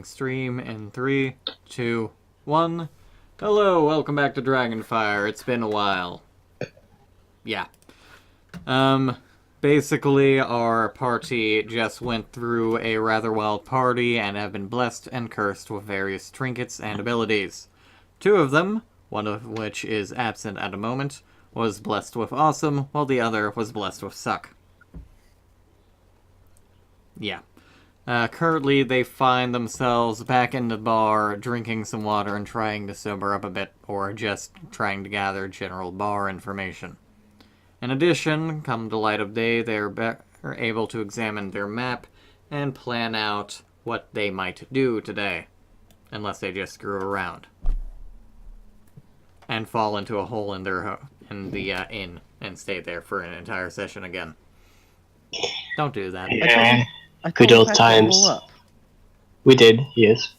Starting stream in 3, 2, 1. Hello, welcome back to Dragonfire. It's been a while. Yeah. Basically, our party just went through a rather wild party and have been blessed and cursed with various trinkets and abilities. Two of them, one of which is absent at the moment, was blessed with awesome, while the other was blessed with suck. Yeah. Currently, they find themselves back in the bar, drinking some water and trying to sober up a bit, or just trying to gather general bar information. In addition, come the light of day, they are able to examine their map and plan out what they might do today, unless they just screw around and fall into a hole in their inn and stay there for an entire session again. Don't do that. Yeah. Good old times. We did, yes.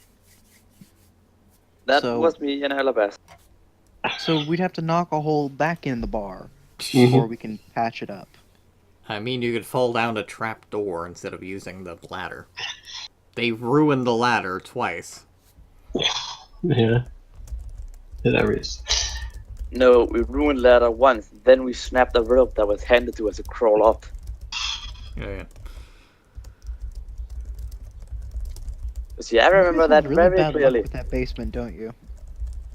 That was me and Alabas. So we'd have to knock a hole back in the bar before we can patch it up. I mean, you could fall down a trap door instead of using the ladder. They ruined the ladder twice. Yeah. Hilarious. No, we ruined ladder once, then we snapped the rope that was handed to us to crawl up. Yeah. See, I remember that really very bad clearly. Luck with that basement, don't you?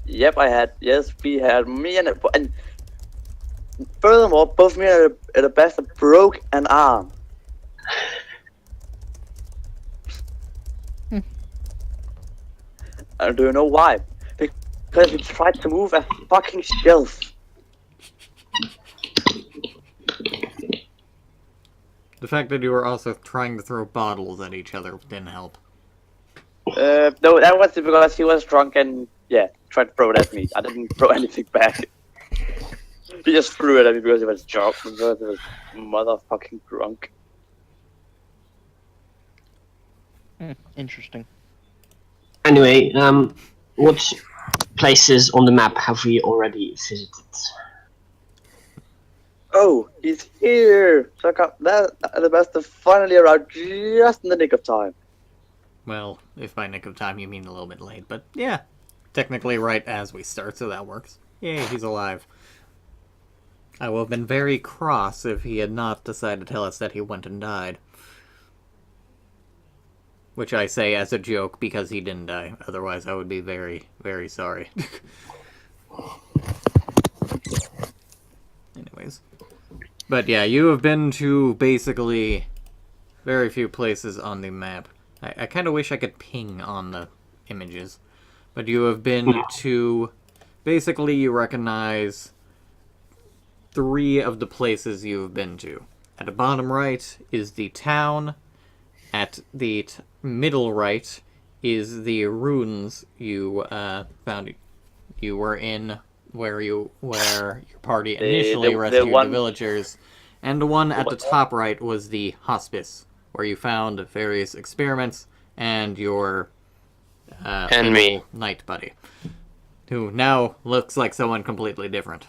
Yep, I had. Yes, we had me and furthermore, both me and the best broke an arm. I don't know why. Because we tried to move a fucking shelf. The fact that you were also trying to throw bottles at each other didn't help. No, that was because he was drunk and, yeah, tried to throw it at me. I didn't throw anything back. He just threw it at me because he was drunk, because he was motherfucking drunk. Interesting. Anyway, what places on the map have we already visited? Oh, he's here! Check out that, the best of finally arrived just in the nick of time. Well, if by nick of time you mean a little bit late, but yeah. Technically right as we start, so that works. Yay, he's alive. I would have been very cross if he had not decided to tell us that he went and died. Which I say as a joke because he didn't die. Otherwise I would be very, very sorry. Anyways. But yeah, you have been to basically very few places on the map. I kind of wish I could ping on the images. But you have been to... Basically, you recognize 3 of the places you have been to. At the bottom right is the town. At the middle right is the ruins you found. You were in where your party initially rescued the villagers. And the one at the top right was the hospice, where you found various experiments and your night buddy, who now looks like someone completely different.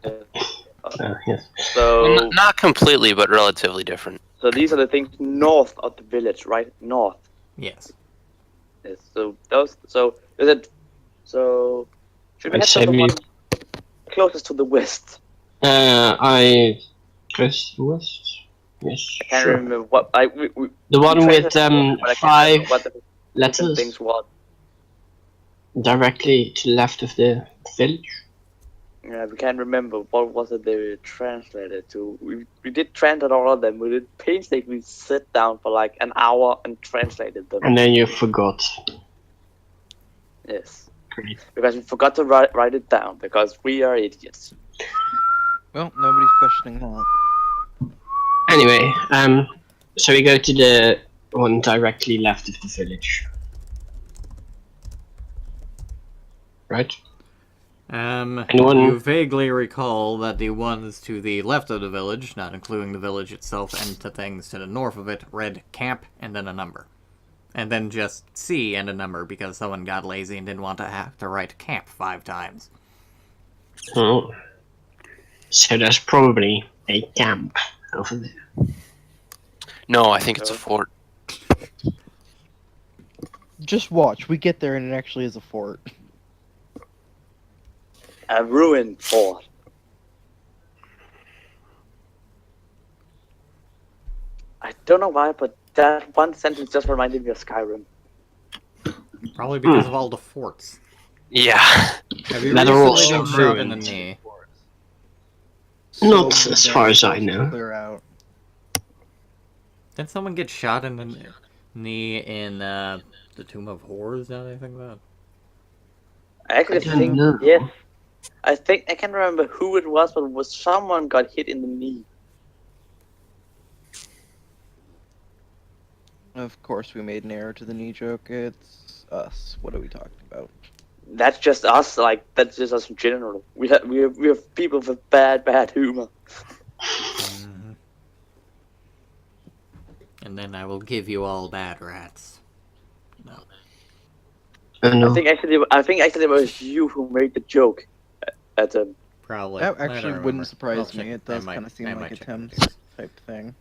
Yes. So, well, not completely, but relatively different. So these are the things north of the village, right? North. Yes. Yes. So those. So is it? So should we I'd head say to the one closest to the west? Close to west. Yes. I can't sure. remember what I. The one with but I can't 5 remember what the letters things was. directly to the left of the village. Yeah, we can't remember what was it they were translated to. We did translate all of them. We did painstakingly sit down for like an hour and translated them. And then you forgot. Yes. Great. Because we forgot to write it down, because we are idiots. Well, nobody's questioning that. Anyway, so we go to the one directly left of the village. Right? You vaguely recall that the ones to the left of the village, not including the village itself and the things to the north of it, read camp and then a number. And then just C and a number because someone got lazy and didn't want to have to write camp 5 times. Oh. So there's probably a camp over there. No, I think it's a fort. Just watch. We get there and it actually is a fort. A ruined fort. I don't know why, but that one sentence just reminded me of Skyrim. Probably because of all the forts. Yeah. Have you That are all recently been shot in the ruined. knee? Not many as far as I dangers to know. Clear out. Didn't someone get shot in the knee in the Tomb of Horrors? Now that I think about it. I actually I don't think, know. yes. I think, I can't remember who it was, but it was someone got hit in the knee. Of course, we made an error to the knee joke. It's us. What are we talking about? That's just us, like, that's just us in general. We have people with bad humor. Mhm. And then I will give you all bad rats. No. I know. I think actually it was you who made the joke at Probably. That I don't actually remember. wouldn't I'll surprise check- me. It I does might- kind of I seem might like a check Tim's videos. type thing.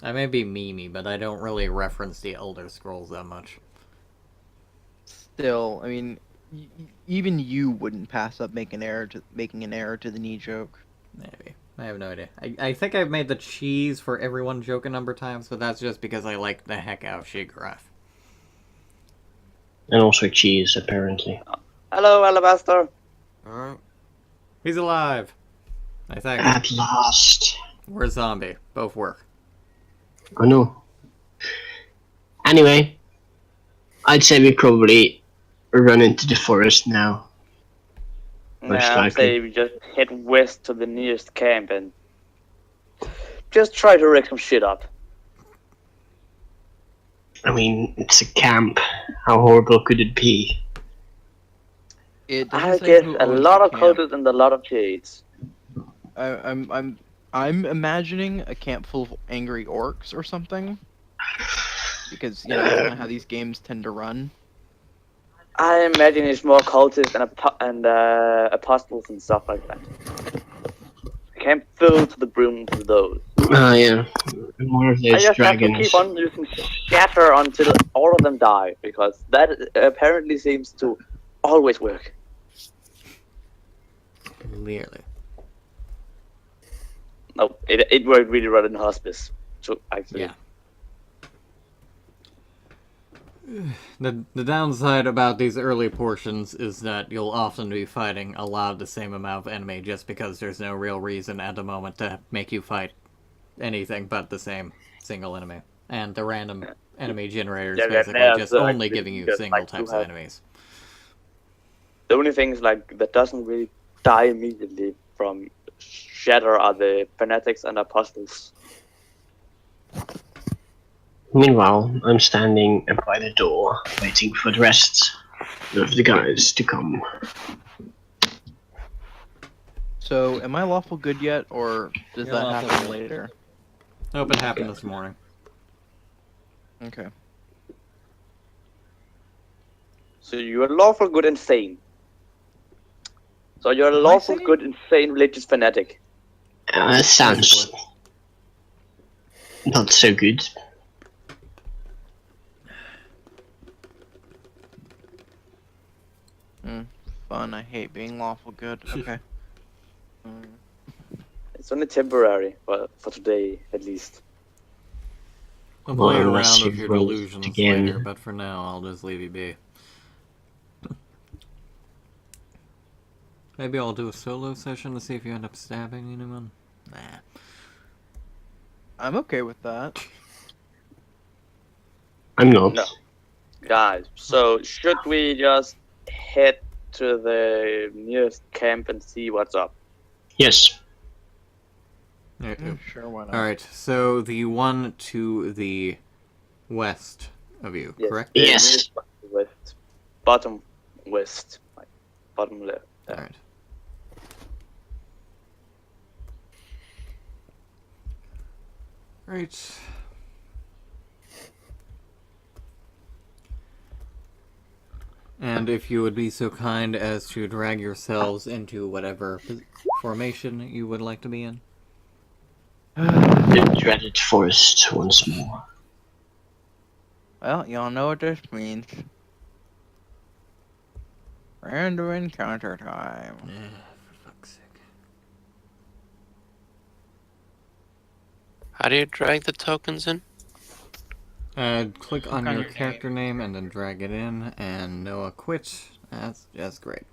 I may be memey, but I don't really reference the Elder Scrolls that much. Still, I mean, even you wouldn't pass up making an error to the knee joke. Maybe. I have no idea. I think I've made the cheese for everyone joke a number of times, but that's just because I like the heck out of Shigareth. And also cheese, apparently. hello, Alabaster. Alright. He's alive! I think. At last. We're a zombie. Both work. I know. Anyway, I'd say we probably run into the forest now. Most I'd likely. say we just head west to the nearest camp and just try to wreck some shit up. I mean, it's a camp. How horrible could it be? It doesn't I say guess who a owns lot the of camp. coated and a lot of shades. I'm imagining a camp full of angry orcs or something. Because you know that's kind of how these games tend to run. I imagine it's more cultists and apostles and stuff like that. I can't fill to the brim with those. Yeah. More of I those just dragons. have to keep on using shatter until all of them die, because that apparently seems to always work. Clearly. No, it worked really well in hospice. So actually, Yeah. The downside about these early portions is that you'll often be fighting a lot of the same amount of enemy just because there's no real reason at the moment to make you fight anything but the same single enemy. And the random enemy generator is basically just so only actually giving you just single like to types of have- enemies. the only things like that doesn't really die immediately from shatter are the fanatics and apostles. Meanwhile, I'm standing by the door, waiting for the rest of the guys to come. So, am I lawful good yet, or does You're that lawful happen good. later? Hope it happened this morning. Okay. So you're lawful good and sane. So you're a Am I lawful sane? good insane religious fanatic. Sounds not so good. Fun. I hate being lawful good. Okay. It's only temporary, but for today at least. I'll Well, play unless around with you've your rolled delusions again. later, but for now I'll just leave you be. Maybe I'll do a solo session to see if you end up stabbing anyone. Nah. I'm okay with that. I'm not. No. Guys, so should we just head to the nearest camp and see what's up? Yes. Sure, why not? Alright, so the one to the west of you, Yes. correct? the Yes. nearest west. Bottom west. Like, bottom left. Alright. Right. And if you would be so kind as to drag yourselves into whatever formation you would like to be in. The dreaded forest once more. Well, y'all know what this means. Random encounter time. Yeah, for fuck's sake. How do you drag the tokens in? Click on your character name and then drag it in, and Noah quit. That's great.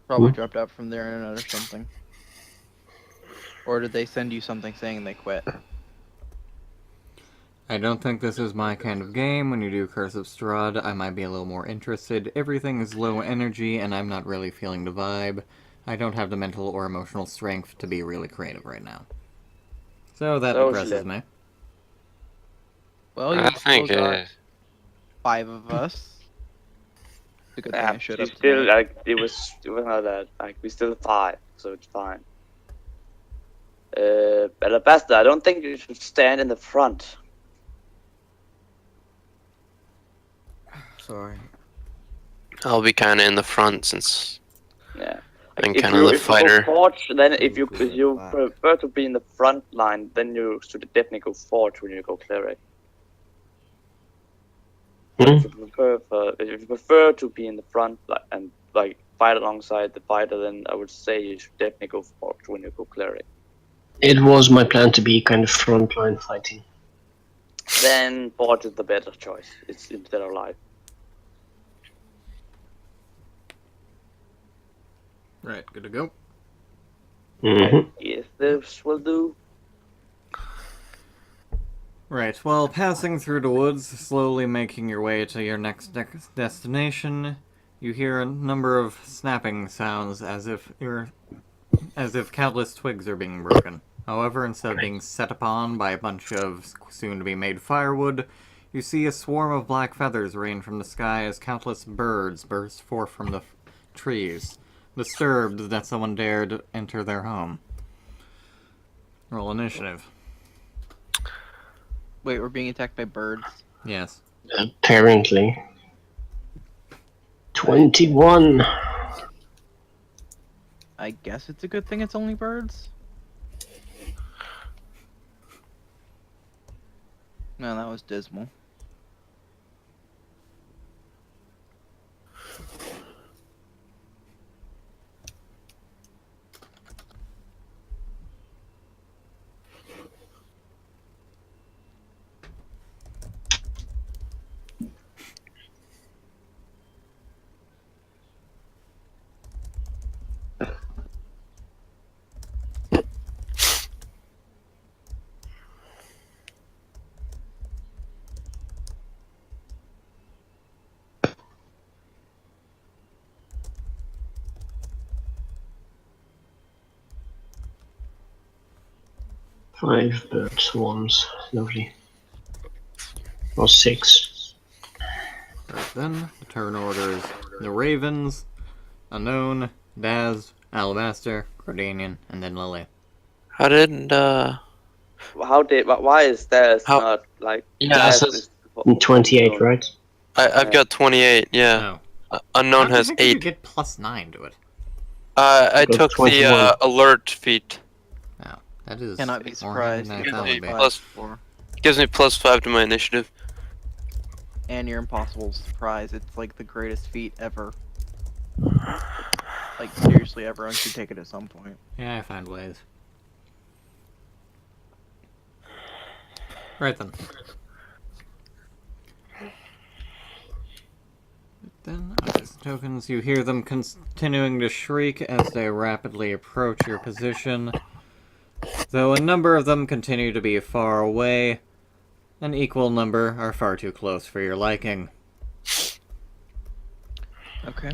Probably dropped out from the internet or something. Or did they send you something saying they quit? I don't think this is my kind of game. When you do Curse of Strahd, I might be a little more interested. Everything is low energy, and I'm not really feeling the vibe. I don't have the mental or emotional strength to be really creative right now. So that depresses me. Well, you I think got 5 of us. It's a good thing I showed up still, today. like, it was not that. Like, we still 5, so it's fine. But at best, I don't think you should stand in the front. Sorry. I'll be kind of in the front since Yeah. I'm If kind of the you fighter. go forge, then if you prefer to be in the front line, then you should definitely go forge when you go cleric. If you prefer to be in the front and like fight alongside the fighter, then I would say you should definitely go forge when you go cleric. It was my plan to be kind of frontline fighting. Then forge is the better choice. It's instead of life. Right, good to go. Mm-hmm. Yes, this will do. Right, well, passing through the woods, slowly making your way to your next destination, you hear a number of snapping sounds as if countless twigs are being broken. However, instead of being set upon by a bunch of soon-to-be-made firewood, you see a swarm of black feathers rain from the sky as countless birds burst forth from the trees, disturbed that someone dared enter their home. Roll initiative. Wait, we're being attacked by birds? Yes. Apparently. 21. I guess it's a good thing it's only birds? No, that was dismal. Five bird swarms. Lovely. Or 6. Right then, the turn orders the Ravens, Unknown, Daz, Alabaster, Cordanian, and then Lily. How did Why is that How- not like? Yeah, Daz so is- 28, right? I've got 28? Yeah. No. Unknown How the has heck did you 8. get +9 to it? I got took 21. the alert feat. Oh, that is Cannot be more high surprised. than I Yeah, thought it would be. plus- Gives me +5 to my initiative. And your impossible surprise. It's like the greatest feat ever. Like, seriously, everyone should take it at some point. Yeah, I find ways. Right then. Then, as tokens, you hear them continuing to shriek as they rapidly approach your position. Though a number of them continue to be far away, an equal number are far too close for your liking. Okay.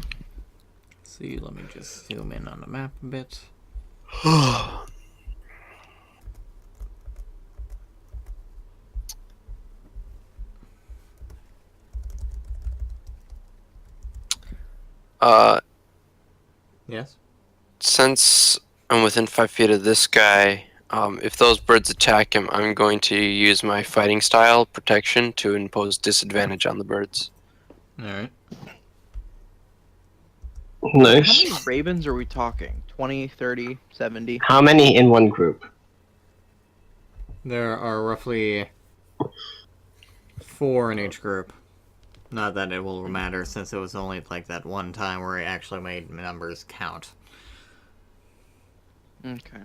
See, let me just zoom in on the map a bit. Yes? Since I'm within 5 feet of this guy, if those birds attack him, I'm going to use my fighting style protection to impose disadvantage on the birds. Alright. How Nice. many ravens are we talking? 20, 30, 70? How many in one group? There are roughly 4 in each group. Not that it will matter, since it was only like that one time where it actually made numbers count. Okay.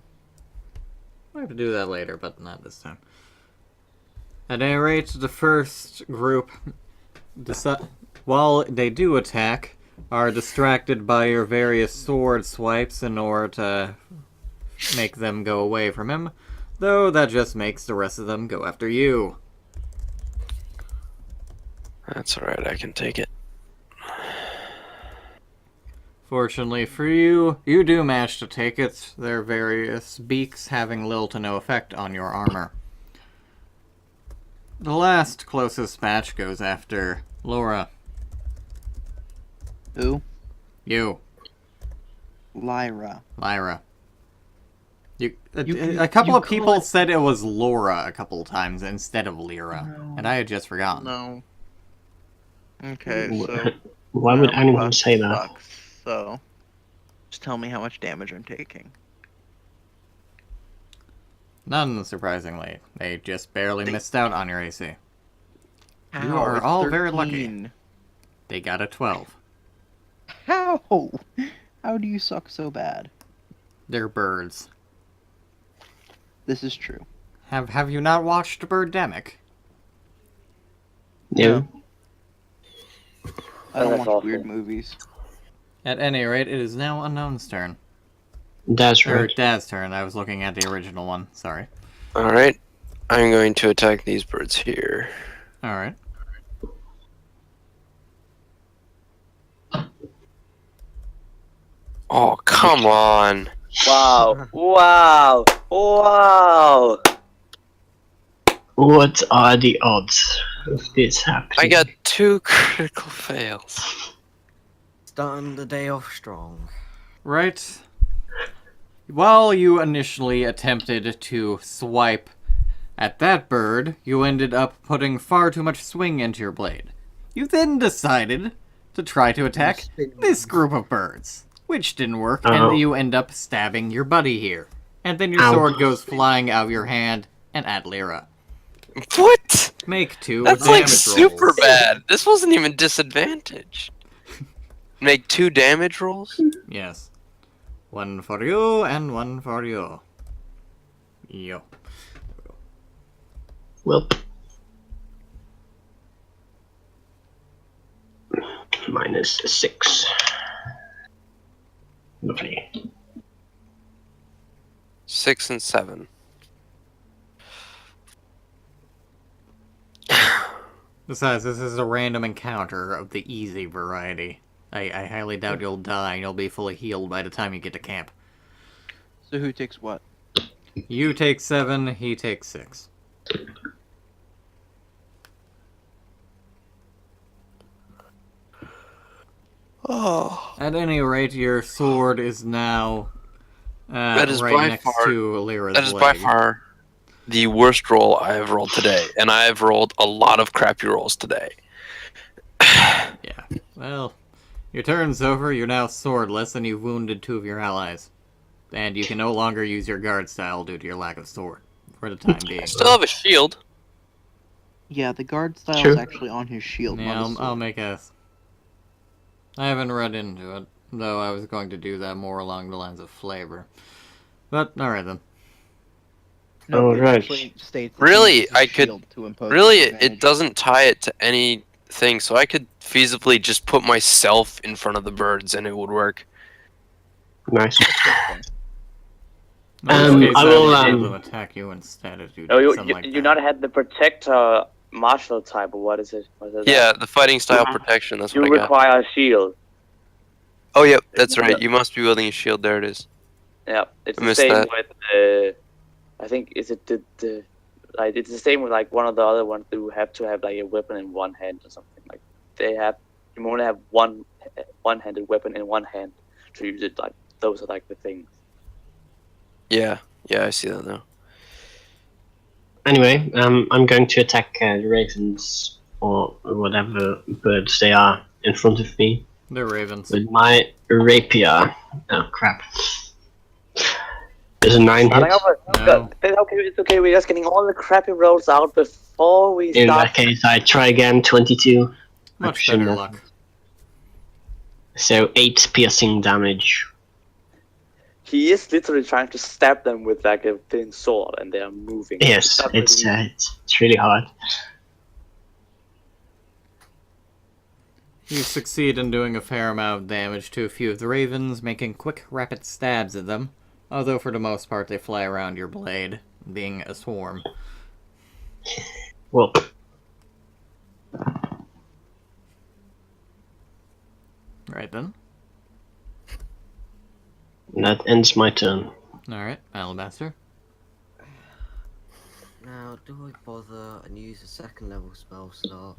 I have to do that later, but not this time. At any rate, the first group, while they do attack, are distracted by your various sword swipes in order to make them go away from him, though that just makes the rest of them go after you. That's alright, I can take it. Fortunately for you, you do manage to take it, their various beaks having little to no effect on your armor. The last closest match goes after Laura. Who? You. Lyra. Lyra. You A couple you of people call it- said it was Laura a couple of times instead of Lyra, No. and I had just forgotten. No. Okay, so Why would anyone say that? sucks, so just tell me how much damage I'm taking. None, surprisingly. They just barely missed out on your AC. How? are It's all very lucky. 13. They got a 12. How? How do you suck so bad? They're birds. This is true. Have you not watched Birdemic? Yeah. I don't That's watch awful. weird movies. At any rate, it is now Unknown's turn. That's Or right. Dad's turn. I was looking at the original one. Sorry. Alright, I'm going to attack these birds here. Alright. Oh, come on. Wow! Wow! Wow! What are the odds of this happening? I got 2 critical fails. Starting the day off strong. Right. While you initially attempted to swipe at that bird, you ended up putting far too much swing into your blade. You then decided to try to attack this group of birds, which didn't work, Oh. and you end up stabbing your buddy here. And then your Ow. sword goes flying out of your hand and at Lyra. What? Make 2 That's damage like super rolls. bad. This wasn't even disadvantage. Make 2 damage rolls? Yes. 1 for you and 1 for you. Yo. Well, -6. Lovely. 6 and 7. Besides, this is a random encounter of the easy variety. I highly doubt you'll die and you'll be fully healed by the time you get to camp. So who takes what? You take 7, he takes 6. Oh. At any rate, your sword is now That is right by next far- to Lyra's That is leg. by far the worst roll I have rolled today, and I have rolled a lot of crappy rolls today. Yeah. Well, your turn's over. You're now swordless, and you've wounded 2 of your allies. And you can no longer use your guard style due to your lack of sword, for the time being. I still have a shield. Yeah, the guard style Sure. is actually on his shield. Yeah, not his I'll sword. make a... I haven't read into it, though I was going to do that more along the lines of flavor. But, alright then. No, Oh, it right. actually states that Really, he uses I could- shield to impose Really, it disadvantage. doesn't tie it to anything, so I could feasibly just put myself in front of the birds and it would work. Nice. In this case, I will, would have them attack you instead if you No, did you something like you that. not had the protector martial type, or what is it? What is Yeah, the fighting style Uh-huh. protection, that's You what I got. require a shield. Oh, yep, that's right. You must be wielding a shield. There it is. Yeah, it's I the missed same that. with I think is it the like it's the same with like one of the other ones who have to have like a weapon in one hand or something. Like they have you only have one-handed weapon in one hand to use it. Like those are like the things. Yeah, I see that now. Anyway, I'm going to attack the ravens or whatever birds they are in front of me They're ravens. with my rapier. Oh crap! There's a 9 Starting hit. off, No. it's okay. We're just getting all the crappy rolls out before we In start. that case, I try again. 22. Much Action better that. luck. So 8 piercing damage. He is literally trying to stab them with like a thin sword, and they are moving. Yes, not it's really- it's really hard. You succeed in doing a fair amount of damage to a few of the ravens, making quick, rapid stabs at them. Although for the most part they fly around your blade, being a swarm. Well, Right then. that ends my turn. Alright, Alabaster. Now, do I bother and use a second level spell slot?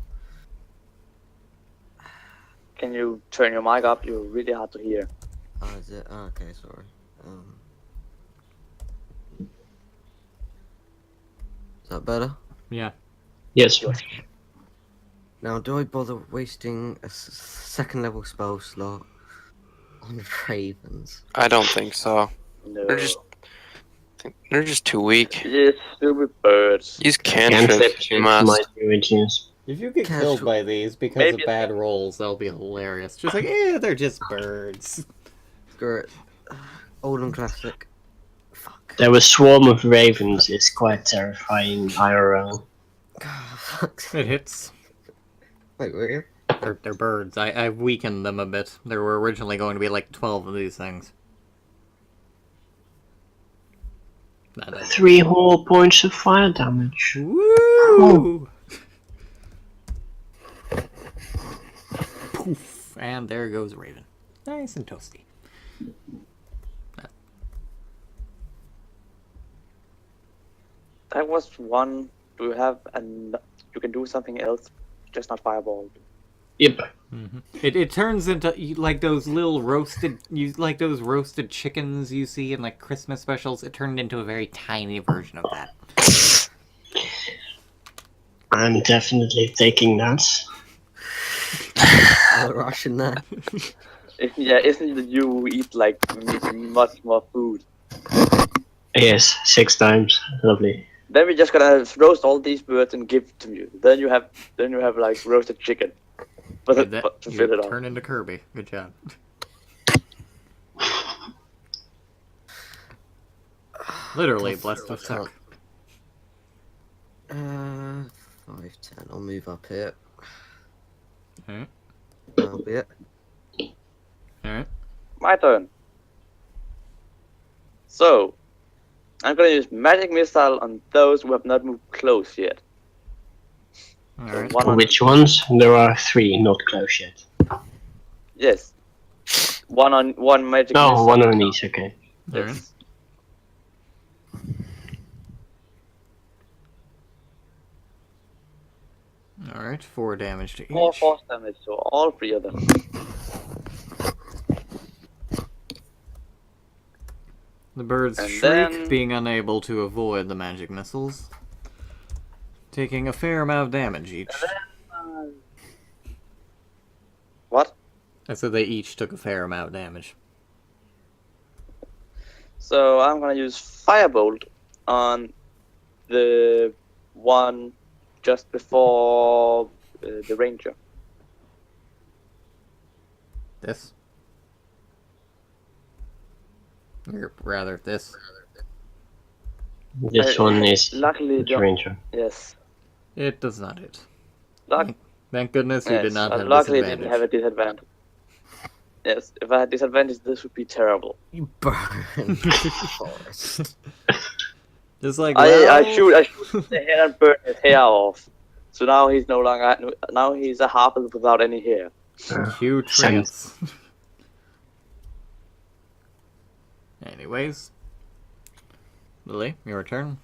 Can you turn your mic up? You're really hard to hear. Oh, is it? Oh, okay, sorry. Is that better? Yeah. Yes. Now, do I bother wasting a second level spell slot on ravens? I don't think so. No. They're just too weak. Yes, stupid birds. Use cantrips. You must. might be reduced. If you get Casual- killed by these because Maybe of bad rolls, that'll be hilarious. Just like, they're just birds. Screw it. Old and classic. Fuck. There was swarm of ravens. It's quite terrifying IRL. Fuck. It hits. Wait, wait. They're birds. I've weakened them a bit. There were originally going to be like 12 of these things. Not that. 3 whole points of fire damage. Woo! Poof. And there goes Raven. Nice and toasty. That was one. Do you have an? You can do something else, just not fireball. Yep. It turns into like those little roasted those roasted chickens you see in like Christmas specials. It turned into a very tiny version of that. I'm definitely taking that. Russian there. Isn't it you eat like much more food? Yes, 6 times. Lovely. Then we're just gonna roast all these birds and give to you. Then you have like roasted chicken. But to fill it You up. turn into Kirby. Good job. Literally blessed with suck. 5, 10. I'll move up here. Alright. That'll be it. Alright. My turn. So, I'm gonna use magic missile on those who have not moved close yet. Alright. One on Which ones? There are 3 not close yet. yes. One magic No, missile. one on each, okay. Alright. Yes. Alright, 4 damage to Four each. force damage to all 3 of them. The birds And shriek, then- being unable to avoid the magic missiles. Taking a fair amount of damage each. What? I said they each took a fair amount of damage. So I'm gonna use firebolt on the one just before the ranger. This? Or rather, this. This one is Luckily, the ranger. yes. It does not hit. Luck- Thank goodness you yes. did not have luckily, it disadvantage. didn't have a disadvantage. Yes, if I had disadvantage, this would be terrible. You burn forest. Just like, I well, shoot the hair and burn his hair off. So now he's no longer. Now he's a harpist without any hair. Cue Sense. trance. Anyways. Lily, your turn.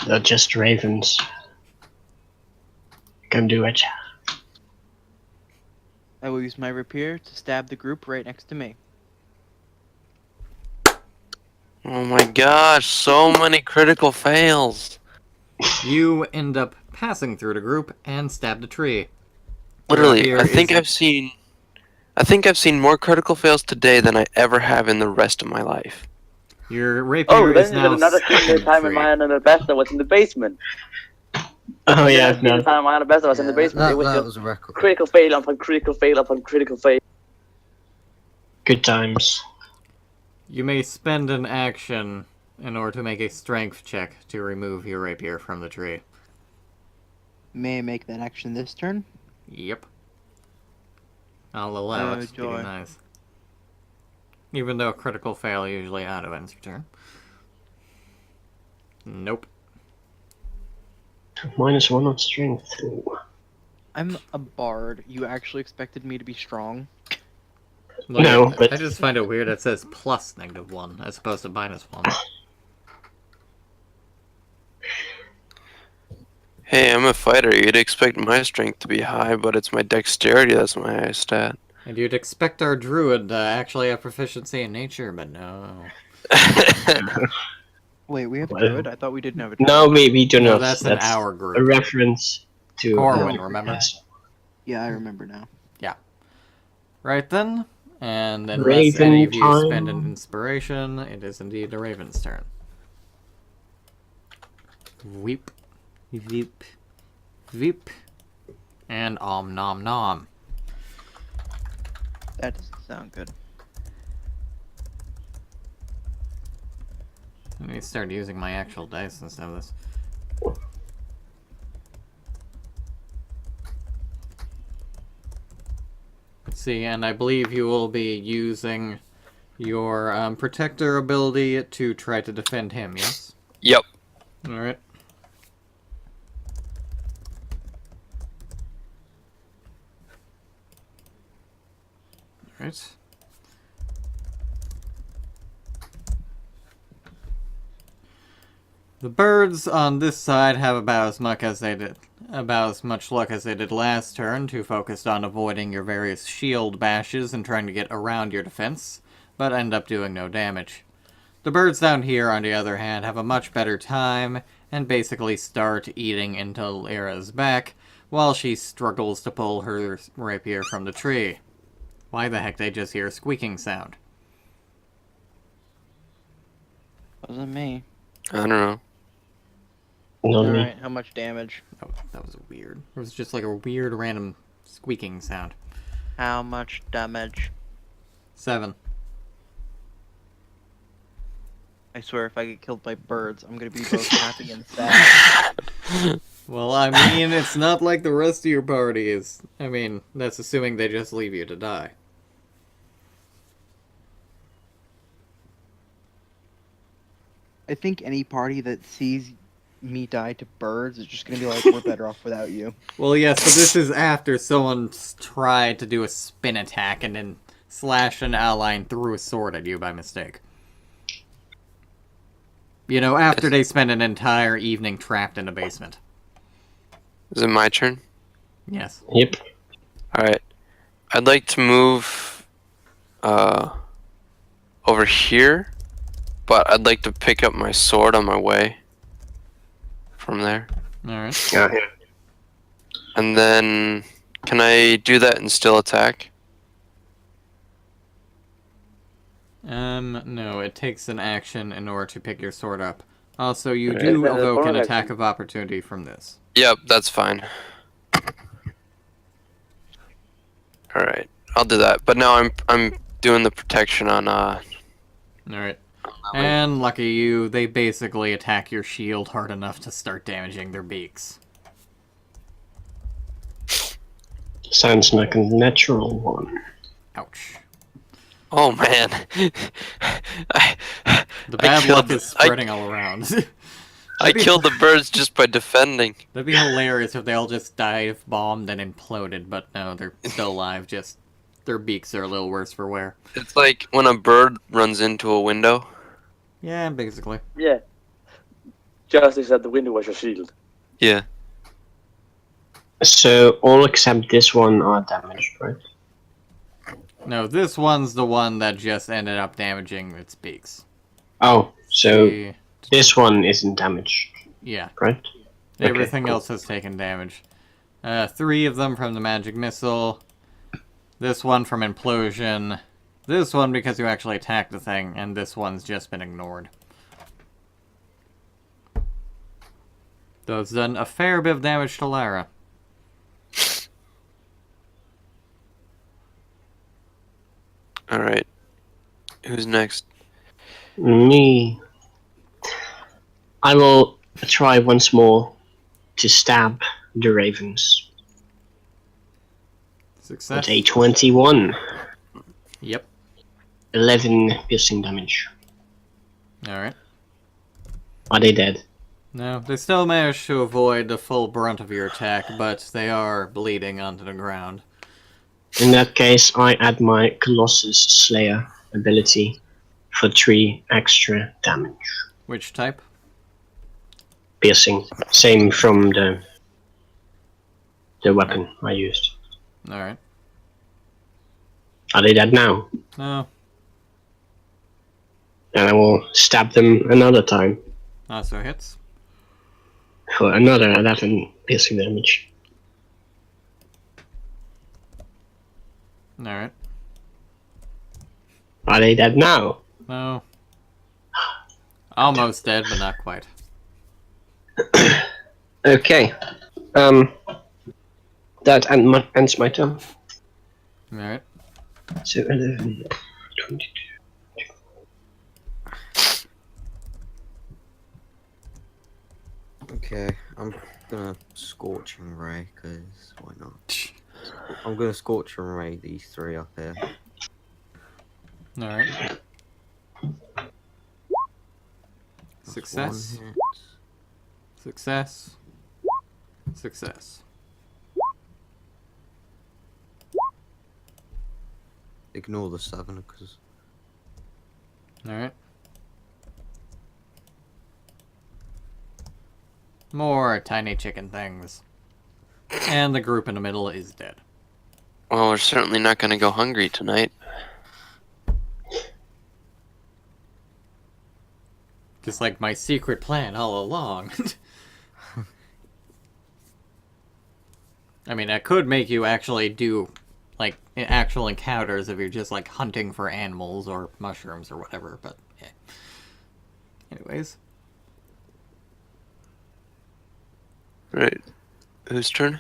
They're just ravens. Can do it. I will use my rapier to stab the group right next to me. Oh my gosh, so many critical fails. You end up passing through the group and stab the tree. Literally, Rapier I think is- I've seen more critical fails today than I ever have in the rest of my life. Your rapier Oh, is then you now got another stuck thing in the the time in tree. mine and the best that was in the basement. Oh yeah, The no. time in mine and the best that was in the basement. It was that just was a record. critical fail upon critical fail upon critical fail. Good times. You may spend an action in order to make a strength check to remove your rapier from the tree. May I make that action this turn? Yep. I'll allow Oh, it. Be joy. nice. Even though critical fail usually auto ends your turn. Nope. -1 on strength. Ooh. I'm a bard. You actually expected me to be strong? No, I but- just find it weird it says plus -1 as opposed to -1. Hey, I'm a fighter. You'd expect my strength to be high, but it's my dexterity that's my highest stat. And you'd expect our druid to actually have proficiency in nature, but no. Wait, we have a Well- druid? I thought we didn't have a druid. No, we do No, not. that's an hour group. A reference to Corwin, remember? Yes. Yeah, I remember now. Right then, and unless Raven any of you time. spend an inspiration, it is indeed the Raven's turn. Weep, veep, veep, and om nom nom. That doesn't sound good. Let me start using my actual dice instead of this. Let's see, and I believe you will be using your protector ability to try to defend him, yes? Yep. Alright. Alright. The birds on this side have about as much luck as they did last turn, too focused on avoiding your various shield bashes and trying to get around your defense, but end up doing no damage. The birds down here, on the other hand, have a much better time and basically start eating into Lyra's back while she struggles to pull her rapier from the tree. Why the heck they just hear a squeaking sound? Wasn't me. I don't know. Not me. Alright, how much damage? That was weird. It was just like a weird random squeaking sound. How much damage? 7. I swear, if I get killed by birds, I'm gonna be both happy and sad. Well, I mean, it's not like the rest of your party is. I mean, that's assuming they just leave you to die. I think any party that sees me die to birds is just gonna be like, we're better off without you. Well, yes, but this is after someone's tried to do a spin attack and then slashed an ally and threw a sword at you by mistake. You know, after they spent an entire evening trapped in a basement. Is it my turn? Yes. Yep. Alright. I'd like to move over here, but I'd like to pick up my sword on my way from there. Alright. Yeah. And then, can I do that and still attack? No, it takes an action in order to pick your sword up. Also, you Right. do Is that a evoke an bonus attack action? of opportunity from this. Yep, that's fine. Alright, I'll do that. But now I'm doing the protection on Alright. And lucky you, they basically attack your shield hard enough to start damaging their beaks. Sounds like a natural one. Ouch. Oh man. The bad killed luck is the- I- spreading all around. I killed the birds just by defending. That'd be hilarious if they all just dive bombed and imploded, but no, they're still alive, just their beaks are a little worse for wear. It's like when a bird runs into a window. Yeah, basically. Yeah. Justice at the window was your shield. Yeah. So all except this one are damaged, right? No, this one's the one that just ended up damaging its beaks. Oh, so The- this one isn't damaged, yeah, right? everything cool. else has taken damage. 3 of them from the magic missile. This one from implosion. This one because you actually attacked the thing, and this one's just been ignored. Though it's done a fair bit of damage to Lara. Alright. Who's next? Me. I will try once more to stab the ravens. Success. At a 21. Yep. 11 piercing damage. Alright. Are they dead? No, they still managed to avoid the full brunt of your attack, but they are bleeding onto the ground. In that case, I add my Colossus Slayer ability for 3 extra damage. Which type? Piercing. Same from the weapon I used. Alright. Are they dead now? No, And I will stab them another time also hits. for another 11 piercing damage. Alright. Are they dead now? No. Almost dead, but not quite. Okay. That ends my turn. Alright. So 11, 22. Okay, I'm gonna Scorching Ray, because why not? I'm gonna Scorching Ray these 3 up here. Alright. That's Success. 1 hit. Success. Success. Ignore the 7, because Alright. More tiny chicken things. And the group in the middle is dead. Well, we're certainly not going to go hungry tonight. Just like my secret plan all along. I mean, I could make you actually do, like, actual encounters if you're just, like, hunting for animals or mushrooms or whatever, but, yeah. Anyways. Right. Whose turn?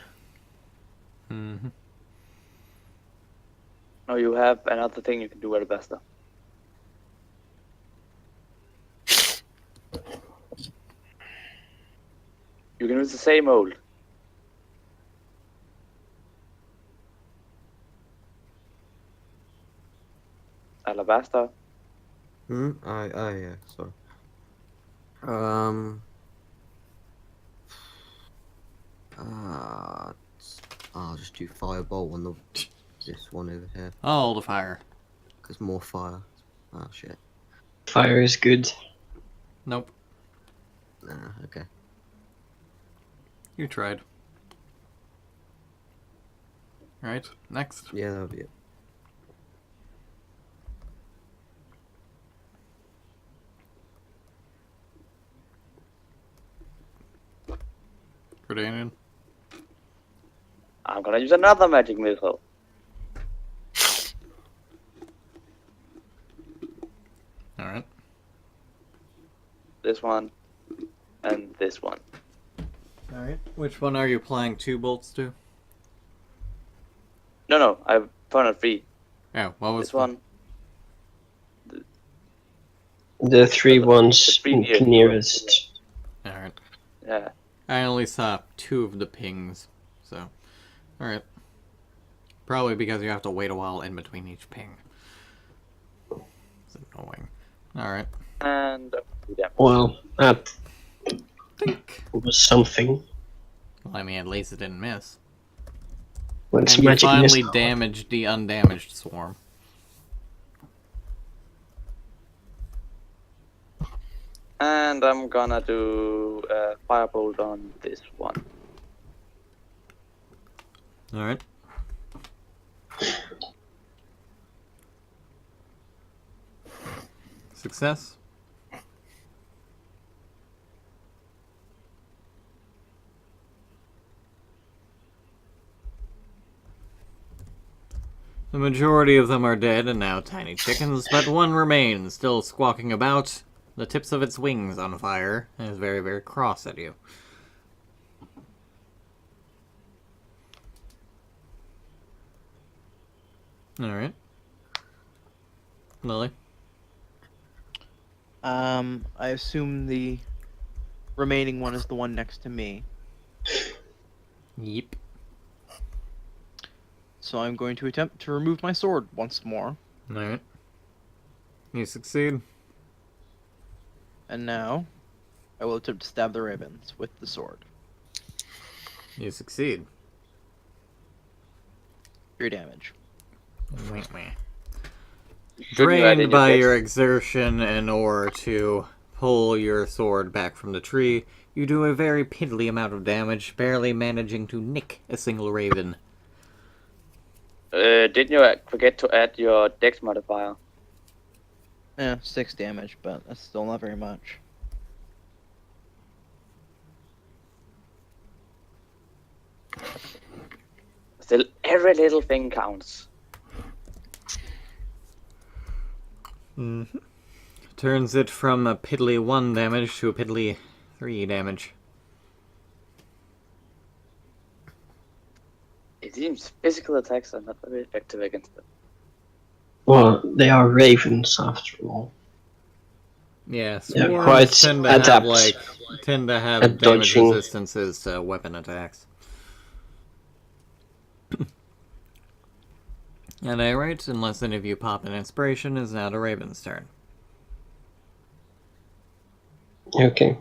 Mm-hmm. No, you have another thing you can do at Besta. You can use the same old. Alabasta. yeah, sorry. I'll just do Firebolt on this one over here, All the fire. because more fire. Oh shit. Fire is good. Nope. Nah, okay. You tried. Right, next. Yeah, that'll be it. Grenadian. I'm gonna use another magic missile. Alright. This one. And this one. Alright. Which one are you applying 2 bolts to? No, I've found it free. Oh, what was This one. The 3 The ones previous nearest. Alright. Yeah. I only saw 2 of the pings, so. Alright. Probably because you have to wait a while in between each ping. It's annoying. Alright. And yeah. Well, that Think. was something. Well, I mean, at least it didn't miss. When it's And you magic finally missile. damaged the undamaged swarm. And I'm gonna do a firebolt on this one. Alright. Success. The majority of them are dead and now tiny chickens, but one remains, still squawking about, the tips of its wings on fire, and is very, very cross at you. Alright. Lily? I assume the remaining one is the one next to me. Yep. So I'm going to attempt to remove my sword once more. Alright. You succeed. And now, I will attempt to stab the ravens with the sword. You succeed. 3 damage. Wait, wait. Shouldn't you add in Drained by dex? your exertion in order to pull your sword back from the tree, you do a very piddly amount of damage, barely managing to nick a single raven. Didn't you forget to add your dex modifier? 6 damage, but that's still not very much. Still, every little thing counts. Mm-hmm. Turns it from a piddly 1 damage to a piddly 3 damage. It seems physical attacks are not very effective against them. Well, they are ravens after all. Yeah, They're swarms quite tend to have adept damage at dodging. resistances to weapon attacks. At any rate, unless any of you pop an inspiration, is now the raven's turn. Okay.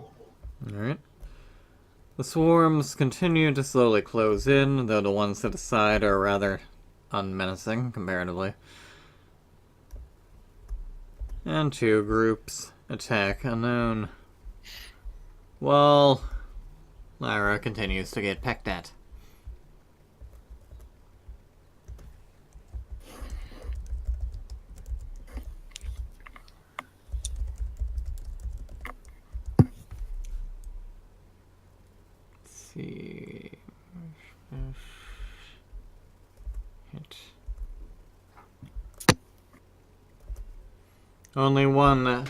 Alright. The swarms continue to slowly close in, though the ones to the side are rather unmenacing, comparatively. And 2 groups attack unknown. While Lyra continues to get pecked at. See. Hit. Only one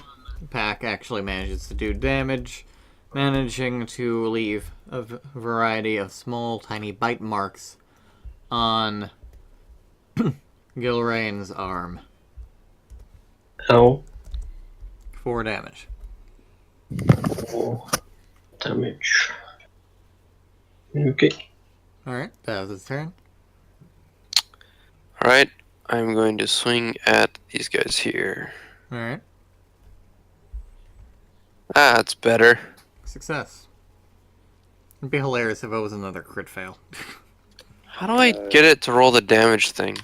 pack actually manages to do damage, managing to leave a variety of small, tiny bite marks on Gilrain's arm. Ow. 4 damage. 4 damage. Okay. Alright, that was his turn. Alright, I'm going to swing at these guys here. Alright, Ah, that's better. success. It'd be hilarious if it was another crit fail. How do I get it to roll the damage thing?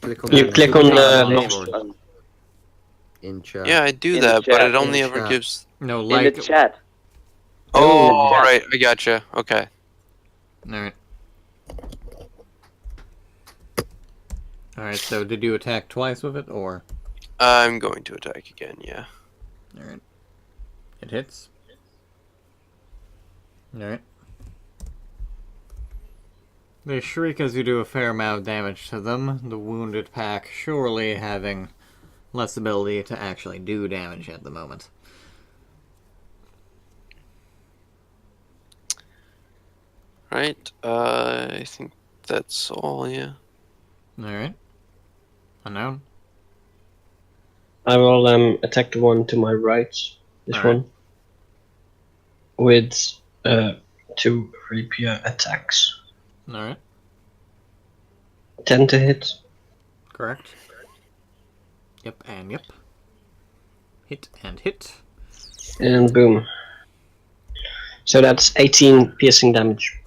Click on You click on the on long sword. Um, in chat. Yeah, I do In the that, but chat, it only in the ever chat. gives... No, in like... the chat. Oh, chat. right, I gotcha. Okay. Alright. Alright, so did you attack twice with it, or? I'm going to attack again, yeah. Alright. It hits. Alright. They shriek as you do a fair amount of damage to them, the wounded pack surely having less ability to actually do damage at the moment. Right, I think that's all, yeah. Alright. Unknown. I will attack the one to my right. This Alright. one. With 2 rapier attacks. Alright. 10 to hit. Correct. Yep, and yep. Hit and hit. And boom. So that's 18 piercing damage.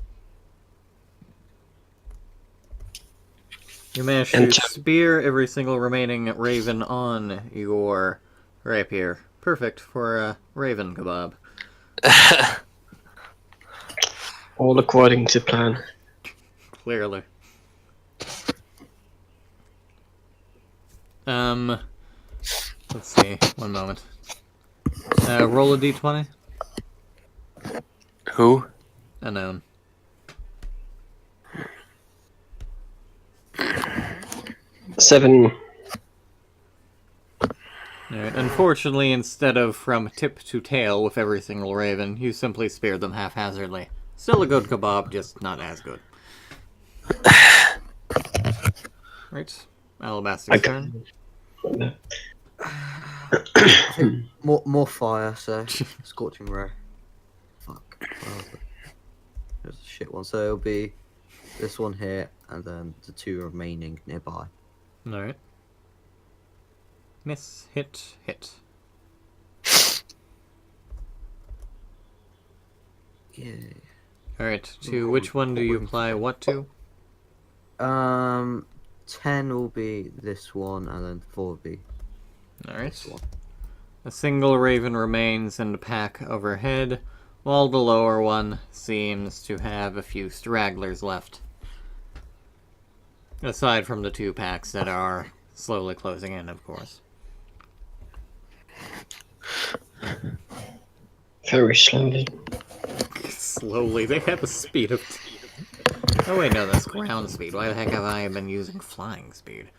You managed And to spear every single remaining raven on your rapier. Perfect for a raven kebab. All according to plan. Clearly. Let's see. One moment. Roll a d20. Who? 7. Alright, unfortunately, instead of from tip to tail with every single raven, you simply speared them haphazardly. Still a good kebab, just not as good. Right, Alabaster's turn. I think more fire, so scorching ray. Fuck. There's a shit one. So it'll be this one here, and then the 2 remaining nearby. Alright. Miss, hit, hit. Yeah. Alright, to which one do you apply what to? 10 will be this one, and then 4 will be Alright. this one. A single raven remains in the pack overhead, while the lower one seems to have a few stragglers left. Aside from the 2 packs that are slowly closing in, of course. Very slowly. Slowly, they have a speed of... Oh wait, no, that's ground speed. Why the heck have I been using flying speed?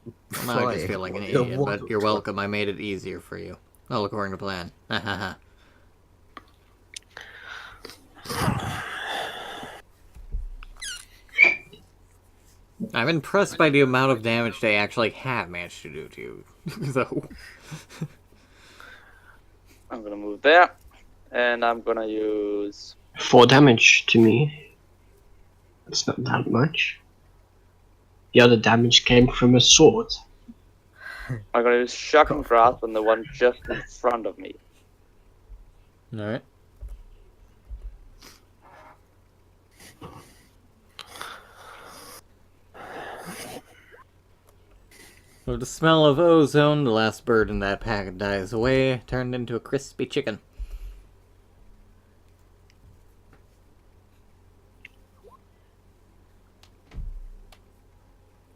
Well, now I just feel like an You're idiot, but you're welcome, I made it easier for you. All according to plan. Ha ha ha. I'm impressed by the amount of damage they actually have managed to do to you, though. I'm gonna move there, and I'm gonna use 4 damage to me. That's not that much. The other damage came from a sword. I'm gonna use shocking grasp on the one just in front of me. Alright. With the smell of ozone, the last bird in that pack dies away, turned into a crispy chicken.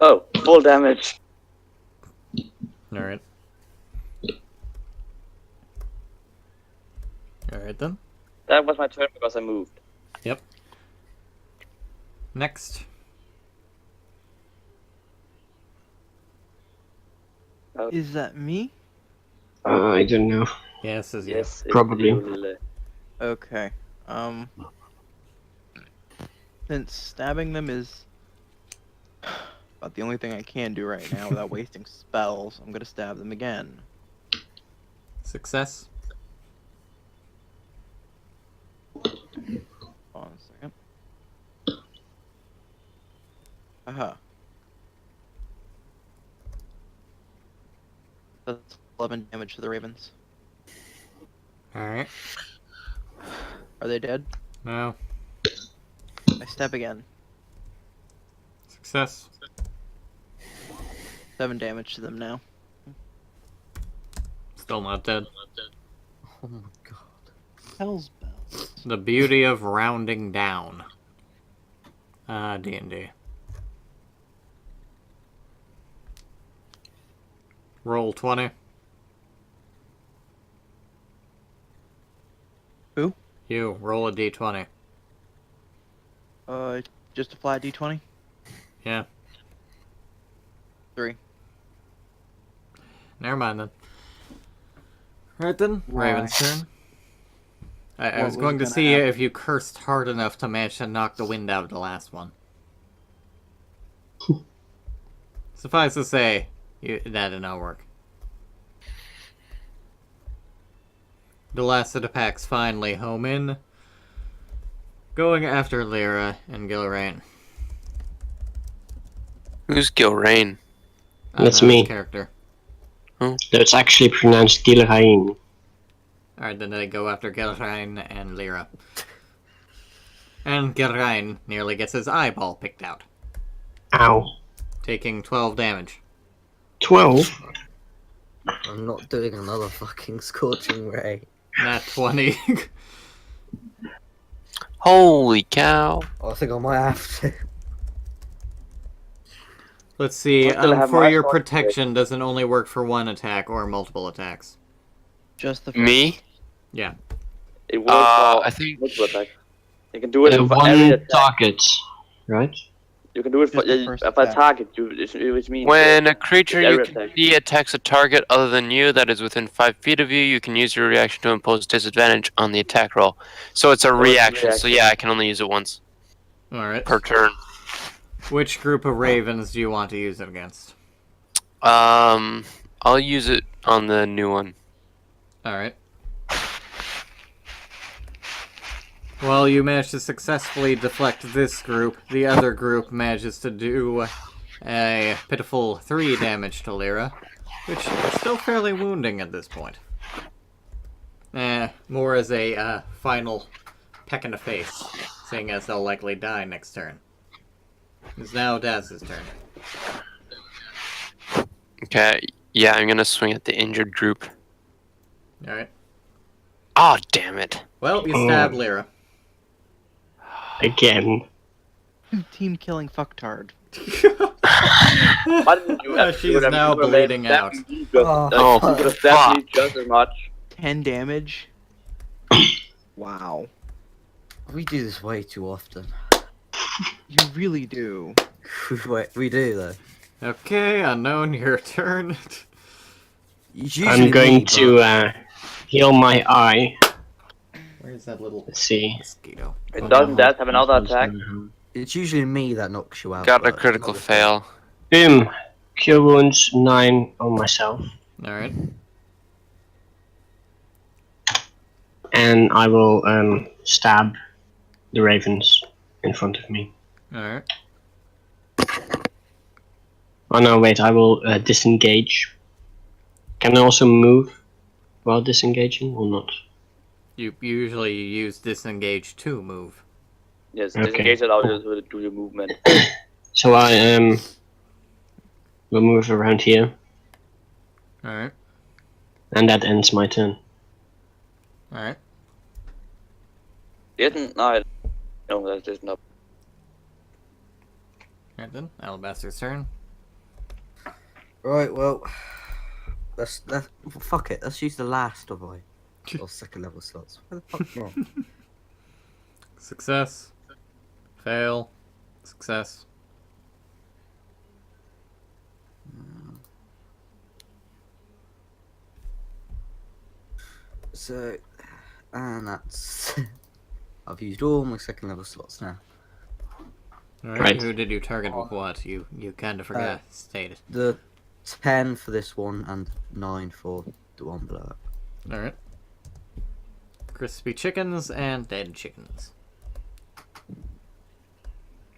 Oh, full damage. Alright. Alright then. That was my turn because I moved. Yep. Next. Is that me? I don't know. Yes, is you. Yes, Probably. Okay. Since stabbing them is about the only thing I can do right now without wasting spells, I'm gonna stab them again. Success. Hold on a second. Aha. That's 11 damage to the ravens. Alright. Are they dead? No. I stab again. Success. 7 damage to them now. Still not dead. Oh my god. Hell's bells. The beauty of rounding down. D&D. Roll 20. Who? You, roll a d20. Just a flat d20? Yeah. 3. Never mind then. Alright then, Raven's turn. I What was was going to gonna see happen? if you cursed hard enough to manage to knock the wind out of the last one. Suffice to say, that did not work. The last of the packs finally home in, going after Lyra and Gilrain. Who's Gilrain? That's His me. character. It's actually pronounced Gilrain. Alright, then they go after Gilrain and Lyra. And Gilrain nearly gets his eyeball picked out, Ow. taking 12 damage. 12? I'm not doing another fucking scorching ray. Nat 20. Holy cow! I think I might have to. Let's see, I still have for my your sword. protection, does it only work for one attack or multiple attacks? Just the first. Me? Yeah. It works for I think multiple attack. You can do it for every One attack. target, right? You can do it for, Just the first for a attack. target, which means When a creature you area can attack. see attacks a target other than you that is within 5 feet of you, you can use your reaction to impose disadvantage on the attack roll. So it's a it's a reaction. So reaction. yeah, I can only use it once Alright. per turn. Which group of ravens do you want to use it against? I'll use it on the new one. Alright. Well, you managed to successfully deflect this group. The other group manages to do a pitiful 3 damage to Lyra, which is still fairly wounding at this point. More as a final peck in the face, seeing as they'll likely die next turn. It's now Daz's turn. Okay, yeah, I'm gonna swing at the injured group. Alright. Oh, damn it. Well, you stab Lyra. Again. Team killing fucktard. Why didn't you She's you would have- now you would have bleeding stabbed out. me just- Oh, you could have stabbed me just as much. 10 damage. Wow. We do this way too often. You really do. We do though. Okay, Unknown, your turn. It's usually I'm going me, to heal my eye. Where's that little Let's see. mosquito? It doesn't that have another attack? It's usually me that knocks you out. Got a but critical not- fail. Boom. Cure wounds 9 on myself. Alright. And I will stab the ravens in front of me. Alright. Oh no, wait, I will disengage. Can I also move while disengaging or not? You usually use disengage to move. Yes, Okay. disengage allows you to do your movement. So I will move around here, Alright. and that ends my turn. Alright. Didn't no, that's just not. Alright then. Alabaster's turn. Right, well, let's fuck it. Let's use the last of our second level slots. Where the fuck not? Success. Fail. Success. So, and that's. I've used all my second level slots now. Alright, Right. who did you target with what? You kind of forgot stated. The 10 for this one and 9 for the one below it. Alright. Crispy chickens and dead chickens.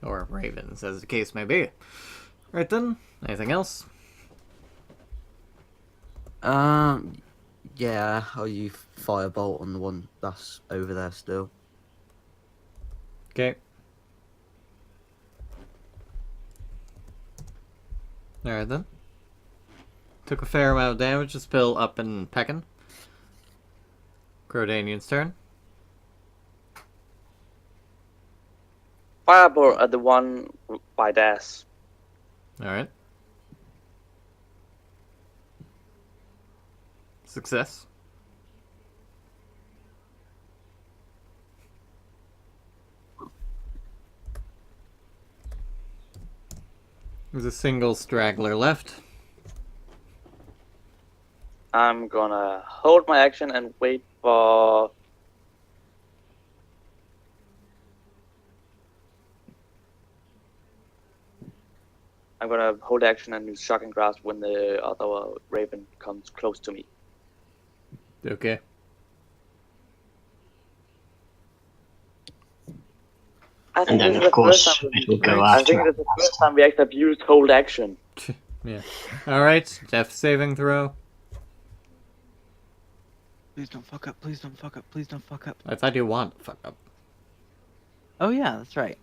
Or ravens, as the case may be. Right then, anything else? Yeah, I'll use firebolt on the one that's over there still. Okay. Alright then. Took a fair amount of damage, just spill up and pecking. Grodanian's turn. Fireball at the one by Das. Alright. Success. There's a single straggler left. I'm gonna hold my action and wait for. I'm gonna hold action and use shocking grasp when the other raven comes close to me. Okay. I And then, this is of the course, first time it will go I after. think this is the first time we actually have used hold action. Yeah. Alright, death saving throw. Please don't fuck up. Please don't fuck up. Please don't fuck up. I thought you want to fuck up. Oh yeah, that's right.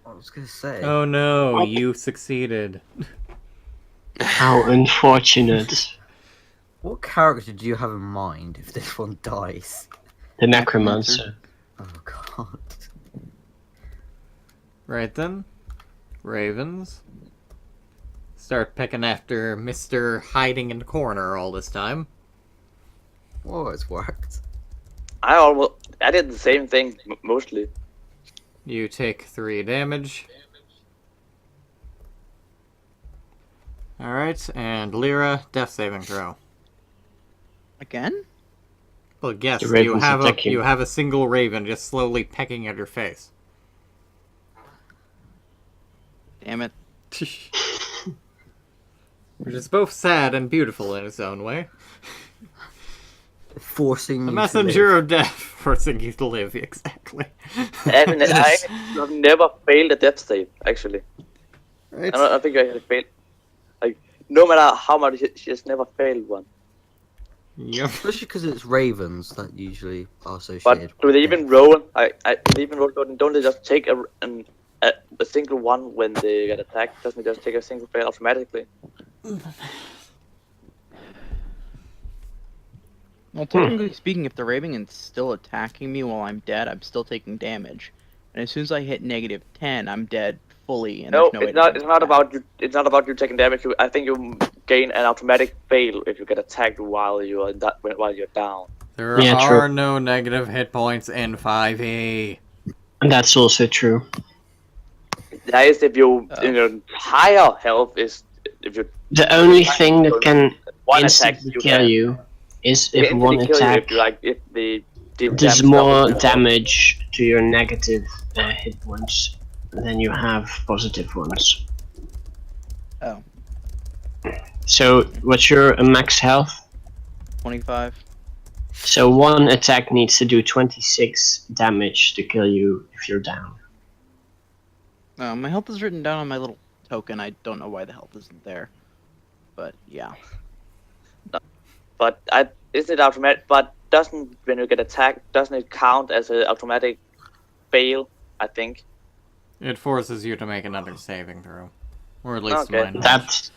I was gonna say. Oh no, What? you succeeded. How unfortunate. What character do you have in mind if this one dies? The necromancer. Oh god. Right then. Ravens. Start pecking after Mr. hiding in the corner all this time. Oh, it's worked. I did the same thing mostly. You take 3 damage. Alright, and Lyra, death saving throw. Again? Well, yes, The you ravens have attack you. you have a single raven just slowly pecking at your face. Damn it. Which is both sad and beautiful in its own way. Forcing The you messenger to live. of death, forcing you to live, exactly. And I have never failed a death save, actually. Right. I think I have failed. Like, no matter how much, she has never failed one. Yep. Especially because it's ravens that usually are But associated. do they with even death. roll? Do they even roll? Don't they just take a single one when they get attacked? Doesn't it just take a single fail automatically? Well, technically speaking, if the Raven is still attacking me while I'm dead, I'm still taking damage. And as soon as I hit -10, I'm dead fully, and No, there's no way it's to not. bounce It's not back. about you. It's not about you taking damage. I think you gain an automatic fail if you get attacked while you are while you're down. There Yeah, are true. no negative hit points in 5e. And that's also true. That is if you Oh. in your higher health is if you The only thing that can one attack instantly you kill can you is they if can one instantly kill you attack if you like if they did does damage more double. damage to your negative hit points than you have positive ones. Oh, So, what's your max health? 25. So, one attack needs to do 26 damage to kill you if you're down. My health is written down on my little token. I don't know why the health isn't there. But, yeah. But isn't it automatic? But doesn't when you get attacked, doesn't it count as an automatic fail? I think. It forces you to make another saving throw. Or at least Okay. mine does. That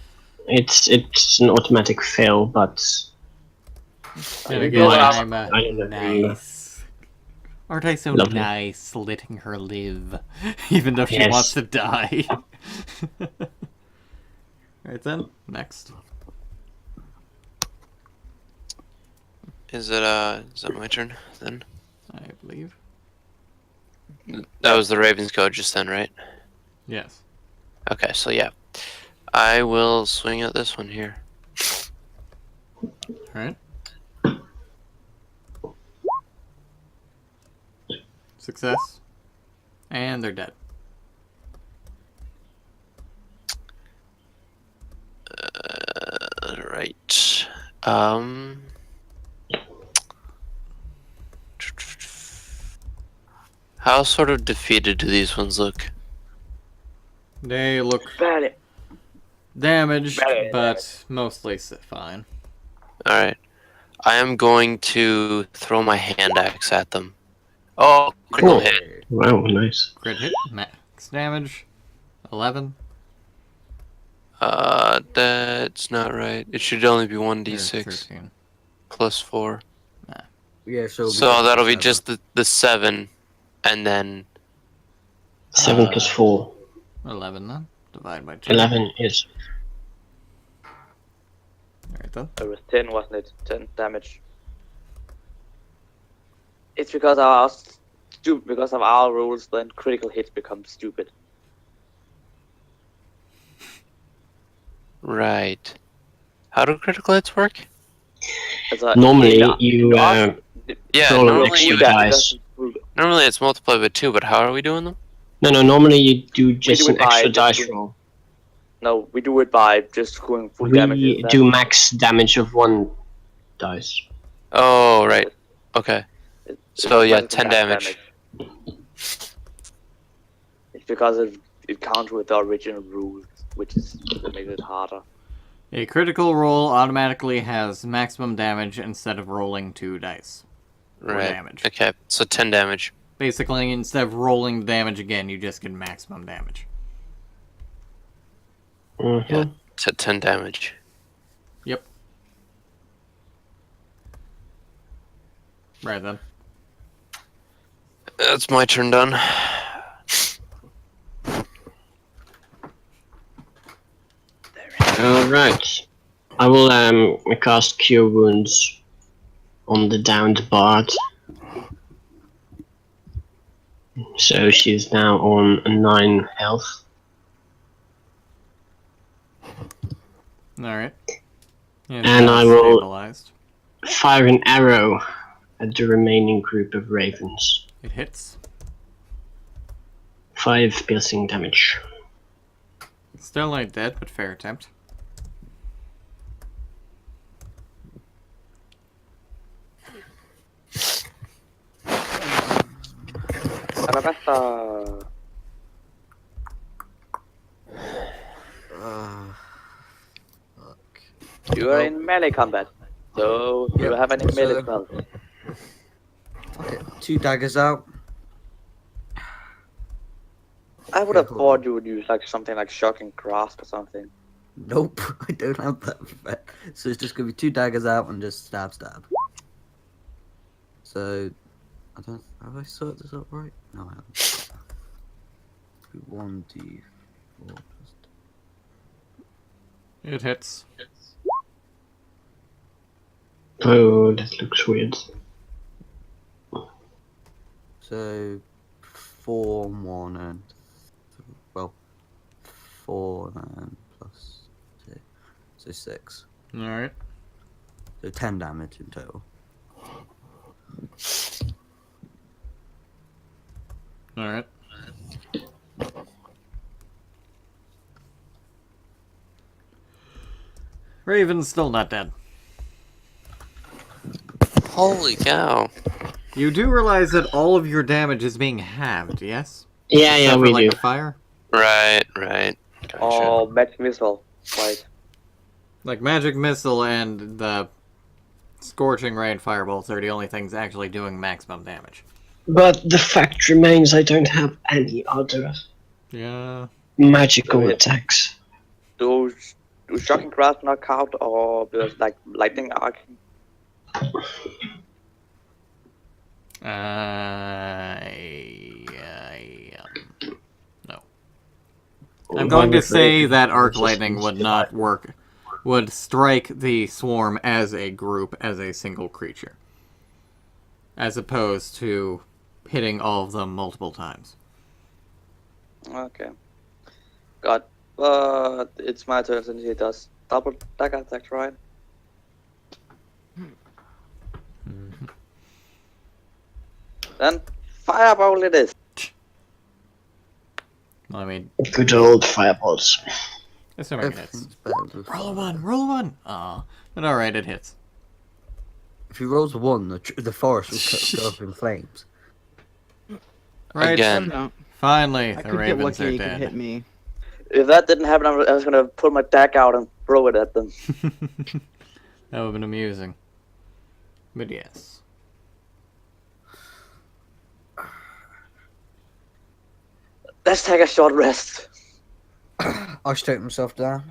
it's an automatic fail, but Then I again, don't I'm remember. nice. Aren't I so Lovely. nice letting her live? Even though she Yes. wants to die. Right then, next. Is that my turn then? I believe. That was the Ravens go just then, right? Yes. Okay, so yeah. I will swing at this one here. Alright. Success. And they're dead. Right. How sort of defeated do these ones look? They look Very. damaged, Very but mostly fine. Alright. I am going to throw my hand axe at them. Oh, critical Cool. hit. Wow, nice. Crit hit, max damage, 11. That's not right. It should only be or 1d6 13. plus 4. Yeah, so. So that'll be just the 7, and then 7 plus 4. 11 then. Divide by 2. 11 is. Alright then. It was 10, wasn't it? 10 damage. It's because of our because of our rules. Then critical hits become stupid. right. How do critical hits work? Normally, Yeah. you Yeah, Roll an normally extra you die. normally it's multiplied by 2, but how are we doing them? no, normally you do just do an it by extra just dice doing- roll. No, we do it by just going full damage. We isn't that? do max damage of 1 dice. Oh, right. Okay. It's So, yeah, automatically 10 max damage. It's because it counts with the original rules, which is that makes it harder. A critical roll automatically has maximum damage instead of rolling 2 dice. Or Right. damage. Okay, so 10 damage. Basically, instead of rolling the damage again, you just get maximum damage. Mhm. Yeah. 10 damage. Yep. Right then. That's my turn done. Alright. I will cast Cure Wounds on the downed bard. So she's now on 9 health. Alright. And I will- Stabilized. Fire an arrow at the remaining group of ravens. It hits. 5 piercing damage. Still not dead, but fair attempt. Alabasta. Fuck. You are in melee combat. So, do you Yep, have any melee so- spells? Fuck it. 2 daggers out. I would have Okay, thought you would use like something like shocking grasp or something. Nope, I don't have that effect. So it's just gonna be 2 daggers out and just stab, stab. So, I don't. Have I sorted this up right? No, I haven't. 1d4 plus. It hits. Oh, that looks weird. So, 4, 1, and. Well, 4 and plus 2. So 6. Alright. So 10 damage in total. Alright. Raven's still not dead. Holy cow. You do realize that all of your damage is being halved, yes? Yeah, Except for, we like, do. the fire? Right. Gotcha. Oh, magic missile. Right. Like, magic missile and the scorching ray and firebolts are the only things actually doing maximum damage. But the fact remains I don't have any other Yeah. magical Okay. attacks. Do shocking grasp not count, or because like lightning arc? No. I'm going to say that arc lightning would not work. Would strike the swarm as a group, as a single creature. As opposed to hitting all of them multiple times. Okay. God, but it's my turn since he does double dagger attack, right? Then fireball it is. Well, I mean, Good old fireballs. assuming it hits. Everything's better with Roll a fire. one, roll a one! Aw. But alright, it hits. If he rolls a 1, the forest will go up in flames. Right. Again. No, Finally, I the could get ravens lucky. are He could hit dead. me. If that didn't happen, I was gonna pull my dagger out and throw it at them. That would have been amusing. But yes. Let's take a short rest. I should take myself down.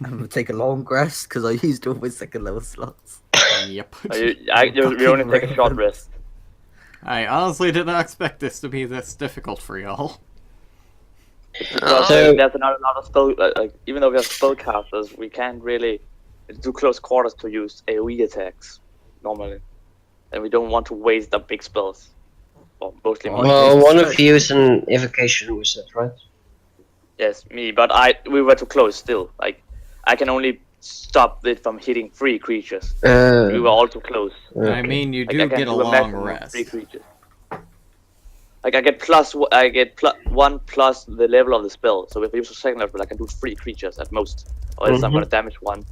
I'm gonna take a long rest because I used all my 2nd level slots. Yep. We only take a short rest. I honestly did not expect this to be this difficult for y'all. Because So- there's not a lot of spell. Like even though we have spellcasters, we can't really. It's too close quarters to use AoE attacks normally, and we don't want to waste the big spells. Or mostly Oh, mine. Well, one of you is an evocation wizard, right? Yes, me. But we were too close still. Like I can only stop it from hitting 3 creatures. We were all too close. I mean, you Like, do I can get a do long maximum of rest. 3 creatures. Like I get 1 plus the level of the spell. So if I use a 2nd level, I can do 3 creatures at most, or else I'm Mhm. gonna damage 1.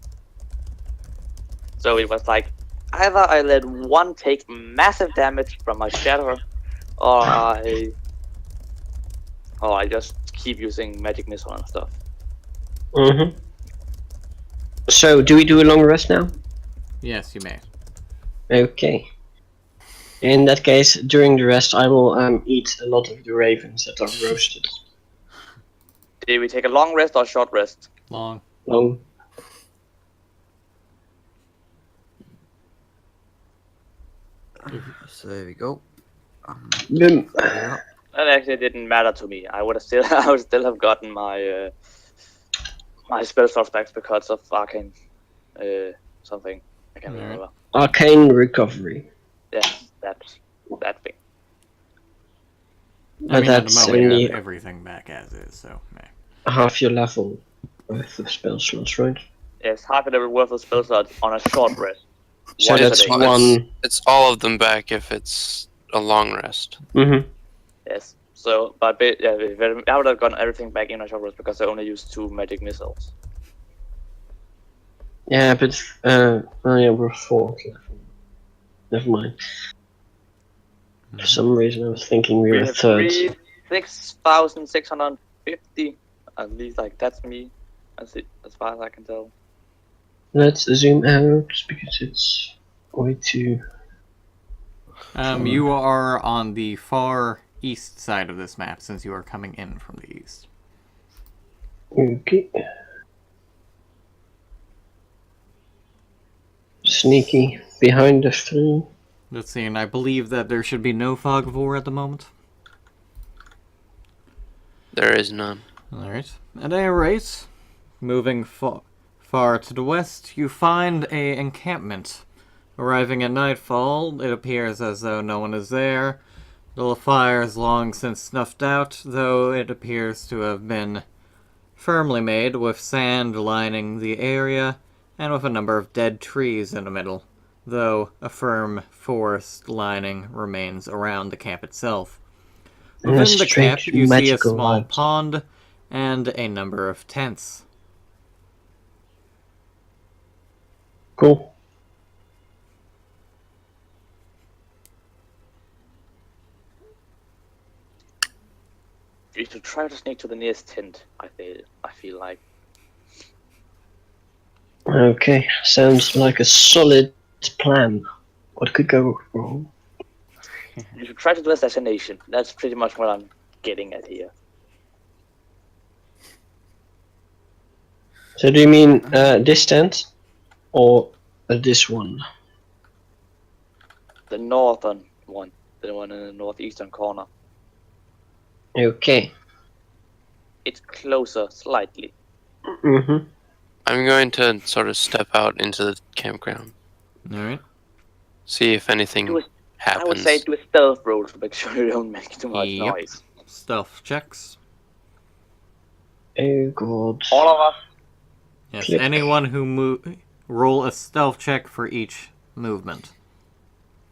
So it was like either I let 1 take massive damage from my shatter, or I just keep using magic missile and stuff. Mm-hmm. So, do we do a long rest now? Yes, you may. Okay. In that case, during the rest, I will eat a lot of the ravens that are roasted. Did we take a long rest or a short rest? Long. Long. So there we go. Boom. Yeah. That actually didn't matter to me. I would still have gotten my my spell slots back because of arcane something. I can't Alright. remember. Arcane recovery. Yes, that thing. I But mean, at the that's moment, you only have everything back as is, so meh. half your level worth of spell slots, right? Yes, half a level worth of spell slots on a short rest. So Once a that's day. one. It's all of them back if it's a long rest. Mm-hmm. Yes. So, but yeah, I would have gotten everything back in a short rest because I only used 2 magic missiles. Yeah, but oh yeah, we're 4. Okay. Never mind. For some reason, I was thinking we were have third. 6,650. At least, like, that's me. As far as I can tell. Let's zoom out because it's way too. You are on the far east side of this map since you are coming in from the east. Okay. Sneaky behind the 3. Let's see, and I believe that there should be no fog of war at the moment. There is none. Alright. At any rate, moving far to the west, you find a encampment. Arriving at nightfall, it appears as though no one is there. The fire is long since snuffed out, though it appears to have been firmly made, with sand lining the area, and with a number of dead trees in the middle, though a firm forest lining remains around the camp itself. And a Within the camp, strange you see a magical small light. pond and a number of tents. Cool. You should try to sneak to the nearest tent. I feel like. Okay, sounds like a solid plan. What could go wrong? You should try to do assassination. That's pretty much what I'm getting at here. So do you mean this tent or this one? The northern one, the one in the northeastern corner. Okay. It's closer, slightly. Mm-hmm. I'm going to sort of step out into the campground. Alright. See if anything Do a- happens. I would say do a stealth roll to make sure you don't make too much Yep. noise. Stealth checks. Oh god. All of us. Yes, Click. anyone who roll a stealth check for each movement.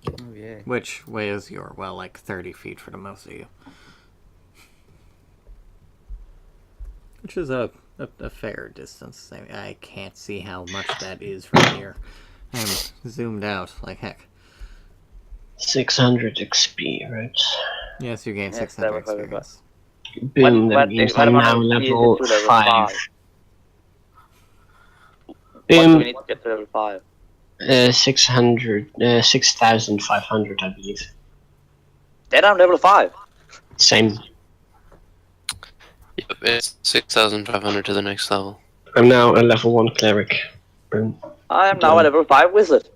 Oh yeah. Which way is your? Well, like 30 feet for the most of you. Which is a fair distance. I can't see how much that is from here. I'm zoomed out like heck. 600 XP, right? Yes, you gain Yes, 600 that was very experience. Boom, What that means what I'm about now if we level get to 5. What do we Boom, need to get to level 5? 6,500, I believe. Then I'm level 5. Same. Yep, it's 6,500 to the next level. I'm now a level 1 cleric. Boom. I am now a level 5 wizard.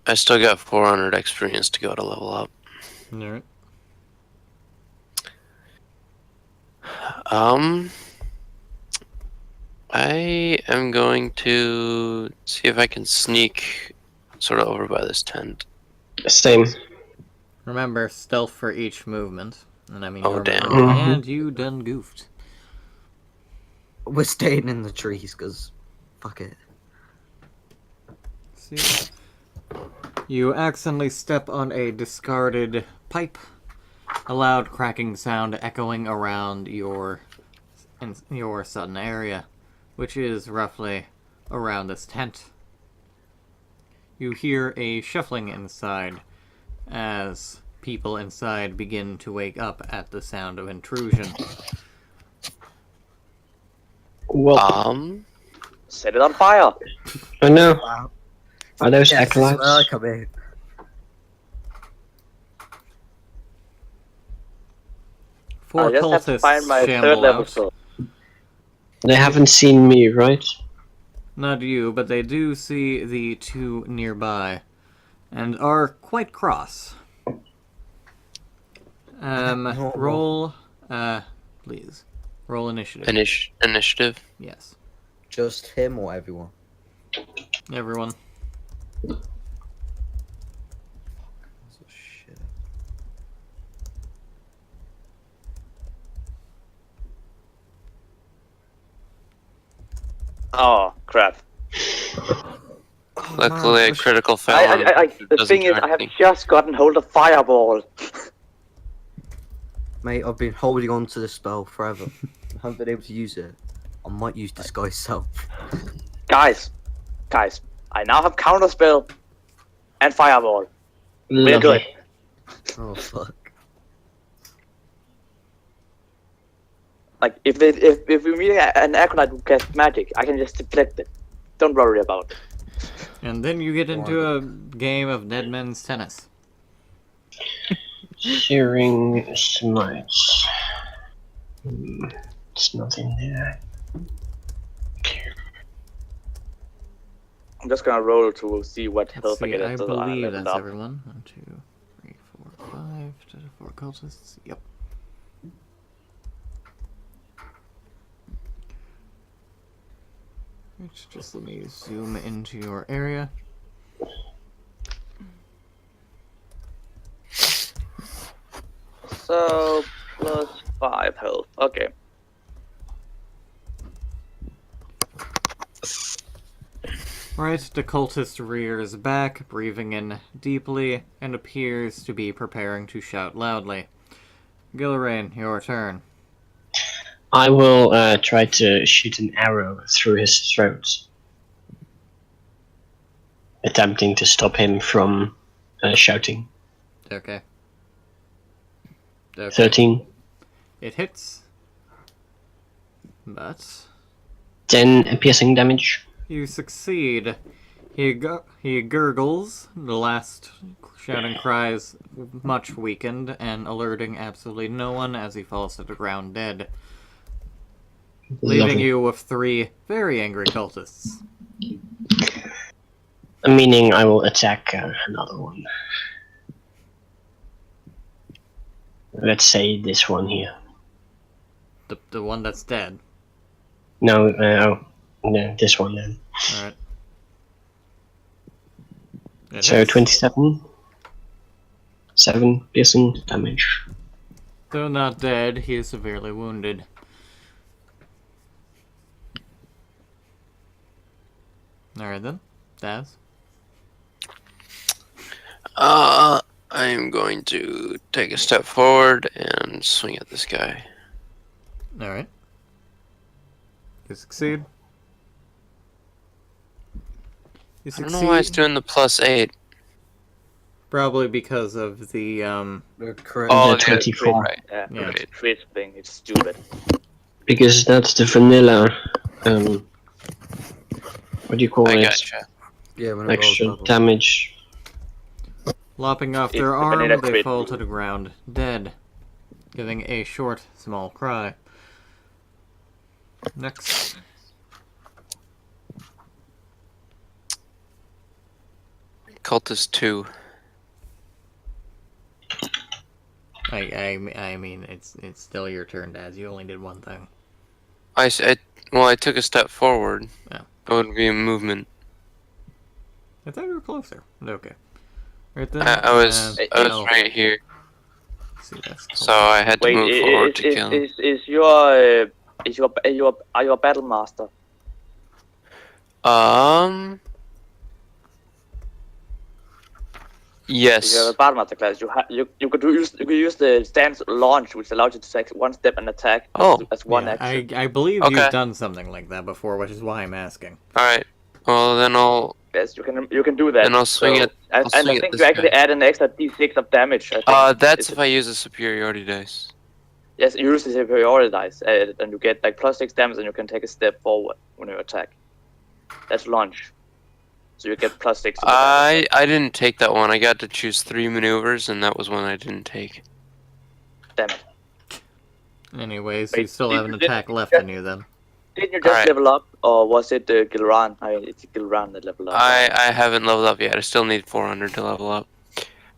I still got 400 experience to go to level up. Alright. I am going to see if I can sneak sort of over by this tent. Same. Remember, stealth for each movement. And I mean, Oh, you're damn. moving, Mhm. and you done goofed. We're staying in the trees because fuck it. See? You accidentally step on a discarded pipe. A loud cracking sound echoing around your sudden area, which is roughly around this tent. You hear a shuffling inside as people inside begin to wake up at the sound of intrusion. Well, Set it on fire. I know. Wow. Are those Yes, this is where I acolytes? come in. Four I just have to cultists find my third shamble level out. sword. They haven't seen me, right? Not you, but they do see the two nearby, and are quite cross. Roll, please. Roll initiative. Initiative. Yes. Just him or everyone? Everyone. That's a shit. Oh crap! Luckily, man, a critical fail. The thing is, I have just gotten hold of Fireball. Mate, I've been holding on to the spell forever. I haven't been able to use it. I might use Disguise Self. Guys, I now have Counterspell and Fireball. We're good. Lovely. Oh, fuck. Like, if we meet an Acolyte who casts magic, I can just deflect it. Don't worry about it. And then you get into a game of Dead Men's Tennis. Searing Smites. It's nothing there. I'm just gonna roll to see what Let's health I see, get I until believe level that's up. everyone. 1, 2, 3, 4, 5, 4 cultists. Yep. Just let me zoom into your area. So, plus 5 health. Okay. Right, the cultist rears back, breathing in deeply, and appears to be preparing to shout loudly. Gilrain, your turn. I will try to shoot an arrow through his throat, attempting to stop him from shouting. Okay. 13. It hits. But 10 piercing damage. you succeed. He gurgles, the last shouting cries much weakened, and alerting absolutely no one as he falls to the ground dead, leaving Lovely. you with 3 very angry cultists. Meaning I will attack another one. Let's say this one here. The one that's dead. No, no, this one then. Alright. So 27. 7 piercing damage. Though not dead, he is severely wounded. Alright then. Daz? I'm going to take a step forward and swing at this guy. Alright. You succeed. You I don't know why it's doing the +8. Probably because of the, The correct. Oh, yeah, 24. Right. Yeah, Yeah. it's a crit thing. It's stupid. Because that's the vanilla. What do you call I it? gotcha. Yeah, when it rolls Extra level. damage. lopping off It's their the arm, vanilla they crit fall rule. to the ground, dead, giving a short, small cry. Next. Cultist 2. I mean, it's still your turn, Daz. You only did one thing. I took a step forward. Oh. It would be a movement. I thought you were closer. Okay. Right then. I was oh, right here, let's see, that's so I had to Wait, move forward to kill him. is your battle master? If you have Yes. a battle master class, you could use the stance launch, which allows you to take one step and attack as one yeah, action. I believe Okay. you've done something like that before, which is why I'm asking. All right. Well, then I'll Yes, you can do that. Then I'll swing it- And I'll swing I at think this you actually guy. add an extra d6 of damage. I think. that's Is if it- I use a superiority dice. Yes, you use the superiority dice, and you get like +6 damage, and you can take a step forward when you attack. That's launch. So you get +6. to the damage. I didn't take that one. I got to choose 3 maneuvers, and that was one I didn't take. Damn it. Anyways, Wait, you still did have an you- attack left in you then. Didn't you just Alright. level up, or was it Gilran? I mean, it's Gilran that leveled up. I haven't leveled up yet. I still need 400 to level up.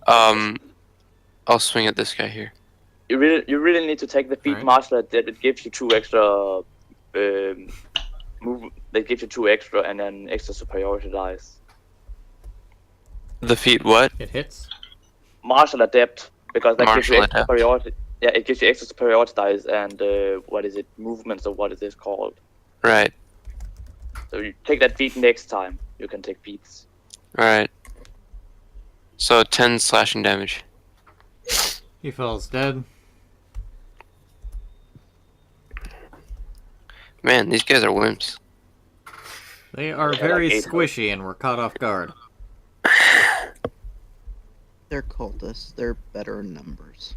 I'll swing at this guy here. You really need to take the feat Alright. martial art that it gives you 2 extra move. That gives you 2 extra and then extra superiority dice. The feat what? It hits. Martial adept, because that gives you Martial extra adept. superiority. Yeah, it gives you extra superiority dice and what is it? Movements or what is this called? Right. So you take that feat next time. You can take feats. Alright. So 10 slashing damage. He falls dead. Man, these guys are wimps. They are Yeah, very like 8 squishy and were caught off guard. They're cultists. They're better in numbers.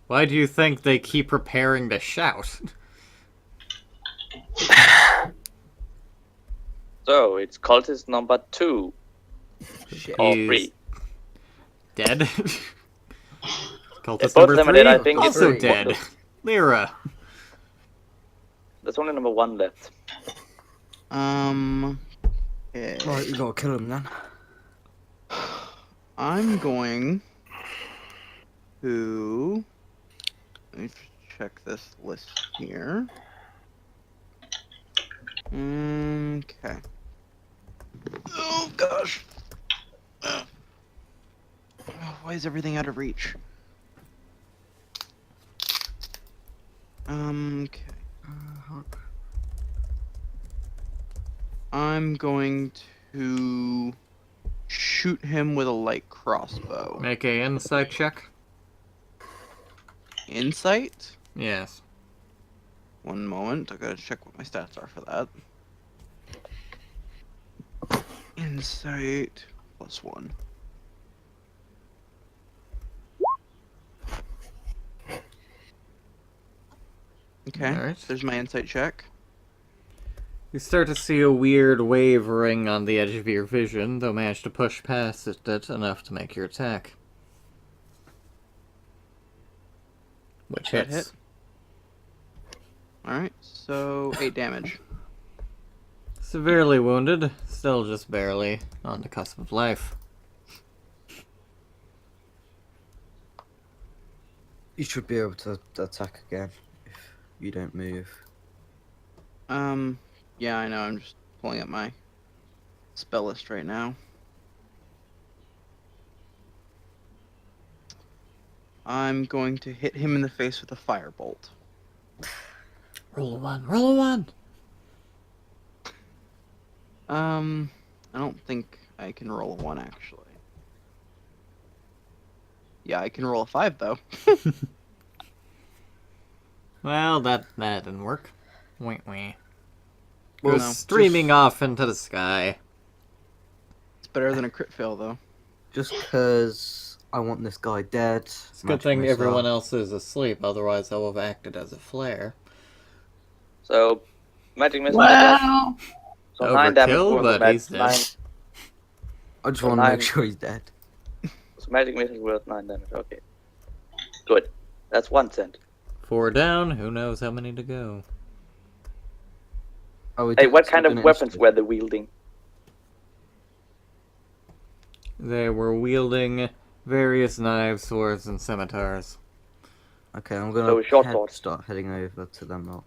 Why do you think they keep preparing to shout? So it's cultist number 2 Shit. or He's 3. dead. Cultist both number of them are 3, dead, I think. also Three. dead. Lyra. There's only number 1 left. Okay. Right, you gotta kill him then. I'm going to... Let me just check this list here. Okay. Oh, gosh. Oh, why is everything out of reach? Okay. I'm going to shoot him with a light crossbow. Make a insight check. Insight? Yes. One moment, I gotta check what my stats are for that. Insight +1. Okay, Alright. there's my insight check. You start to see a weird wavering on the edge of your vision, though manage to push past it enough to make your attack. Which That hits. hit? Alright, so 8 damage. Severely wounded, still just barely on the cusp of life. You should be able to attack again if you don't move. Yeah, I know, I'm just pulling up my spell list right now. I'm going to hit him in the face with a firebolt. Roll a 1, roll a 1! I don't think I can roll a 1 actually. Yeah, I can roll a 5 though. Well, that didn't work. Wink wink. Well, Goes no, streaming off into the sky. It's better than a crit fail though. Just because I want this guy dead. It's a good thing everyone else is asleep, otherwise I will have acted as a flare. So, magic missile. I guess. Wow. So 9 damage. Overkill, worth of but he's nine- dead. I just So want to make 9. sure he's dead. So magic missile worth 9 damage. Okay. Good. That's 1 cent. 4 down, who knows how many to go. Oh, we Hey, did what still kind of do an weapons initiative. were they wielding? They were wielding various knives, swords, and scimitars. Okay, I'm gonna So short sword. start heading over to them now.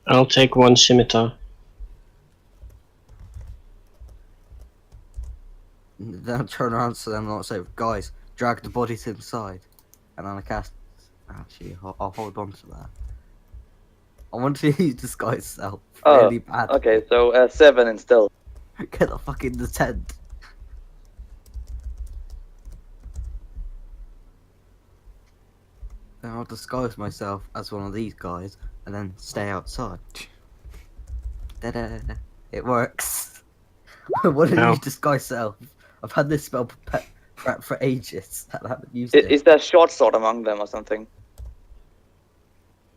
I'll take 1 scimitar. Then I'll turn around to them and I'll say, guys, drag the body to the side. And then I cast... Actually, I'll hold on to that. I want to use disguise self Oh, really bad. Okay, so 7 and still. Get the fuck in the tent. Then I'll disguise myself as one of these guys and then stay outside. Da-da. It works. What did Ow. you disguise self? I've had this spell prepped for ages and I haven't used Is, it. is there a short sword among them or something?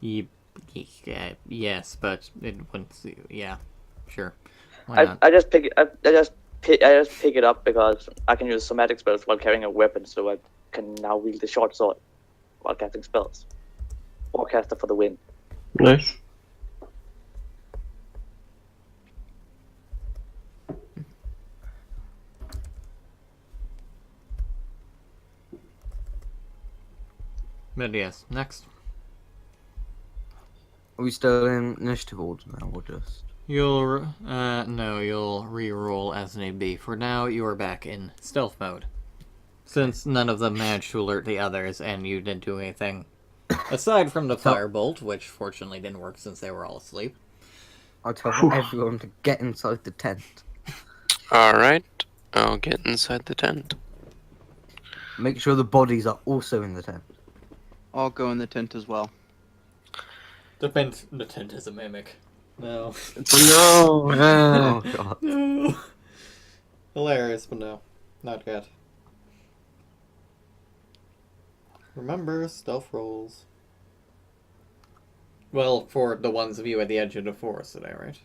Yes, but it wouldn't. Yeah, sure. Why not? I just pick it. I just pick it up because I can use somatic spells while carrying a weapon, so I can now wield the short sword while casting spells. Forecaster for the win. Nice. But yes, next. Are we still in initiative order now or just... No, you'll re-roll as need be. For now, you are back in stealth mode. Since none of them managed to alert the others, and you didn't do anything aside from the firebolt, which fortunately didn't work since they were all asleep. I tell everyone to get inside the tent. Alright, I'll get inside the tent. Make sure the bodies are also in the tent. I'll go in the tent as well. The tent is a mimic. No. No. Oh god. No. Hilarious, but no. Not yet. Remember, stealth rolls. Well, for the ones of you at the edge of the forest today, right?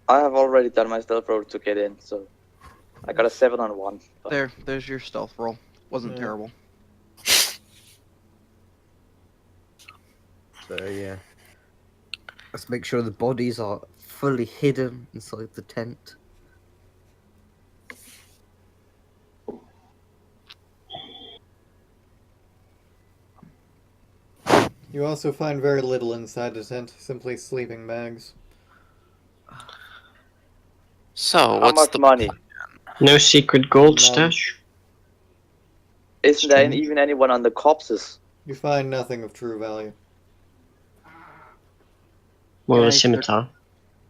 I have already done my stealth roll to get in, so I got a 7 on 1. But There's your stealth roll. Wasn't Yeah. terrible. So yeah. Let's make sure the bodies are fully hidden inside the tent. You also find very little inside the tent, simply sleeping bags. So, how what's much the money? No secret gold None. stash. Isn't there Strange. even anyone on the corpses? You find nothing of true value. Well, a Guys, scimitar.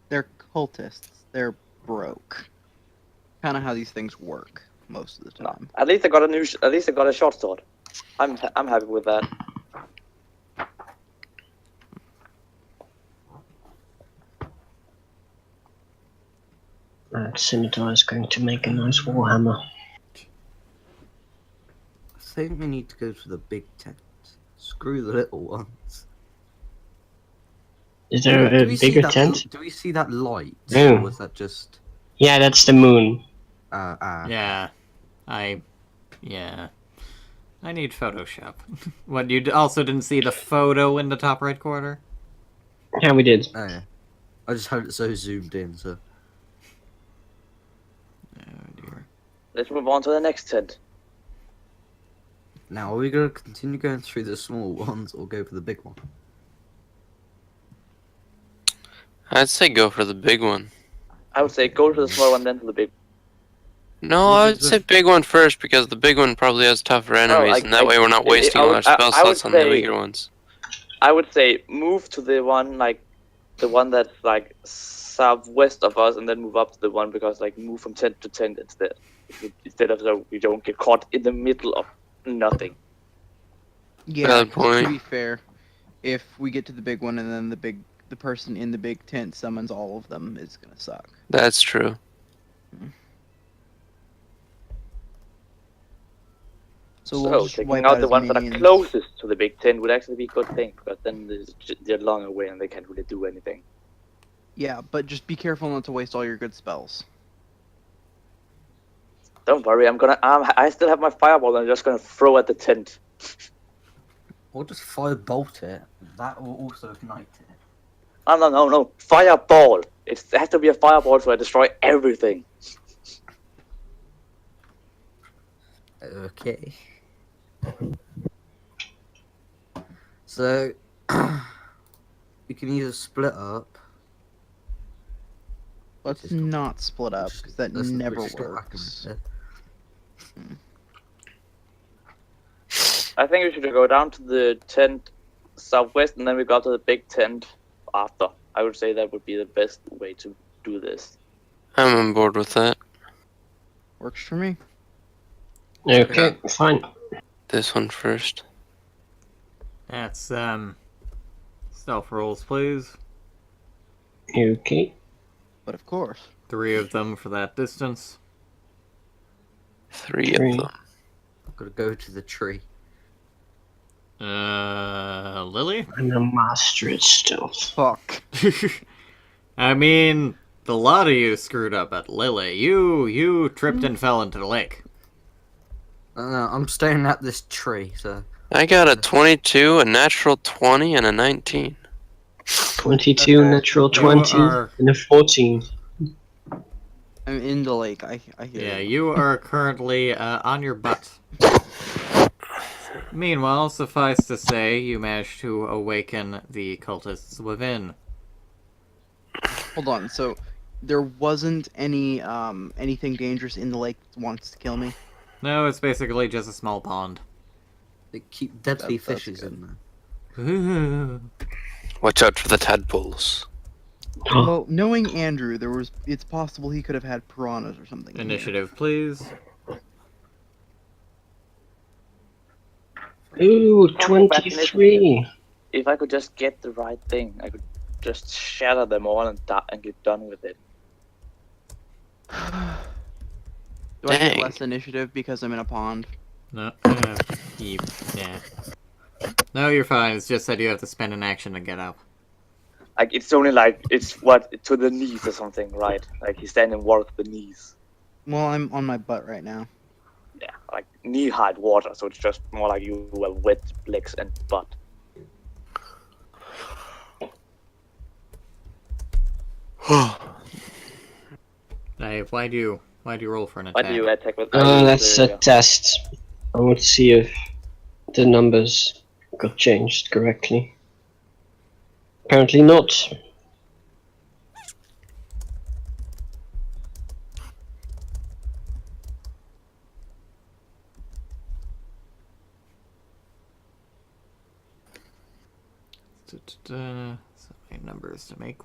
They're cultists. They're broke. Kind of how these things work most of the No. time. At least I got a short sword. I'm happy with that. That scimitar is going to make a nice warhammer. I think we need to go to the big tent. Screw the little ones. Is there Do a we see bigger that- tent? Do we see that light? No. Or was that just Yeah, that's the moon. Yeah. Yeah. I need Photoshop. What, you also didn't see the photo in the top right corner? Yeah, we did. Oh yeah. I just had it so zoomed in, so Oh dear. Let's move on to the next tent. now are we gonna continue going through the small ones or go for the big one? I'd say go for the big one. I would say go to the small one, then to the big. No, I would say big one first because the big one probably has tougher enemies, and that way we're not wasting all our spell I would slots on the say- weaker ones. I would say move to the one that's like southwest of us, and then move up to the one because like move from tent to tent instead. Instead of so we don't get caught in the middle of nothing. Yeah, Valid 'cause point. to be fair, if we get to the big one and then the person in the big tent summons all of them, it's gonna suck. That's true. So So we'll just taking wipe out out the as ones that are minions. closest to the big tent would actually be a good thing because then they're long away and they can't really do anything. Yeah, but just be careful not to waste all your good spells. Don't worry, I still have my fireball. I'm just gonna throw at the tent. Or just firebolt it. That will also ignite it. Oh, no, fireball. It has to be a fireball so I destroy everything. Okay. So we can either split up. Let's Just- not split up because that Let's never just go back works. a minute. I think we should go down to the tent southwest and then we go up to the big tent after. I would say that would be the best way to do this. I'm on board with that. Works for me. Okay, fine. This one first. That's, stealth rolls, please. Okay. But of course. 3 of them for that distance. 3 Three. of them. I've got to go to the tree. Lily? I'm a master at stealth. Fuck. I mean, the lot of you screwed up at Lily. You tripped and fell into the lake. I'm staring at this tree, so I got a 22, a natural 20, and a 19. 22, natural You 20, are- and a 14. I'm in the lake. I hear Yeah, you. you are currently on your butt. Meanwhile, suffice to say, you managed to awaken the cultists within. Hold on. So there wasn't any anything dangerous in the lake that wants to kill me. No, it's basically just a small pond. they keep deadly That's fishes good. in there. Watch out for the tadpoles. Well, knowing Andrew, it's possible he could have had piranhas or something. in here. Initiative, please. Ooh, Talking about 23. If I could just get the right thing, I could just shatter them all and get done with it. Do I get Dang. less initiative because I'm in a pond? No, yeah. No, you're fine. It's just that you have to spend an action to get up. Like it's only like it's what to the knees or something, right? Like he's standing water to the knees. Well, I'm on my butt right now. Yeah, like knee-high water, so it's just more like you have wet legs and butt. Hey, why do you roll for an Why attack? do you attack with? That's a test. I want to see if the numbers got changed correctly. Apparently not. So many numbers to make.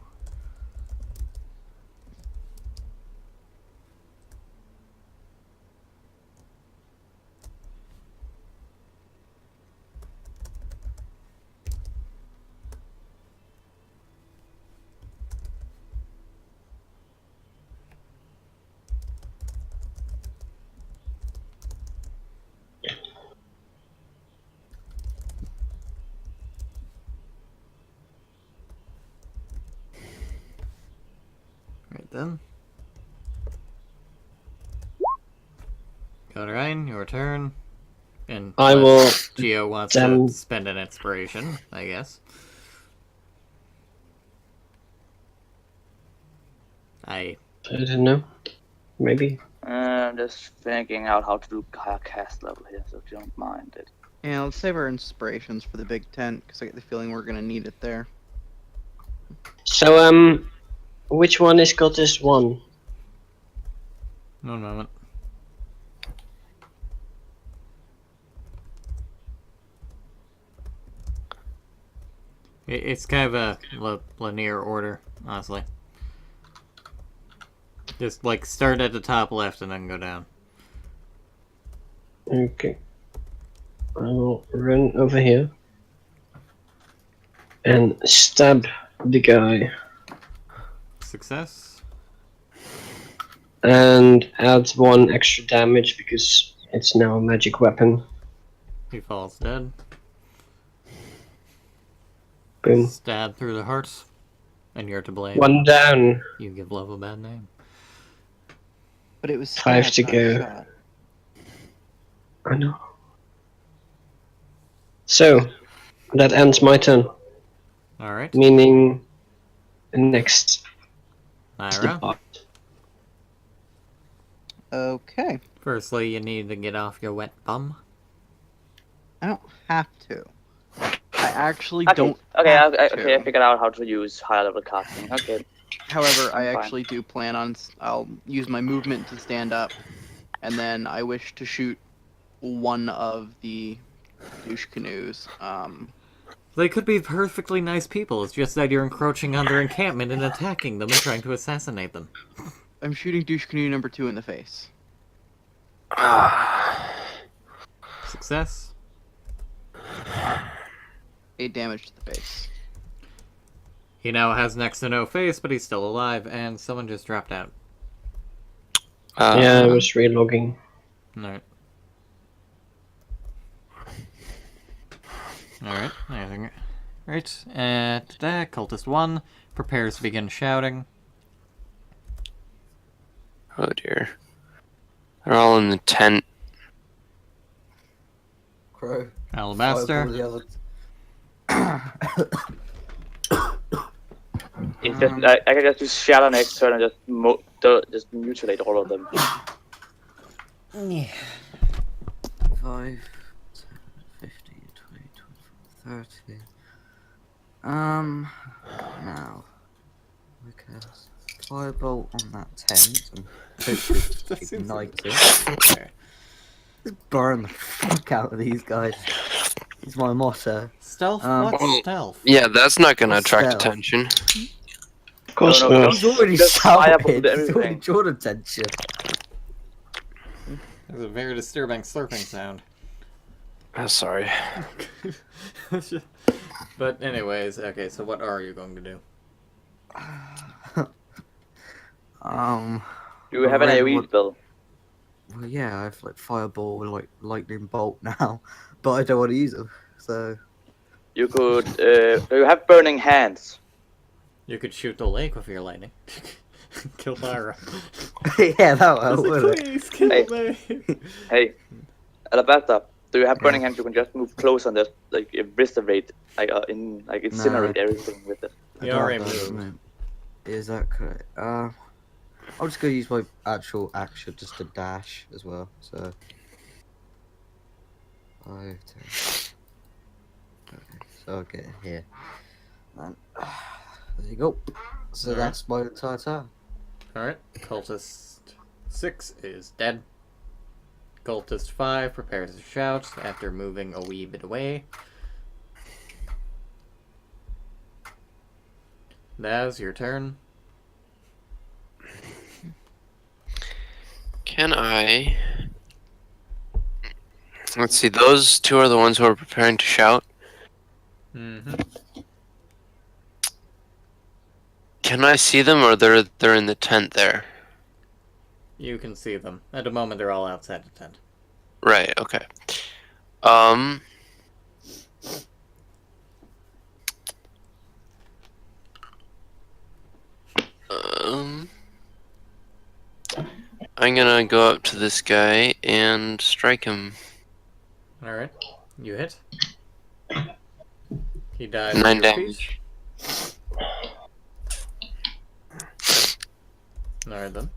Right then. Ryan, your turn. And I will. Geo wants Damn. to spend an inspiration, I guess. I don't know. Maybe. I'm just thinking out how to do higher cast level here, so if you don't mind it. Yeah, let's save our inspirations for the big tent, because I get the feeling we're gonna need it there. So, which one is Goddess 1? One moment. It's kind of a linear order, honestly. Just like start at the top left and then go down. Okay. I will run over here and stab the guy Success. and add 1 extra damage because it's now a magic weapon. He falls dead. Boom. Stab through the heart. And you're to blame. 1 down. You give love a bad name. But it was 5 to stabbed, not go. shot. I know. So, that ends my turn. Alright. Meaning, next. Naira. Okay. Firstly, you need to get off your wet bum. I don't have to. I actually Okay, don't okay, have I to. figured out how to use higher level casting. Okay. However, I I'm fine. actually do plan on... I'll use my movement to stand up, and then I wish to shoot one of the douche canoes. They could be perfectly nice people, it's just that you're encroaching on their encampment and attacking them and trying to assassinate them. I'm shooting douche canoe number 2 in the face. Success. 8 damage to the face. He now has next to no face, but he's still alive, and someone just dropped out. Yeah, I was relogging. Alright. Alright, anything. Right, at that, Cultist 1 prepares to begin shouting. Oh dear. They're all in the tent. Crow. Alabaster. Fireball the other. It's just, I can just do shatter next turn and just mutilate all of them. 5, 10, 15, 20, 25, 30. Now, we cast Firebolt on that tent and hopefully ignite it. Just burn the fuck out of these guys. It's my motto. Stealth? Um, What's Well, stealth? Yeah, that's not gonna What's attract stealth? attention. Of course No, not. don't- He's already Just fire bolt shouted. He's already everything. drawn attention. There's a very disturbing slurping sound. Oh, sorry. But anyways, okay, so what are you going to do? Do you have an Red AoE one- spell? Well, yeah, I have like fireball and like lightning bolt now, but I don't want to use them. So You could. Do you have burning hands? You could shoot the lake with your lightning. Kill Lyra. yeah, that Just will, like, will it? please kill Hey. me. Hey, Alabasta, do you have burning hands? You can just move close and just like eviscerate, incinerate everything with it. You I already don't know, moved. man. Is that correct? I'll just go use my actual action just to dash as well. So 5, 10. Okay, so I'll get here. And, there you go. So Alright. that's my entire turn. Alright, Cultist 6 is dead. Cultist 5 prepares to shout after moving a wee bit away. Now's your turn. Can I? Let's see. Those two are the ones who are preparing to shout. Mm-hmm. Can I see them, or they're in the tent there? You can see them. At the moment, they're all outside the tent. Right. Okay. Um. I'm gonna go up to this guy and strike him. Alright, you hit. He dies. 9 from your damage. speech. Alright then.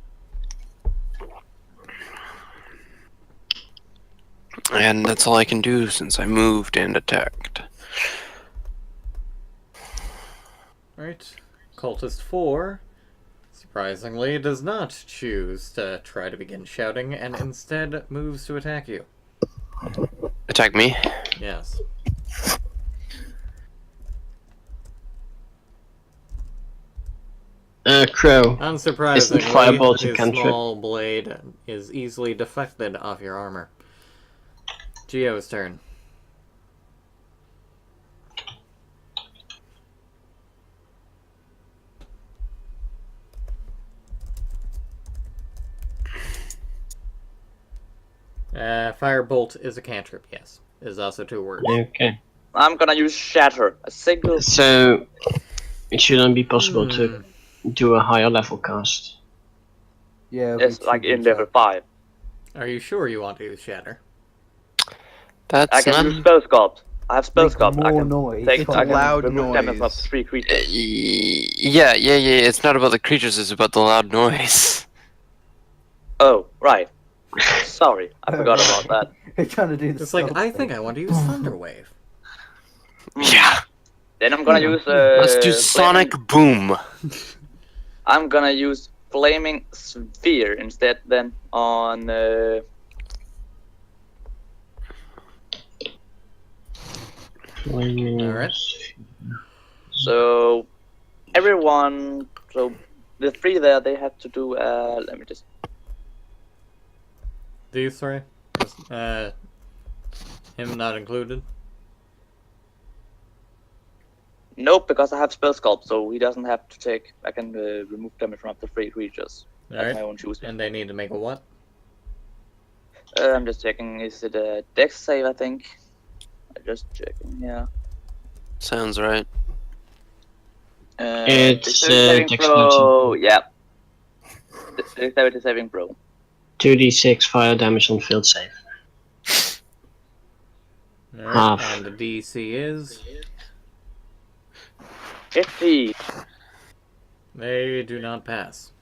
And that's all I can do since I moved and attacked. Alright. Cultist 4, surprisingly, does not choose to try to begin shouting and instead moves to attack you. Attack me. Yes. Crow. Unsurprisingly, Firebolt a his cantrip? small blade is easily deflected off your armor. Geo's turn. Firebolt is a cantrip, yes. Is also 2 words. Okay. I'm gonna use Shatter. A single. So it shouldn't be possible to do a higher level cast. Yeah. Yes, like in level 5. Are you sure you want to use Shatter? I That's can not. use Spell Sculpt. I have Spell Make Sculpt. I more can noise. take. It's I can loud remove damage from noise. 3 creatures. Yeah. It's not about the creatures. It's about the loud noise. Oh, right. Sorry, I forgot about that. They're trying to do the It's like, I stealth think thing. I want to use Thunderwave. Yeah. Then I'm gonna use. Let's do Sonic Boom. I'm gonna use Flaming Sphere instead. Then on. Alright. So everyone. So the 3 there, they have to do. Let me just. These 3? Him not included? Nope, because I have Spell Sculpt, so he doesn't have to take. I can remove damage from up to 3 creatures. That's Alright. my own choosing. And they need to make a what? I'm just checking. Is it a Dex save? I think. I'm just checking. Yeah. Sounds right. It's, saving Dexterity. throw. Yeah. Dexterity saving throw. 2d6 fire damage on field save. Alright. Half. And the DC is? 50. They do not pass.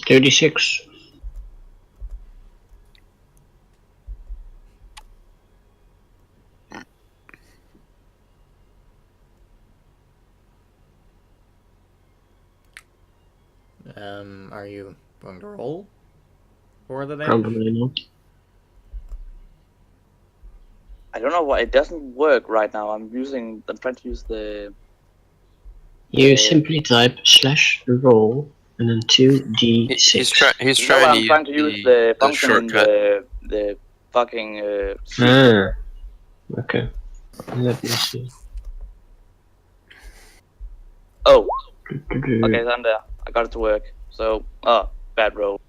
36. Are you Going to roll for the damage. Probably not. I don't know why it doesn't work right now. I'm trying to use the. You simply type /roll and then 2d6. He's No, trying to I'm use trying to use the function in shortcut. the fucking. Ah. Okay. Let me see. Oh, okay, so I'm there. I got it to work. So, bad roll.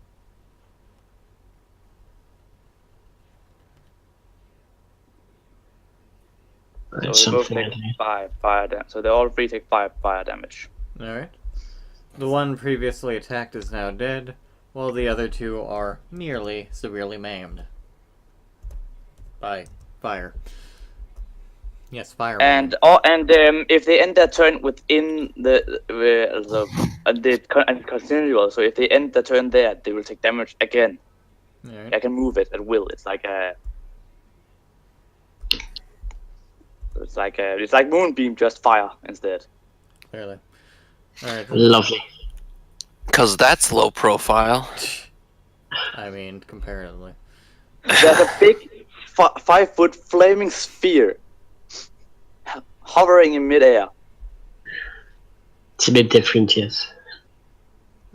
That's So they both something. take 5 fire damage. So they all 3 take 5 fire damage. Alright. The one previously attacked is now dead, while the other 2 are nearly severely maimed. By fire. Yes, fire. And if they end their turn within and continual, so if they end the turn there, they will take damage again. Alright. I can move it at will. It's like Moonbeam, just fire instead. Clearly. Alright. Lovely. Because that's low profile. I mean, comparatively. There's a big 5-foot flaming sphere hovering in midair. It's a bit different, yes.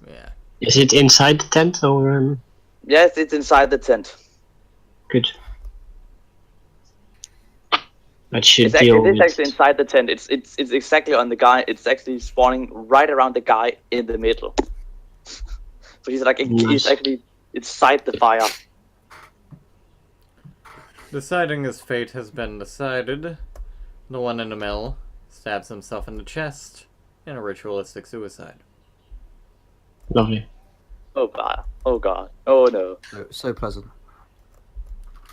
Yeah. Is it inside the tent or? Yes, it's inside the tent. Good. That should It's be actually, all. it is actually inside the tent. It's exactly on the guy. It's actually spawning right around the guy in the middle. So he's like, Nice. he's actually inside the fire. Deciding his fate has been decided. The one in the middle stabs himself in the chest in a ritualistic suicide. Lovely. Oh god. Oh god. Oh no. So pleasant.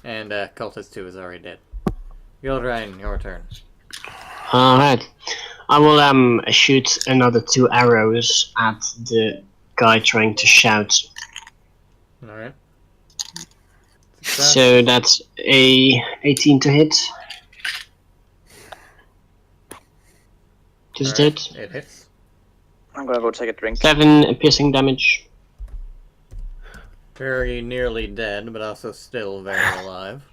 And Cultist 2 is already dead. Gildrain, your turn. Alright. I will shoot another 2 arrows at the guy trying to shout. Alright. So that's a 18 to hit. Just hit. It hits. I'm gonna go take a drink. 7 piercing damage. Very nearly dead, but also still very alive.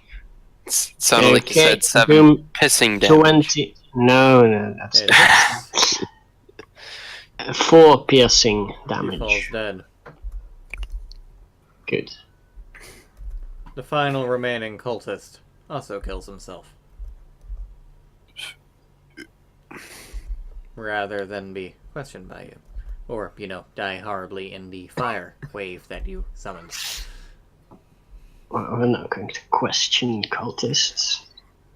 Sounded like you Okay, said 7 boom. pissing damage. 20. No, that's It hits. 4 piercing He falls damage. dead. Good. The final remaining cultist also kills himself. Rather than be questioned by you. Or, die horribly in the fire wave that you summoned. Well, we're not going to question cultists.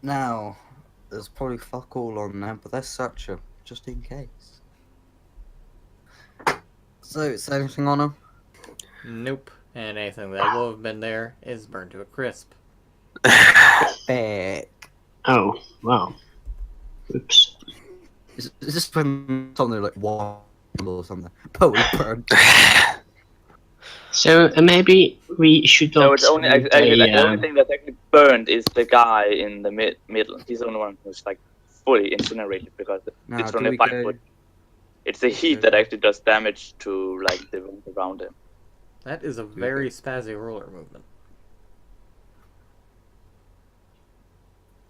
Now, there's probably fuck all on there, but there's such a just in case. So, is there anything on him? Nope. And anything that will have been there is burned to a crisp. Back. Oh, well. Oops. Is this when something like one or something? But we burned. So maybe we should No, not. it's only make the only thing that's actually burned is the guy in the middle. He's the only one who's like fully incinerated because Now, it's do only we 5 go- foot. It's the heat that actually does damage to like the room around him. That is a very spazzy roller movement.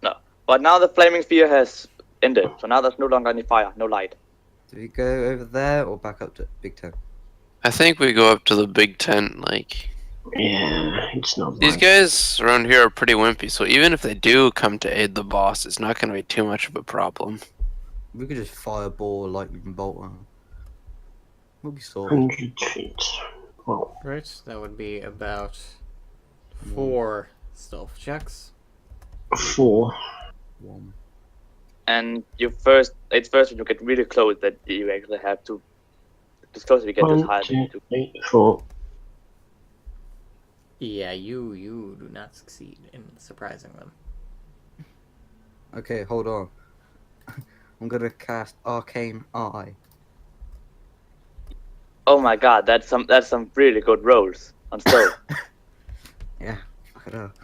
No, but now the flaming sphere has ended, so now there's no longer any fire, no light. Do we go over there or back up to Big Ten? I think we go up to the big tent. Like, Yeah, it's not. these bad. guys around here are pretty wimpy, so even if they do come to aid the boss, it's not going to be too much of a problem. We could just fireball a lightning bolt on. We'll be sorted. 100 feet. Well, Right, that would be about 4 stealth checks. 4. One. And it's first when you get really close that you actually have to. As close as you get to 1, higher than 2, you 3, 4. Yeah, you do not succeed in surprising them. Okay, hold on. I'm gonna cast Arcane Eye. Oh my god, that's some really good rolls on stone. Yeah, fuck it up.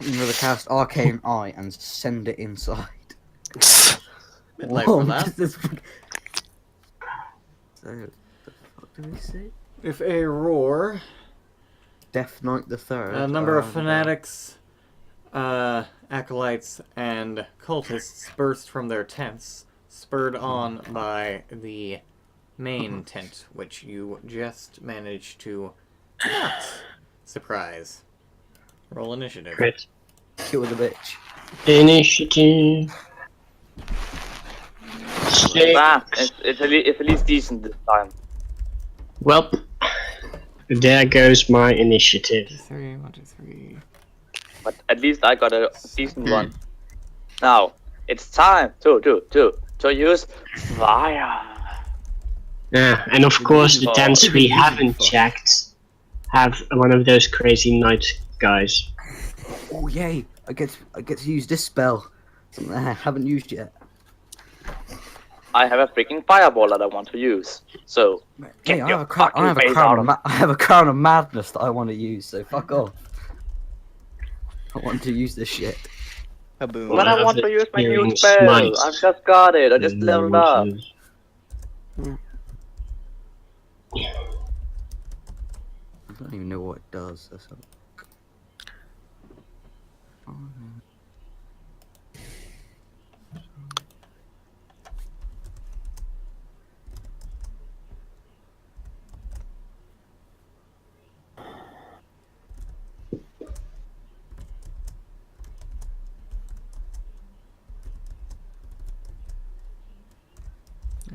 I'm gonna cast Arcane Eye and send it inside. Midlife for that. this is- So, the fuck do we see? If a roar, Death Knight the Third. a number of fanatics, acolytes, and cultists burst from their tents, spurred on by the main tent, which you just managed to not surprise. Roll initiative. Great. Kill the bitch. Initiative. It's at least decent this time. Well, there goes my initiative. 3, 1, 2, 3. But at least I got a decent one. Now, it's time to use fire. Yeah, and of course the Oh, tents we even haven't fuck. checked have one of those crazy night guys. Oh yay! I get to use this spell. Something I haven't used yet. I have a freaking fireball that I want to use. So, Hey, get I your have a crown. fucking I have a face crown. out Of of I have a crown of madness that I want to use. So fuck off. I want to use this shit. Kaboom. But I want to use my new Hearing spell. smite. I've just got it. I just leveled up. I don't even know what it does. That's all.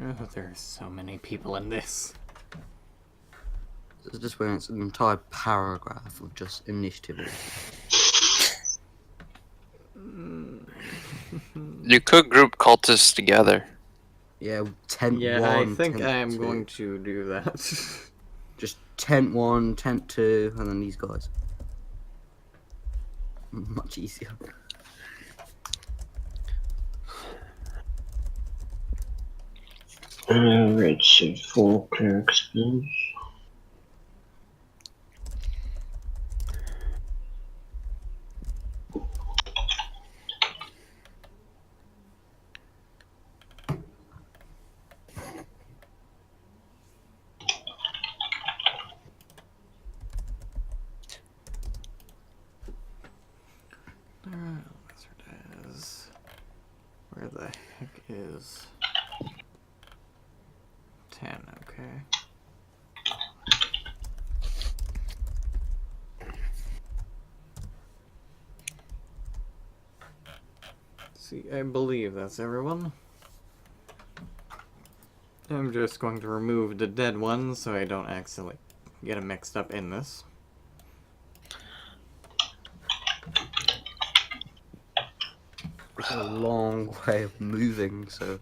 Oh, there are so many people in this. It's just where it's an entire paragraph of just initiative. You could group cultists together. Yeah, tent Yeah, one. I think tent I am two. going to do that. Just tent 1, tent 2, and then these guys. Much easier. Alright, so 4 cleric spells. Alright, Wizard is. Where the heck is 10? Okay. See, I believe that's everyone. I'm just going to remove the dead ones so I don't accidentally get them mixed up in this. It's a long way of moving, so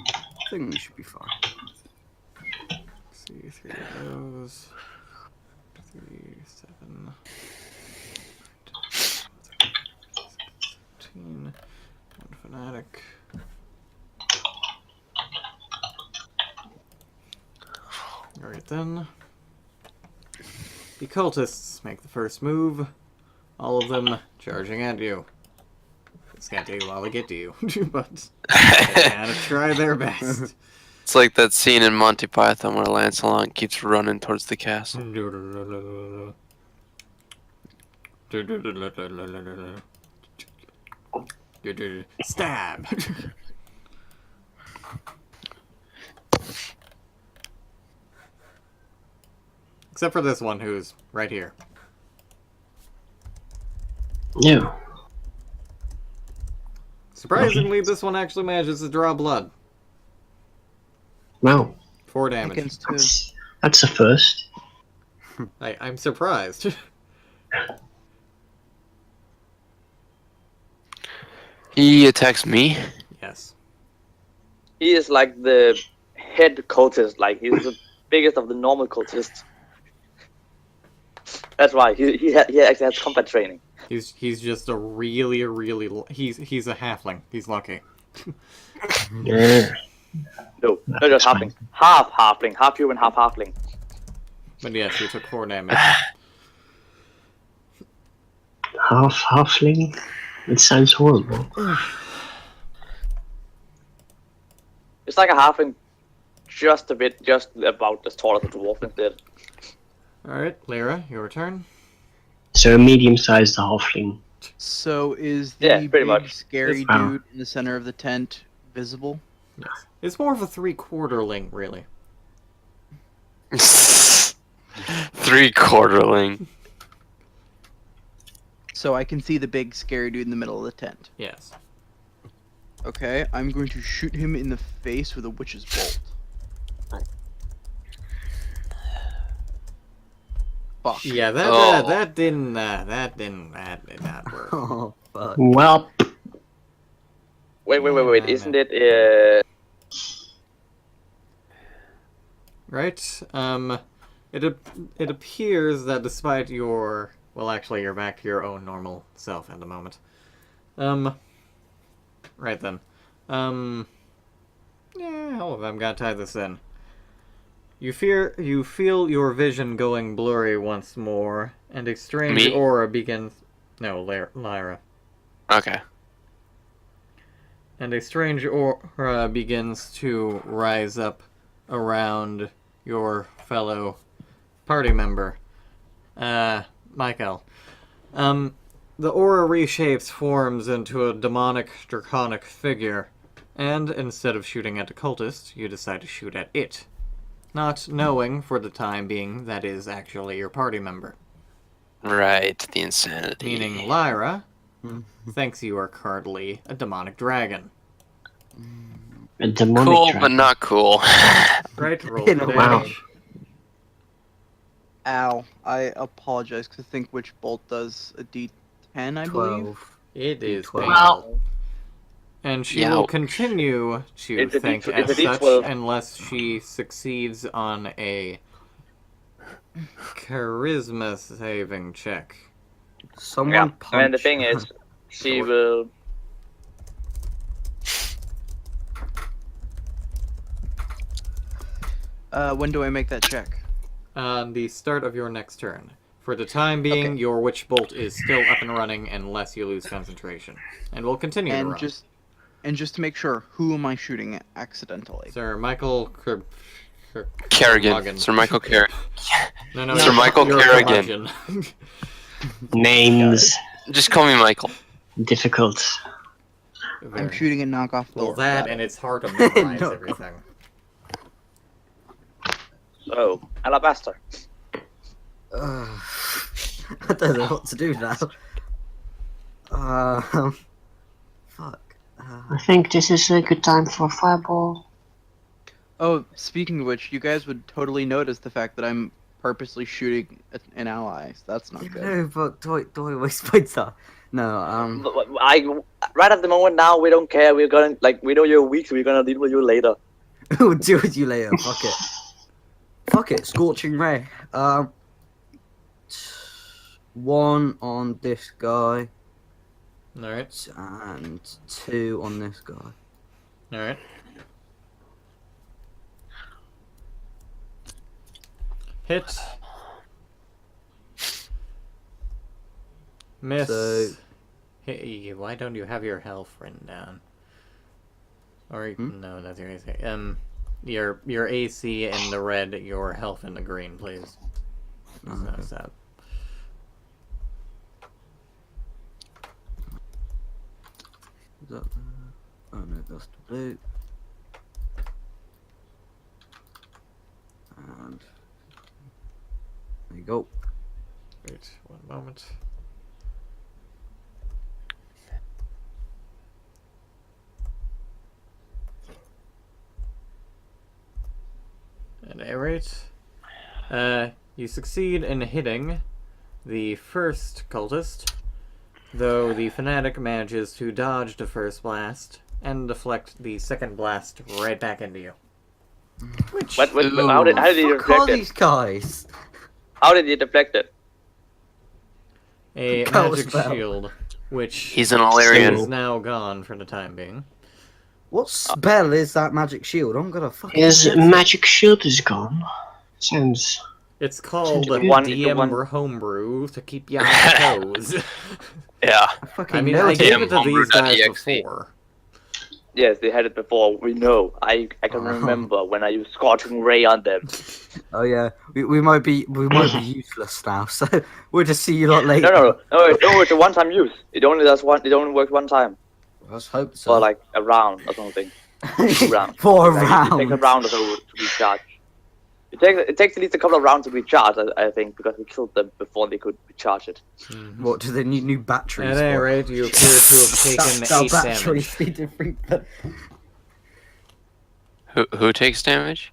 I think we should be fine. Let's see, 3 of those. 3, 7. 17. 1 fanatic. Alright then. The cultists make the first move. All of them charging at you. It's gonna take a while to get to you, but they gotta try their best. It's like that scene in Monty Python where Lancelot keeps running towards the castle. Stab! Except for this one who's right here. No. Surprisingly, this one actually manages to draw blood. Wow. 4 damage. Against two. That's a first. I'm surprised. He attacks me. Yes. He is like the head cultist. Like, he's the biggest of the normal cultists. That's why he actually has combat training. He's just a really he's a halfling. He's lucky. Yeah. No, That's just fine. halfling. Half halfling. Half human, half halfling. But yes, he took 4 damage. Halfling? It sounds horrible. It's like a halfling just a bit, just about as tall as a dwarf instead. Alright, Lyra, your turn. So a medium-sized halfling. So is the Yeah, pretty big much. scary Wow. dude in the center of the tent visible? Yes. It's more of a three-quarterling, really. 3/4ling. So I can see the big scary dude in the middle of the tent. Yes. Okay, I'm going to shoot him in the face with a witch's bolt. Fuck. Yeah, Oh. that did not work. Oh fuck. Well, Wait, Yeah, isn't man. it, Right. It appears that despite your, well, actually, you're back to your own normal self at the moment. Right then. Yeah, hell of it, I'm gonna tie this in. You feel your vision going blurry once more, and a strange Me? aura begins. No, Lyra. Okay. And a strange aura begins to rise up around your fellow party member, Michael. The aura reshapes, forms into a demonic, draconic figure, and instead of shooting at the cultist, you decide to shoot at it, not knowing, for the time being, that is actually your party member. Right, the insanity. Meaning Lyra thinks you are currently a demonic dragon. a demonic Cool, dragon. but not cool. Right? Roll In for a damage. Ow. I apologize because I think Witch Bolt does a D10, I believe. 12. It is D12. painful. And she will Yow. continue to It's a think D- as it's a such D12. unless she succeeds on a charisma saving check. Someone yeah, punch. and the thing is, she will... When do I make that check? On the start of your next turn. For the time being, Okay. your Witch Bolt is still up and running unless you lose concentration. And will continue to And run. just to make sure, who am I shooting at accidentally? Sir Michael Kerrigan. Curmudgeon. Sir Michael Kerrigan. No, Sir Michael you're a Kerrigan. curmudgeon. Names Just call me Michael. difficult. I'm Very- shooting a knockoff Well, Thor. that Got it. and it's hard to memorize No. everything. Oh, Alabaster. I don't know what to do now. Fuck. I think this is a good time for a fireball. Oh, speaking of which, you guys would totally notice the fact that I'm purposely shooting an ally. So that's not good. No, but do I waste my time? No, Right at the moment now, we don't care. We're gonna, we know you're weak, so we're gonna deal with you later. we'll deal with you later. Fuck it. Fuck it. Scorching ray. One on this guy Alright, and 2 on this guy. alright. Hit. Miss. So- Hey, why don't you have your health written down? Or no, that's your AC. Your AC in the red, your health in the green, please. Oh, So, okay. so- Is that the... Oh no, that's the blue. And there you go. Wait, one moment. At any rate, you succeed in hitting the first cultist, though the fanatic manages to dodge the first blast and deflect the second blast right back into you. Which How did he Fuck all deflect it? these guys. How did he deflect it? a Cowl magic spell. shield, which He's an is Illyrian. now gone for the time being. What spell is that magic shield? I'm gonna fucking. His get it. magic shield is gone. Sounds... It's called The one- the DM one- homebrew to keep you on your toes. Yeah. I fucking I mean, know I it. gave DM it to these guys homebrew.exe. before. Yes, they had it before. We know. I can Oh. remember when I used Scorching Ray on them. Oh yeah, we might be useless now, so we'll just see you lot later. No, it's a one-time use. It only does one. It only works one time, Let's hope so. or like a round or something. 2 rounds. For a Like, round. It takes a round or so to recharge. It takes at least a couple of rounds to recharge, I think, because we killed them before they could recharge it. What do they need new batteries? At any for? rate, you appear to have taken That 8 battery damage. need to Who takes damage?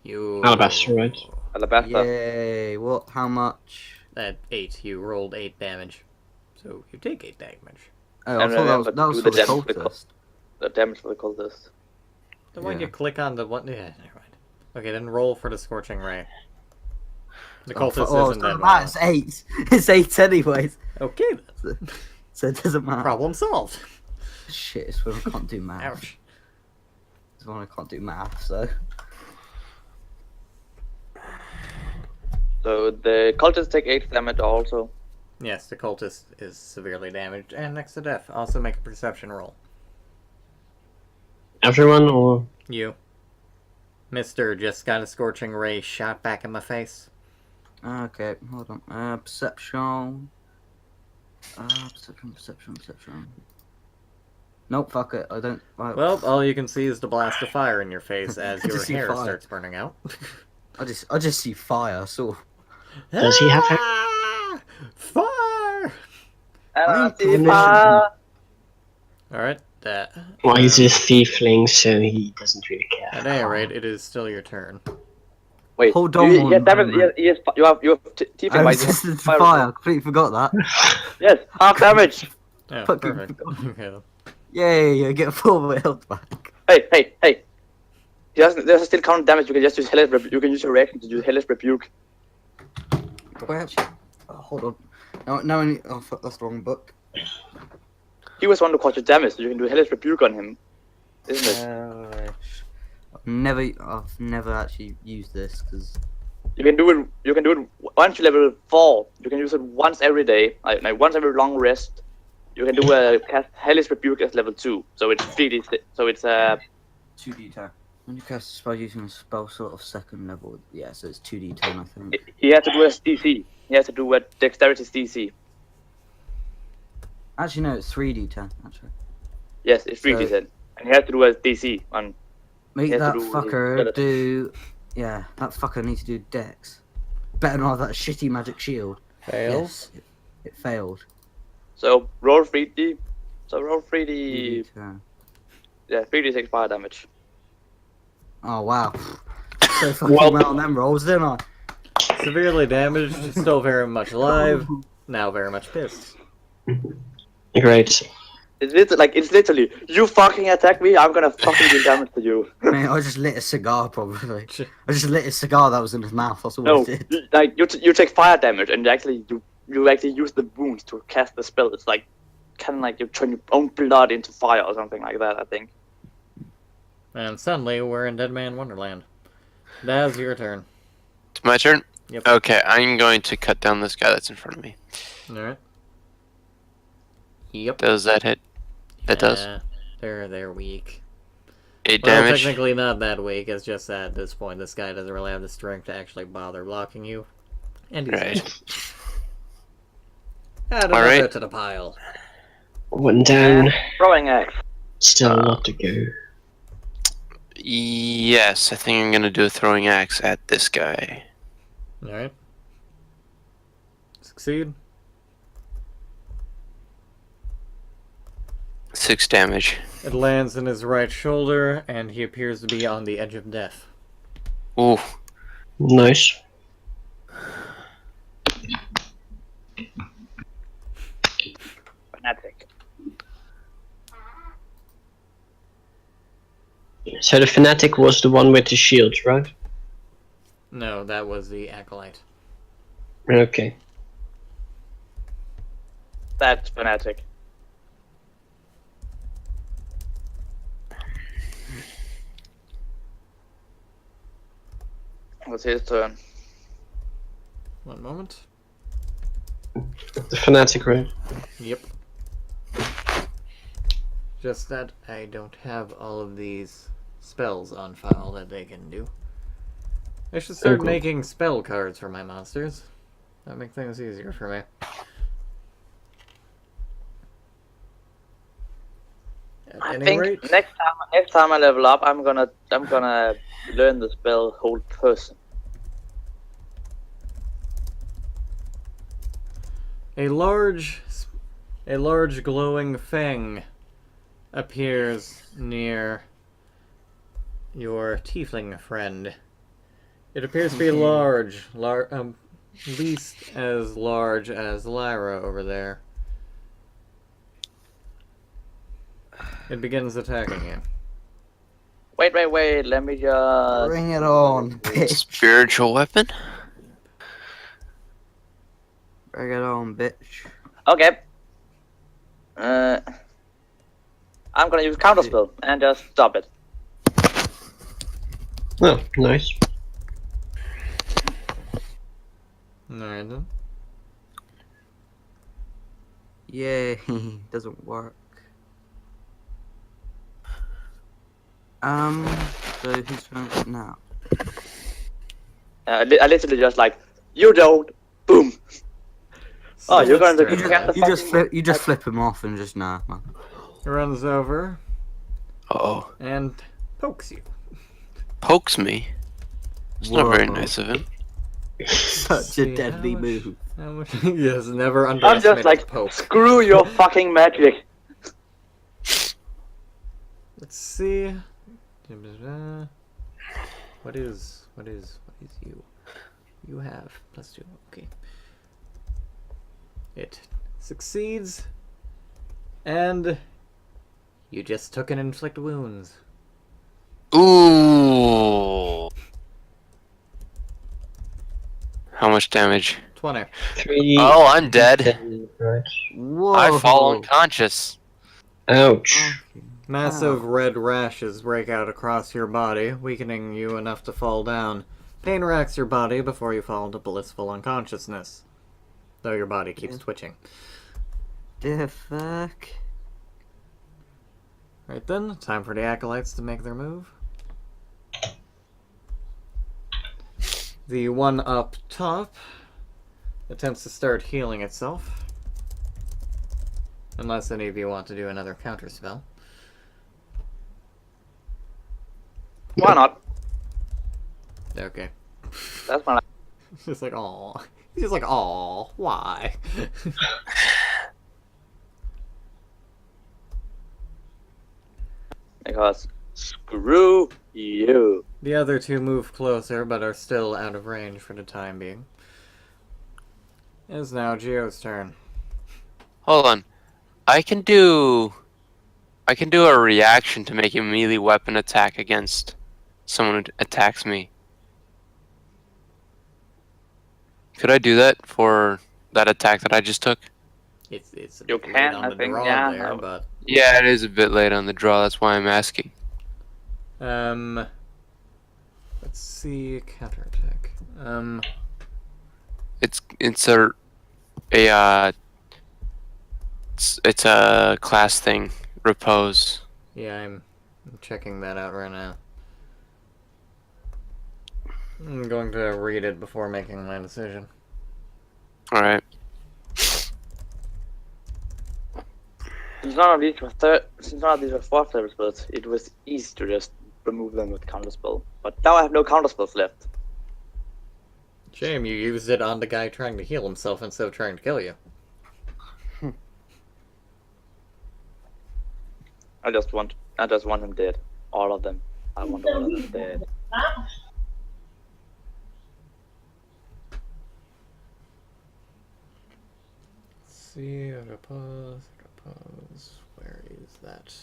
You. Alabaster, right? Alabaster. Yay! What? How much? At 8, you rolled 8 damage. So you take 8 damage. Oh, I And thought remember that was to for do the the damage with cultist. The damage for the cultist. The one Yeah. you click on the one. Yeah, never mind. Okay, then roll for the Scorching Ray. The Oh, cultist oh, isn't it that doesn't matter, well. it's 8. It's 8 anyways. Okay, then. So it doesn't matter. Problem solved. Shit, it's when I can't do math. Ouch. It's when I can't do math, so. So the cultists take 8 damage also. Yes, the cultist is severely damaged and next to death. Also make a perception roll. Everyone, or You. Mister just got a Scorching Ray shot back in the face. Okay, hold on. Perception. Perception. Nope, fuck it. I don't. Well, all you can see is the blast of fire in your face as I your just see hair fire. starts burning out. I just see fire. So Does he have Ah! Fire! Alright, that. well, he's a thiefling, so he doesn't really care. At any rate, it is still your turn. Wait, Hold you, on you, one yes, damage, moment. yes, you have Tiefling I by resisted to fire. Completely forgot that. Yes, half damage. Yeah, Fucking perfect. Okay, then. Yay! Get 4 health back. Hey. He doesn't still count damage. You can just use Hellish You can use your reaction to use Hellish Rebuke. Wait, actually. Oh, hold on. No, I need. Oh fuck, that's the wrong book. He was one to cause you damage, so you can do Hellish Rebuke on him, isn't it? I've never actually used this because. You can do it once you level 4. You can use it once every day, like once every long rest. You can do a cast Hellish Rebuke as level 2, so it's 3d. So it's 2d10. When you cast a spell using a spell sort of second level, yeah, so it's 2d10, I think. he has to do a DC. He has to do a Dexterity DC. Actually, no, it's 3d10. Actually, Yes, it's 3d10, and he has to do a DC on. make He has that to do his fucker ability. do. Yeah, that fucker needs to do Dex. Better not have that shitty magic shield. Fails. Yes, it failed. So roll 3d. So roll 3d. 3d10. Yeah, 3d6 fire damage. Oh wow. So fucking Well- well on them rolls, didn't I? Severely damaged, still very much alive, now very much pissed. Great. It's literally you fucking attack me, I'm gonna fucking do damage to you. Mate, I just lit a cigar probably. I just lit a cigar that was in his mouth. That's all No, I did. you take fire damage, and you actually use the wounds to cast the spell. It's like kind of like you turn your own blood into fire or something like that. I think. And suddenly, we're in Dead Man Wonderland. Now's your turn. It's my turn? Yep. Okay, I'm going to cut down this guy that's in front of me. Alright. Yep. Does that hit? That does. Yeah, they're weak. 8 Well, damage. technically not that weak, it's just that at this point this guy doesn't really have the strength to actually bother blocking you. And he's Right. dead. Add All another right. to the pile. One down, Throwing axe. still a lot to go. Yes, I think I'm gonna do a throwing axe at this guy. Alright. Succeed. 6 damage. It lands in his right shoulder, and he appears to be on the edge of death. Ooh. Nice. Fanatic. So the fanatic was the one with the shield, right? No, that was the acolyte. Okay. That's fanatic. What's his turn? One moment. The fanatic, right? Yep. Just that I don't have all of these spells on file that they can do. I should start Okay. making spell cards for my monsters. That'd make things easier for me. At I any think rate, next time I level up, I'm gonna learn the spell Hold Person. a large glowing fang appears near your tiefling friend. It appears to be large, at least as large as Lyra over there. It begins attacking you. Wait, let me just... Bring it on, bitch. Spiritual weapon? Bring it on, bitch. Okay. I'm gonna use Counterspell and just stop it. Oh, nice. Alright then. Yay, doesn't work. So who's trying to now? I literally just like, you don't, boom. Oh, you're going to get the You just flip him off and just nah, man. Runs over Uh-oh. and pokes you. Pokes me. It's not very Whoa. nice of him. Such See, a deadly how much- move. How much? Yes, never I'm underestimate just like, poke. screw your fucking magic. Let's see. What is you? You have +2. Okay. It succeeds, and you just took an inflict wounds. Ooh. How much damage? 20. 3. Oh, I'm dead. 10, right. Whoa. I fall unconscious. Ouch. Massive Ow. red rashes break out across your body, weakening you enough to fall down. Pain racks your body before you fall into blissful unconsciousness, though your body keeps twitching. The fuck? Right then, time for the acolytes to make their move. The one up top attempts to start healing itself. Unless any of you want to do another counter spell. Why not? Okay. That's my... It's just like, aw. He's just like, aw, why? Because screw you. The other two move closer, but are still out of range for the time being. It is now Geo's turn. Hold on. I can do a reaction to make a melee weapon attack against someone who attacks me. Could I do that for that attack that I just took? It's a You bit can, late on I the think, draw yeah. there, but Yeah, it is a bit late on the draw. That's why I'm asking. let's see, counterattack. It's a class thing. Repose. Yeah, I'm checking that out right now. I'm going to read it before making my decision. All right. Since none of these were 4th level spells, it was easy to just remove them with counterspell. But now I have no counterspells left. Shame you used it on the guy trying to heal himself instead of trying to kill you. I just want him dead. All of them. I want all of them dead. Let's see, repose. Where is that?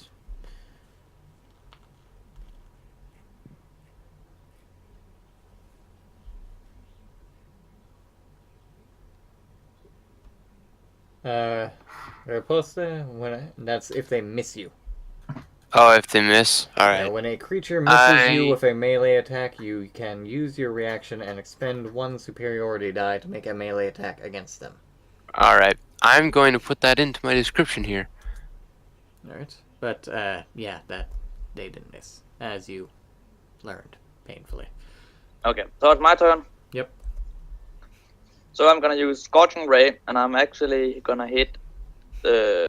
Repose, that's if they miss you. Oh, if they miss? All Yeah, right. when a creature misses you I- with a melee attack, you can use your reaction and expend 1 superiority die to make a melee attack against them. All right. I'm going to put that into my description here. Alright. But, yeah, that they didn't miss, as you learned painfully. Okay, so it's my turn. Yep. So I'm gonna use Scorching Ray, and I'm actually gonna hit the.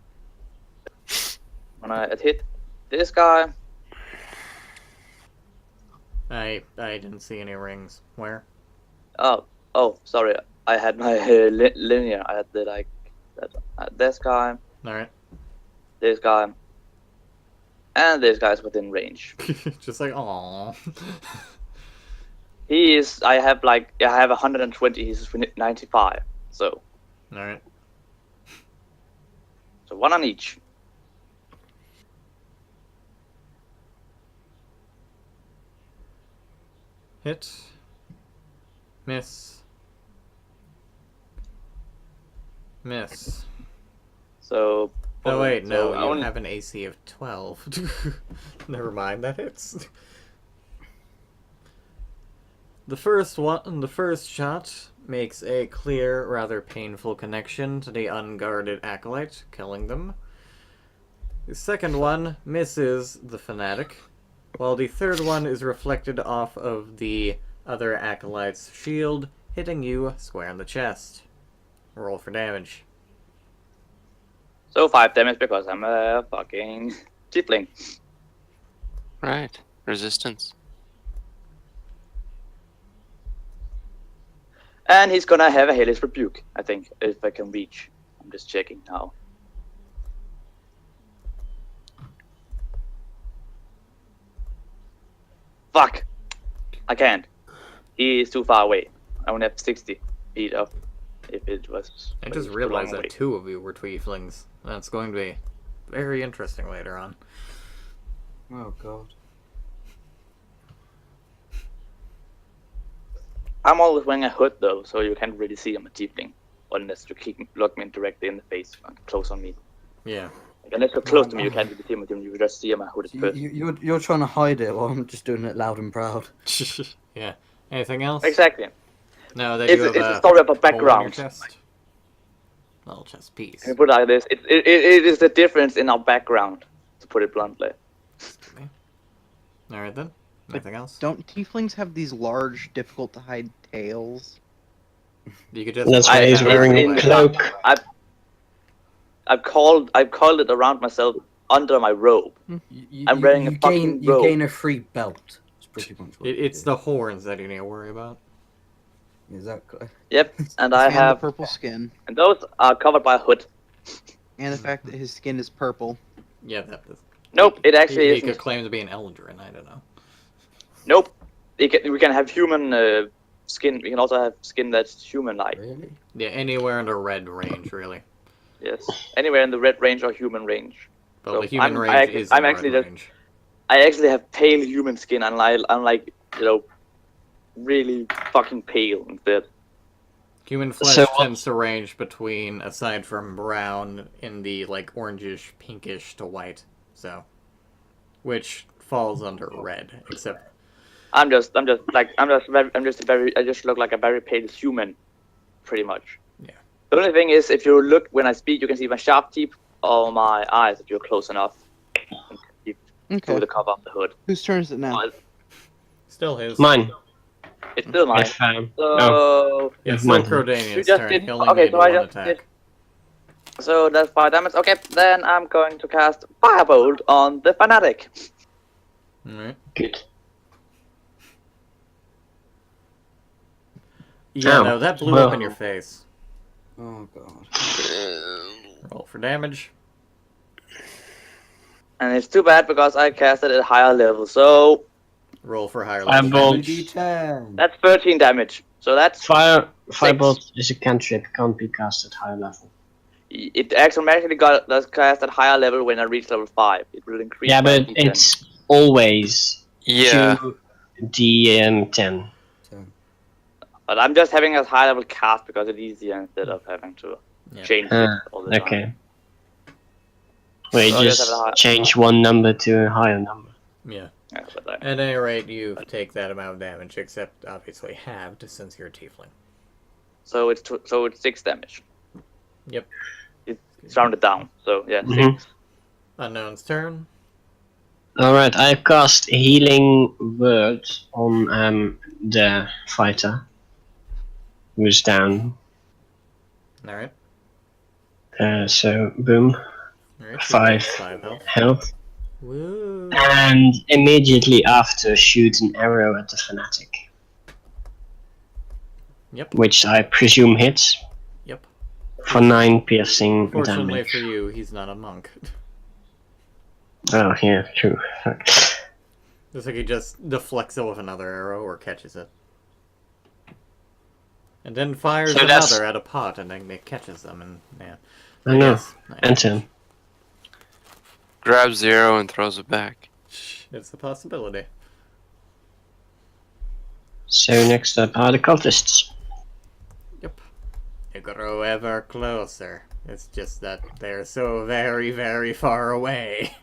Gonna hit this guy. I didn't see any rings. Where? Oh, sorry. I had my linear. I had the like this guy, Alright. this guy, and this guy's within range. Just like, aww. He is. I have 120. He's 95. So Alright. one on each. Hit. Miss. Miss. So. Oh wait, no, so you only- have an AC of 12. Never mind, that hits. The first shot makes a clear, rather painful connection to the unguarded acolyte, killing them. The second one misses the fanatic, while the third one is reflected off of the other acolyte's shield, hitting you square in the chest. Roll for damage. So 5 damage because I'm a fucking tiefling. Right. Resistance. And he's gonna have a Hellish Rebuke, I think, if I can reach. I'm just checking now. Fuck! I can't. He is too far away. I only have 60 feet up. If it was. I just too realized long that away. 2 of you were tieflings. That's going to be very interesting later on. Oh god. I'm always wearing a hood though, so you can't really see I'm a tiefling. Unless you look me directly in the face, close on me. Yeah. Like, unless you're close to me, you can't really see me. You just see my hooded So person. you're trying to hide it while I'm just doing it loud and proud. Yeah. Anything else? Exactly. No, that It's, you have it's a story of a hole in your background. chest. Little chest piece. Can you put it like this? It is the difference in our background, to put it bluntly. Alright then. Anything else? Don't tieflings have these large, difficult to hide tails? You could just. That's I- why he's it's wearing in a the- cloak. I've called it around myself under my robe. I'm wearing a fucking you robe. gain a free belt. It's pretty much what you It's do. the horns that you need to worry about. Exactly. Yep, and I And have, the purple skin, and those are covered by a hood. and the fact that his skin is purple. Yeah, that is. Nope, it actually He isn't. could claim to be an Eldrin, I don't know. Nope. We can have human skin. We can also have skin that's human-like. Really? Yeah, anywhere in the red range, really. Yes, anywhere in the red range or human range. But So the human I'm- range I actually- is I'm in actually red just- range. I actually have pale human skin, unlike really fucking pale instead. Human flesh So- tends to range between, aside from brown, in the like orangish, pinkish to white. So, which falls under red, except I just look like a very pale human, pretty much. Yeah. The only thing is, if you look when I speak, you can see my sharp teeth or my eyes if you're close enough. Okay. Through the cover of the hood. Whose turn is it now? still his. Mine. It's still mine. If, no. So, Yeah, If still mine. Crodania's You just turn. did- He only okay, made so I one just attack. did- so that's 5 damage. Okay, then I'm going to cast Firebolt on the Fanatic. Alright. Good. Yeah, Oh, no, that blew well. up in your face. Oh god. Roll for damage. And it's too bad because I cast it at a higher level. So Roll for higher level Firebolt. damage. D10. that's 13 damage. So that's Firebolt is a cantrip, can't be cast at high level. it automatically does cast at higher level when I reach level 5. It will increase. Yeah, by but D10. it's always Yeah. 2d10. But I'm just having a high level cast because it's easier instead of having to Yeah. change it all the time. Okay. We So I just just have a high- change one number to a higher number. Yeah. Yeah, but At any rate, you take that amount of damage, except obviously halved since you're a tiefling. so it's 6 damage. Yep. It's rounded down. So yeah, Mhm. 6. Unknown's turn. Alright, I cast Healing Word on the fighter. Who's down. Alright. So, boom. Alright. 5 5 health. health. Woo. And immediately after, shoot an arrow at the fanatic. Yep. Which I presume hits. Yep. For 9 piercing Fortunately damage. for you, he's not a monk. Oh, yeah, true. Fuck. Looks like he just deflects it with another arrow or catches it. And then fires So that's- another at a pot and then it catches them and yeah. I know. Yes, Enter. Grabs the arrow and throws it back. it's a possibility. So next up are the cultists. Yep. You grow ever closer. It's just that they're so very, very far away.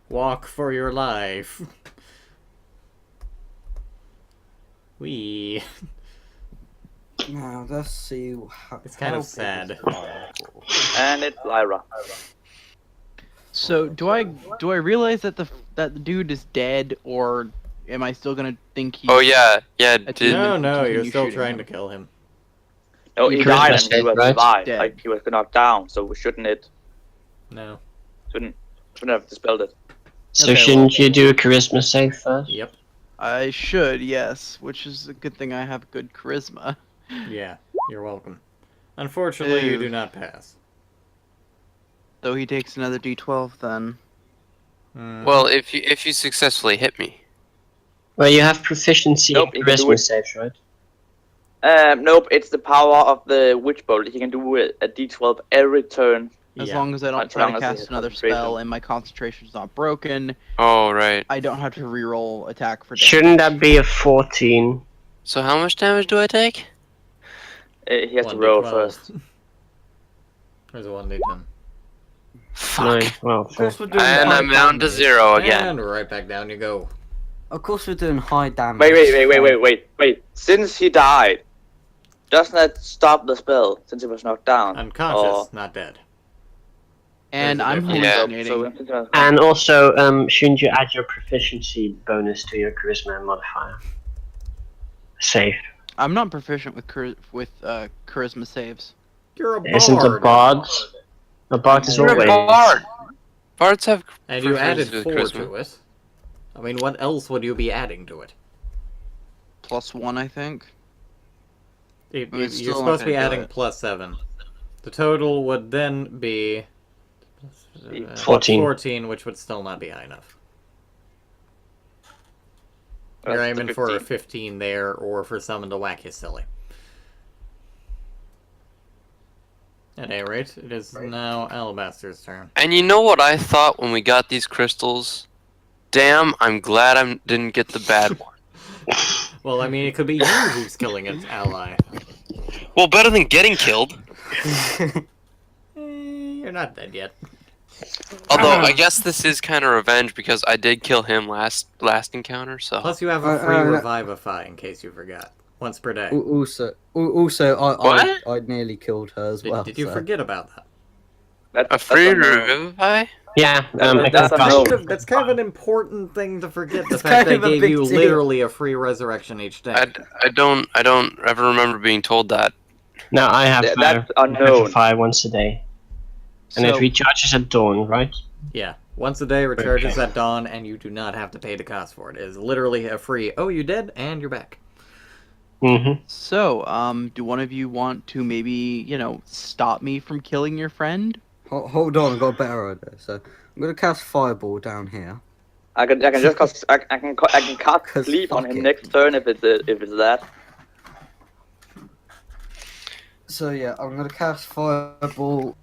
Walk for your life. Wee. Now let's see how. It's kind of how big sad. is Fireball? And it's Lyra. So do I realize that the dude is dead, or am I still gonna think he's? Oh yeah, yeah. That's Did No, no, you're continue still shooting trying him. to kill him. No, he You died couldn't and he was right? alive. Dead. Like he was knocked down, so shouldn't No. have dispelled it. So Okay, shouldn't you do a charisma save first? Yep. I should, yes. Which is a good thing I have good charisma. Yeah. You're welcome. Unfortunately, you Ew. do not pass. So he takes another D12 then. Mm. well, if you successfully hit me. Well, you have proficiency Nope, in you can do charisma it. saves, right? Nope, it's the power of the Witch Bolt. He can do a D12 every turn. As Yeah. long as I don't As try long to as he cast has another concentration. spell and my concentration's not broken, Oh right. I don't have to reroll attack for damage. Shouldn't that be a 14? So how much damage do I take? He has to 1d12. roll first. There's a 1d10. 9, Fuck. well, Of course, we're doing And high I'm down to damage. 0 again. And right back down you go. Of course, we're doing high damage. Wait. Since he died, doesn't that stop the spell since he was knocked down? Unconscious, not dead. And There's a I'm difference. Yeah. hallucinating. And also, shouldn't you add your proficiency bonus to your charisma modifier? Save. I'm not proficient with charisma saves. You're a bard. Isn't a bard? A bard is You're a always. bard. Bards have. And you added proficiency 4 with charisma. to it. I mean, what else would you be adding to it? +1, I think. You're It's still not supposed to be gonna do adding it. +7. The total would then be 14. 14, which would still not be high enough. You're That's the aiming for a 15. 15 there, or for someone to whack you silly. At any rate, it is now Alabaster's turn. And you know what I thought when we got these crystals? Damn, I'm glad I didn't get the bad one. Well, I mean, it could be you who's killing its ally. Well, better than getting killed. You're not dead yet. Although I guess this is kind of revenge because I did kill him last encounter. So Plus, you have a free Revivify in case you forgot. Once per day. Also, What? I nearly killed her as well. Did you so. forget about that? a free unknown. revivify. Yeah, I That's can a cast. no. That's kind of an important thing to forget. The It's fact kind they of a gave big you deal. literally a free resurrection each day. I don't ever remember being told that. No, I have That's unknown. Revivify once a day. And it So- recharges at dawn, right? Yeah. Once a day, recharges Okay. at dawn, and you do not have to pay the cost for it. It is literally a free, oh, you dead, and you're back. Mm-hmm. So, do one of you want to maybe, stop me from killing your friend? Hold on, I've got a better idea. So I'm gonna cast Fireball down here. I can just cast I can cast 'Cause sleep on fuck him it. next turn if it's that. So yeah, I'm gonna cast Fireball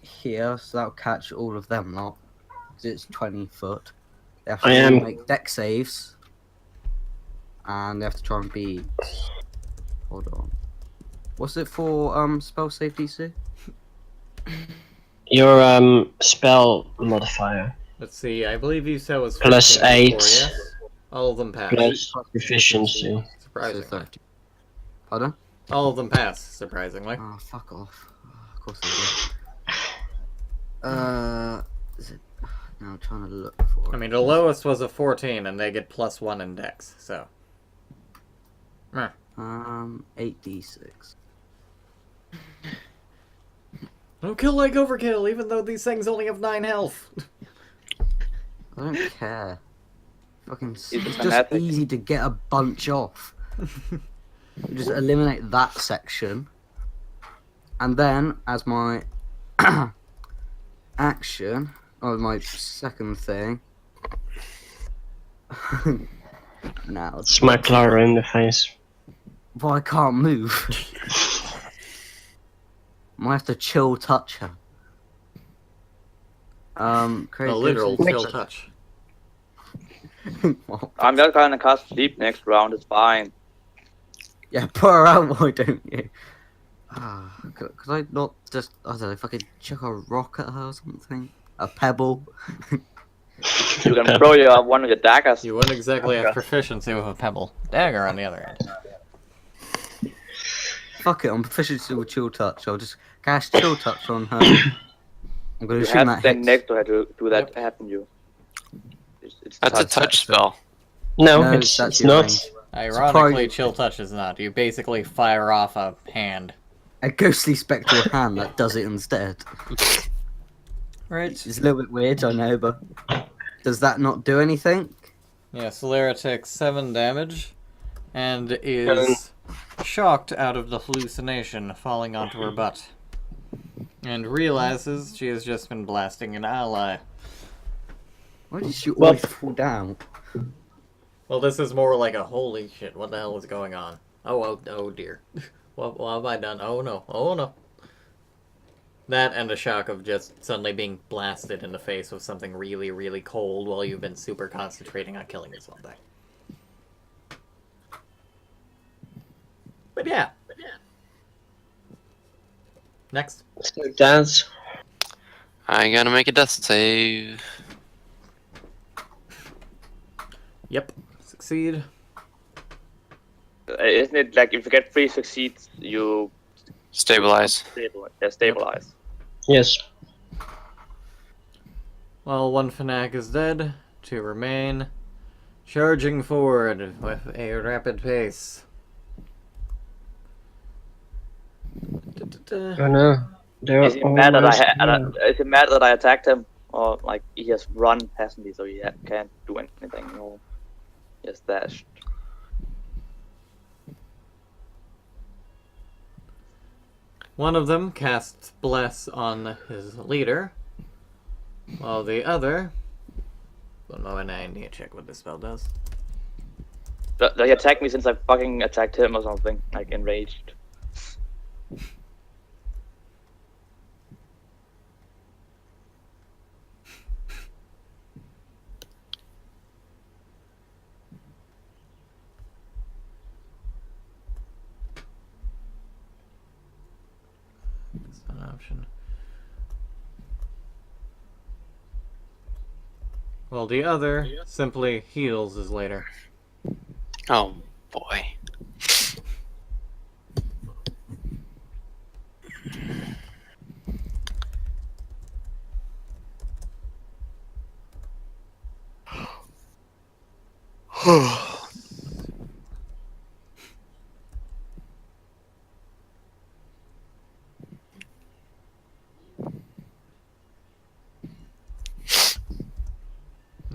here, so that'll catch all of them lot. 'Cause it's 20 foot. They have to I am- make deck saves. And they have to try and beat. Hold on. What's it for spell save DC? Your spell modifier Let's see, I believe you said was Plus 15 8. before, yes? All of them pass. plus proficiency. Surprisingly. 30. Pardon? All of them pass, surprisingly. Oh, fuck off. Of course I Is it? Now I'm trying to look for it. I mean, the lowest was a 14, and they get +1 in Dex, so. 8d6. Don't kill like overkill, even though these things only have 9 health. I don't care. Fucking, it's just fanatic. easy to get a bunch off. Just eliminate that section, and then as my action, or my second thing. Now, Smack Lara in the face. but I can't move. Might have to chill touch her. A literal chill touch. I'm just gonna cast sleep next round. It's fine. Yeah, put her out, why don't you? Could I not just, I don't know, if I could chuck a rock at her or something? A pebble? You can throw your one of your daggers. You wouldn't exactly have proficiency with a pebble. Dagger, on the other hand. Fuck it, I'm proficient with chill touch. I'll just cast chill touch on her. I'm gonna You assume have that to stand hits. next to her to do that happen. You. It's That's a touch. touch spell. No, No, it's that's not. your range. Ironically, probably- chill touch is not. You basically fire off a hand. A ghostly spectral hand that does it instead. Right. It's a little bit weird, I know, but does that not do anything? Yeah, Solera takes 7 damage and is shocked out of the hallucination, falling onto her butt. And realizes she has just been blasting an ally. Why did she Well- always fall down? Well, this is more like a holy shit, what the hell is going on? Oh dear. What have I done? Oh no. That and the shock of just suddenly being blasted in the face with something really, really cold while you've been super concentrating on killing this one thing. But yeah. Next. So, Daz, I gotta make a death save. Yep. Succeed. Isn't it like if you get 3 succeeds, you Stabilize. stabilize? yes. Well, 1 Fnac is dead. 2 remain. Charging forward with a rapid pace. Oh no. They're Is he mad that almost- is he mad that I attacked him, or like he has run hasn't he, so he can't do anything? No, he has dashed. One of them casts Bless on his leader, while the other... One moment, I need to check what this spell does. Does he attack me since I fucking attacked him or something? Like enraged. That's an option. Well, the other simply heals his later. Oh boy.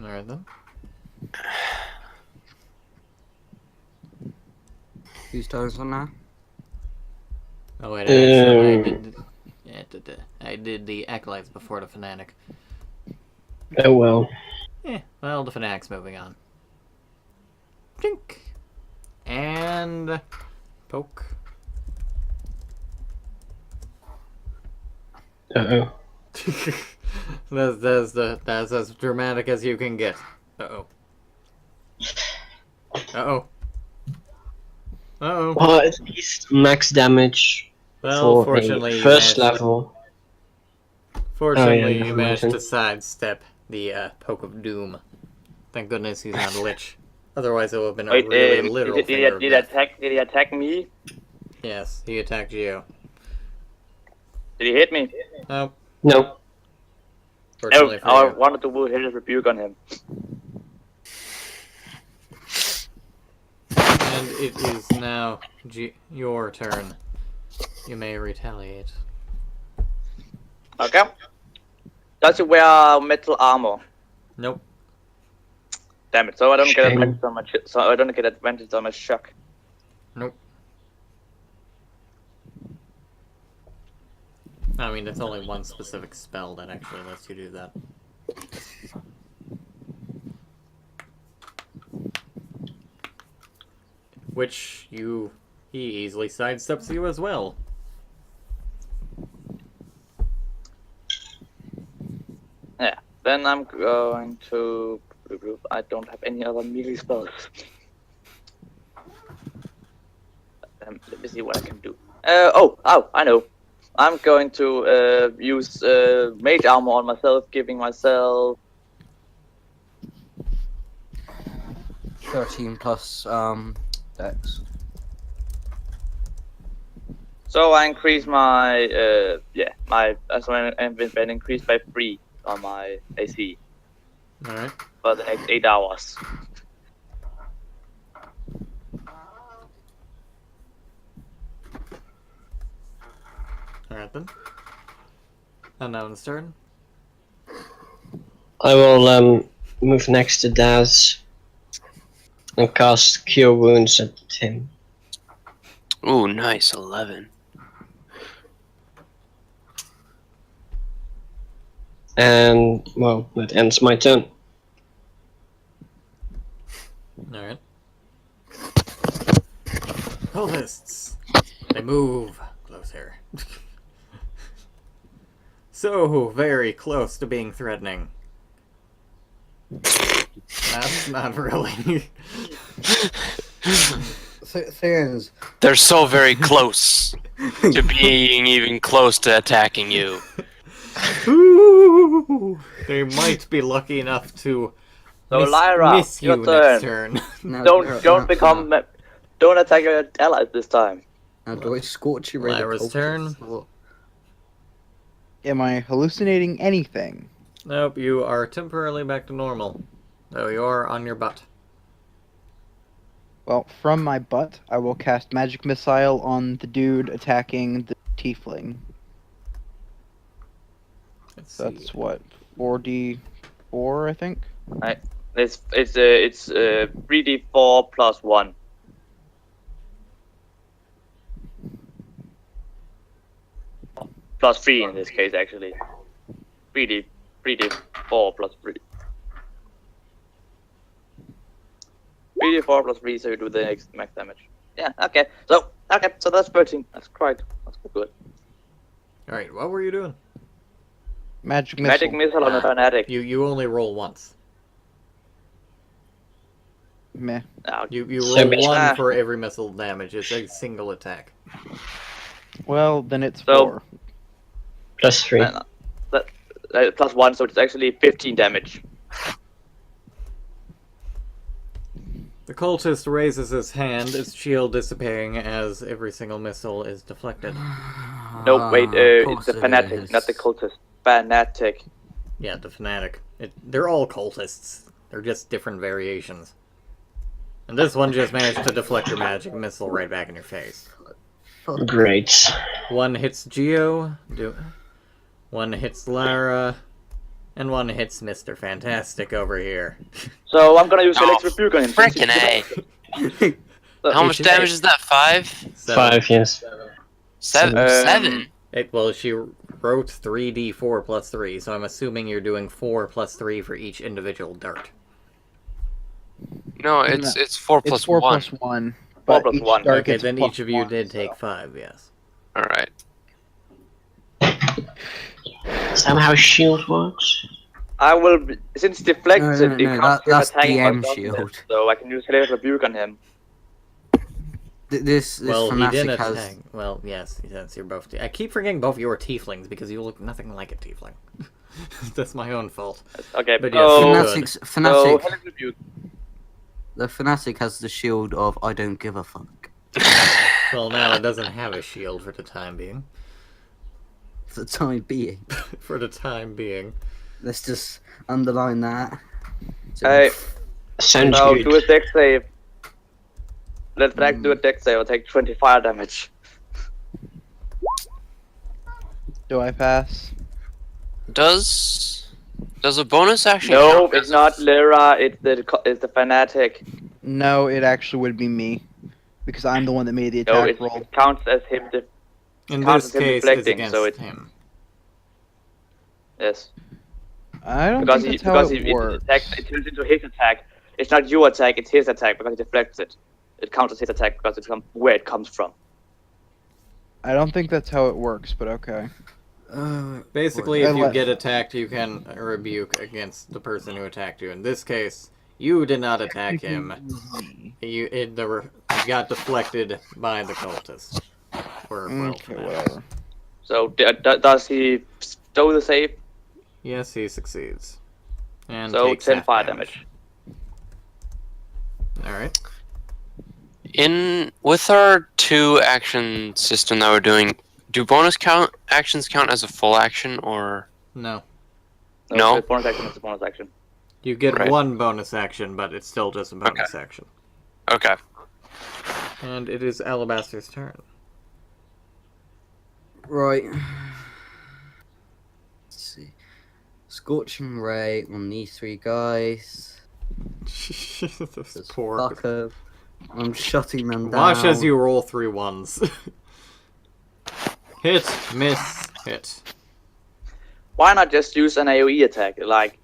Alright then. Whose turn is it now? Oh wait, actually, I did the acolytes before the fanatic. Oh well. Well, the fanac's moving on. Tink! And... poke. Uh-oh. That's as dramatic as you can get. Uh-oh. Uh-oh. Uh-oh. Well, at least max damage Well, for fortunately, a you first managed- level. Fortunately, never you managed mind. to sidestep the poke of doom. Thank goodness he's not a lich. Otherwise, it would have been a Wait, really literal did finger of death. he attack me? Yes, he attacked you. Did he hit me? Oh, No. Fortunately for I you. wanted to Hellish Rebuke on him. And it is now your turn. You may retaliate. Okay. Does he wear metal armor? Nope. Damn it! So I don't get Shame. advantage on my so I don't get advantage on my shock. Nope. I mean, it's only one specific spell that actually lets you do that. Which he easily sidesteps you as well. Yeah. Then I'm going to. I don't have any other melee spells. Let me see what I can do. I know. I'm going to use mage armor on myself, giving myself 13 plus dex. So I increase my so I've been increased by 3 on my AC Alright. for the next 8 hours. Alright then. And now it's turn. I will move next to Daz and cast Cure Wounds at him. Ooh, nice, 11. And, well, that ends my turn. Alright. Cultists! They move closer. So very close to being threatening. That's not really. Things. They're so very close to being even close to attacking you. Ooh, they might be lucky enough to So Lyra, miss you your next turn. turn. No, Don't attack your allies this time. Now, do I scorch you? Lyra's turn. Am I hallucinating anything? Nope, you are temporarily back to normal. Though you are on your butt. Well, from my butt, I will cast Magic Missile on the dude attacking the tiefling. Let's So see. that's what, 4d4, I think? It's 3d4 plus 1. Plus 3 in this case, actually. 3d4 plus 3. 3d4 plus 3, so you do the next max damage. Yeah, okay. So that's 13. That's good. Alright, what were you doing? Magic Missile. Magic missile on a fanatic. You only roll once. Meh. You So roll one ah. for every missile damage. It's a single attack. Well, then it's So- 4. Plus 3. Plus 1, so it's actually 15 damage. The cultist raises his hand, its shield disappearing as every single missile is deflected. No, wait, Of it's course the it fanatic, is. not the cultist. Fanatic. Yeah, the fanatic. They're all cultists. They're just different variations. And this one just managed to deflect your magic missile right back in your face. Great. One hits Geo, one hits Lara, and one hits Mr. Fantastic over here. So I'm gonna use Oh, Electric Rebuke on him. since Frickin' he's- A. How much should damage say- is that? 5? 5, yes. 7? Um, 7? Well, she wrote 3d4 plus 3, so I'm assuming you're doing 4 plus 3 for each individual dart. No, it's 4 It's plus 4 1. plus 1. 4 but plus each 1. dart Okay, gets then plus each of you 1, did take so- 5, yes. Alright. Is that how shield works? I will, since deflected, No, it counts him that's attacking my DM doesn't shield. it? So I can use Electric Rebuke on him. This Well, he fanatic didn't has. attack. Well, yes, you're both. I keep forgetting both of you are tieflings because you look nothing like a tiefling. That's my own fault. Okay, But so, yes, so Fanatic. Electric Rebuke. The fanatic has the shield of I don't give a fuck. Well, now it doesn't have a shield for the time being. For the time being. For the time being. Let's just underline that. Hey, Sounds now good. do a deck save. Let Drag do a deck save. I'll take 20 fire damage. Do I pass? Does a bonus action? No, count it's as a- not Lyra. It's the fanatic. No, it actually would be me. Because I'm the one that made the No, attack it roll. counts as him. In Counts this as him case, it's deflecting, against so it's- him. Yes, I don't because think he that's how because it he works. it turns into his attack. It's not your attack. It's his attack because he deflects it. It counts as his attack because it's where it comes from. I don't think that's how it works, but okay. Basically, Well, if you unless- get attacked, you can rebuke against the person who attacked you. In this case, you did not attack him. You got deflected by the cultist. Or, well, Okay, fanatic. whatever. So does he do the save? Yes, he succeeds. And So takes 10 half fire damage. Alright. With our 2-action system that we're doing, do bonus actions count as a full action or No. No? It's bonus action. It's a bonus action. You get Right. one bonus action, but it's still just a bonus action. okay? And it is Alabaster's turn. Right. Let's see. Scorching Ray on these 3 guys. This Just poor. fuck 'em. I'm shutting them down. Watch as you roll 3 ones. Hit, miss, hit. Why not just use an AoE attack? Like,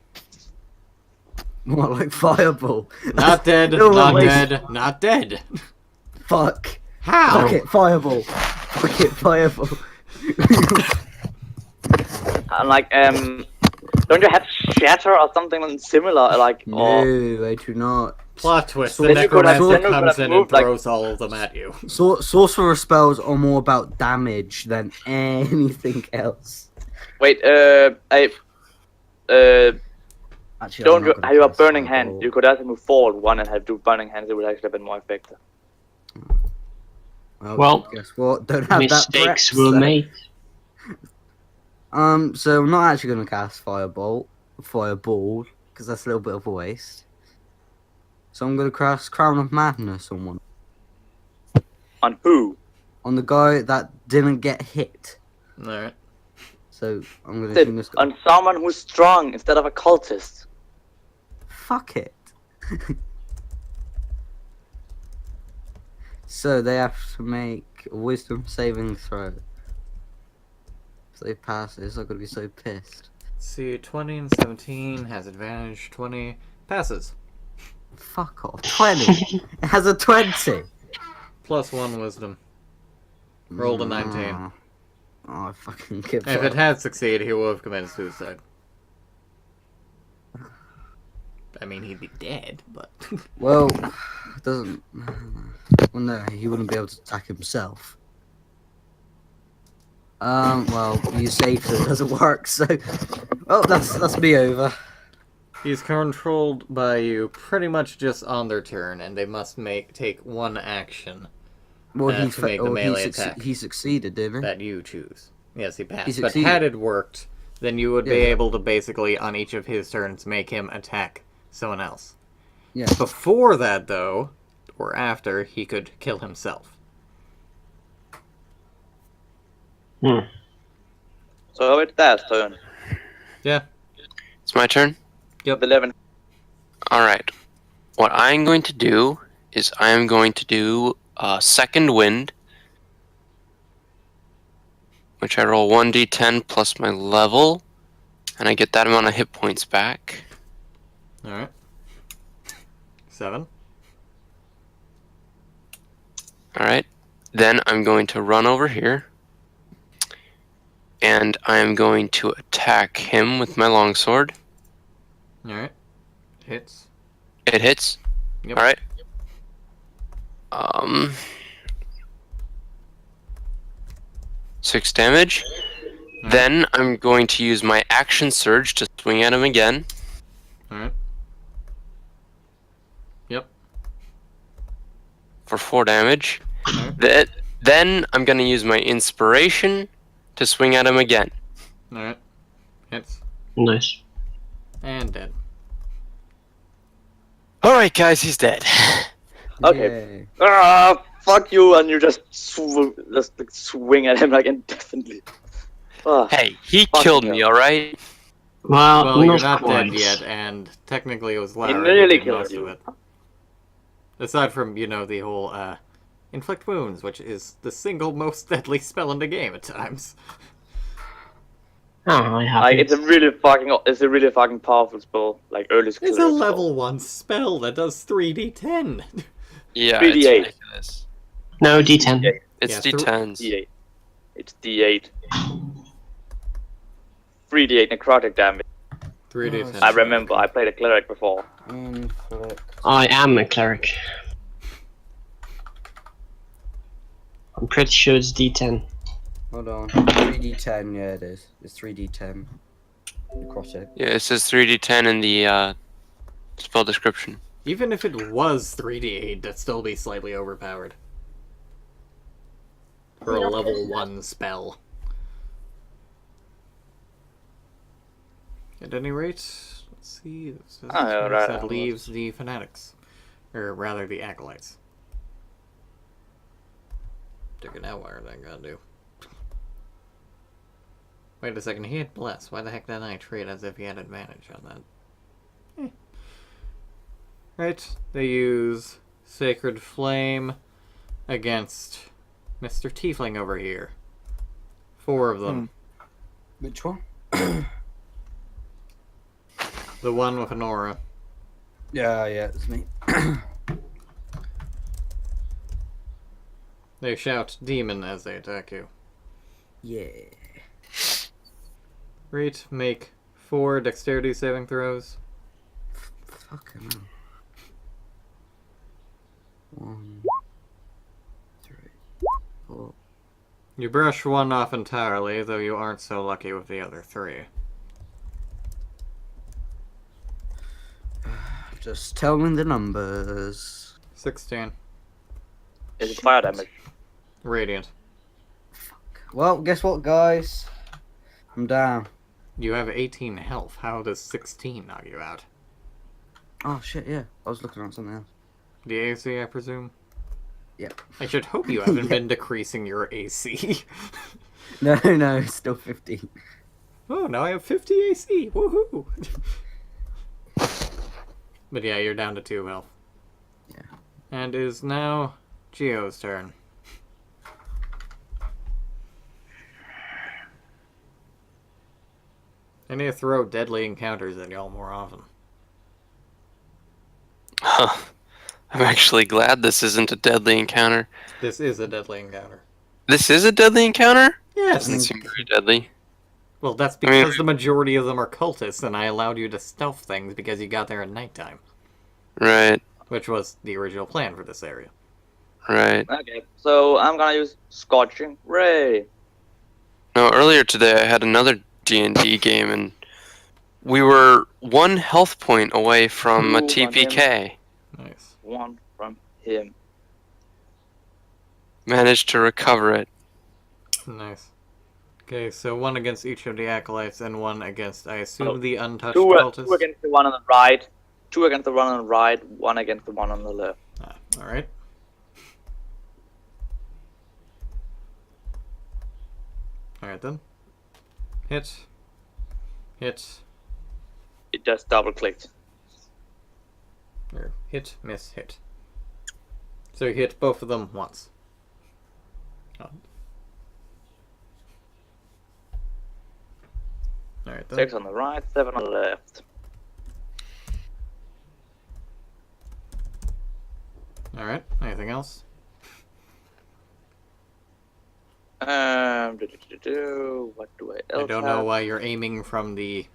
What, like Fireball? Not dead, No, not wait. dead, not dead. Fuck. How? Fuck it, Fireball. Fuck it, Fireball. don't you have shatter or something similar? Like, or No, I do not. Plot twist, So the then you could have- necromancer then you could comes have in and moved, like- throws all of them at you. Sorcerer spells are more about damage than anything else. wait, Actually, don't I'm you not gonna have a cast burning Fireball. hand? You could also move forward one and have 2 burning hands. It would actually have been more effective. Well, guess what? Don't have mistakes that were breadth, made. So I'm not actually gonna cast Fireball, because that's a little bit of a waste. So I'm gonna cast Crown of Madness on one, On who? on the guy that didn't get hit. Alright. So I'm gonna assume this guy. On someone who's strong instead of a cultist. Fuck it. So they have to make a Wisdom saving throw. If they pass this, I'm gonna be so pissed. Let's see, 20 and 17 has advantage, 20 passes. Fuck off. 20. It has a 20. Plus 1 wisdom. Rolled a 19. Oh, I fucking give If up. it had succeeded, he would have committed suicide. I mean, he'd be dead, but... Well, it doesn't. Well, no, he wouldn't be able to attack himself. Well, you saved, so it doesn't work. So, well, that's me over. He's controlled by you pretty much just on their turn, and they must take 1 action Well, to make the melee attack he succeeded, didn't he? that you choose. Yes, he passed. He But succeeded. had it worked, then you would be Yeah. able to basically, on each of his turns, make him attack someone else. Yeah. Before that, though, or after, he could kill himself. So it's that turn. Yeah. It's my turn. Yep. 11. Alright. What I'm going to do is I am going to do a second wind, which I roll 1d10 plus my level, and I get that amount of hit points back. Alright. 7. Alright. Then I'm going to run over here, and I am going to attack him with my longsword. Alright. Hits. It hits. Yep. Alright. 6 damage. Then I'm going to use my action surge to swing at him again. Alright. Yep. For 4 damage. Alright. Then I'm going to use my inspiration to swing at him again. Alright. Hits. Nice. And dead. Alright, guys, he's dead. Okay. Yay. Ah, fuck you, and you just like, swing at him like indefinitely. Ah, Hey, he Fucking killed me, hell. alright? Uh, Well, you're not not quite. dead yet, and technically it was he Lara who nearly did killed most you. of it. Aside from, you know, the whole, Inflict Wounds, which is the single most deadly spell in the game at times. Oh, I have Like, it. it's a really fucking powerful spell. Like early It's a killer spell. level 1 spell that does 3d10. Yeah, 3d8. it's ridiculous. No, D10. It's Yeah, D10s. D8. It's D8. 3d8 necrotic damage. 3d10. I remember, I played a cleric before. Inflict. I am a cleric. I'm pretty sure it's D10. Hold on. 3d10, yeah, it is. It's 3d10. Necrotic. Yeah, it says 3D10 in the spell description. Even if it was 3d8, that'd still be slightly overpowered. For a level 1 spell. At any rate, let's see. That leaves the fanatics. Or rather, the acolytes. Figure out what that gonna do. Wait a second, he had bless. Why the heck didn't I treat as if he had advantage on that? Right, they use Sacred Flame against Mr. Tiefling over here. 4 of them. Which one? The one with an aura. Yeah, it's me. They shout demon as they attack you. Yeah. Right, make 4 dexterity saving throws. Fucking hell. 1, 3, 4. You brush one off entirely, though you aren't so lucky with the other 3. Just tell me the numbers. 16. Is it fire damage? Radiant. Well, guess what, guys? I'm down. You have 18 health. How does 16 knock you out? Oh shit, yeah. I was looking at something else. The AC, I presume? Yep. I should hope you haven't Yeah. been decreasing your AC. No, it's still 15. Oh, now I have 50 AC. Woohoo! But yeah, you're down to 2 health. Yeah. And it is now Geo's turn. I need to throw deadly encounters at y'all more often. I'm actually glad this isn't a deadly encounter. This is a deadly encounter. This is a deadly encounter? Yes! Doesn't seem very deadly. Well, that's I mean- because the majority of them are cultists, and I allowed you to stealth things because you got there at nighttime. Right, Which was the original plan for this area. right. Okay, so I'm gonna use Scorching Ray. No, earlier today I had another D&D game, and we were 1 health point away from a Ooh, on TPK. Nice. 1 from him. Managed to recover it. Nice. Okay, so 1 against each of the acolytes, and 1 against, I assume, Oh, the untouched Two cultists. against the one on the right, 2 against the one on the right, 1 against the one on the left. Ah, alright. Alright then. Hit. Hit. It just double clicked. Or hit, miss, hit. So you hit both of them once. Oh. Alright then. 6 on the right, 7 on the left. Alright, anything else? What do I else I don't know why you're aiming from the...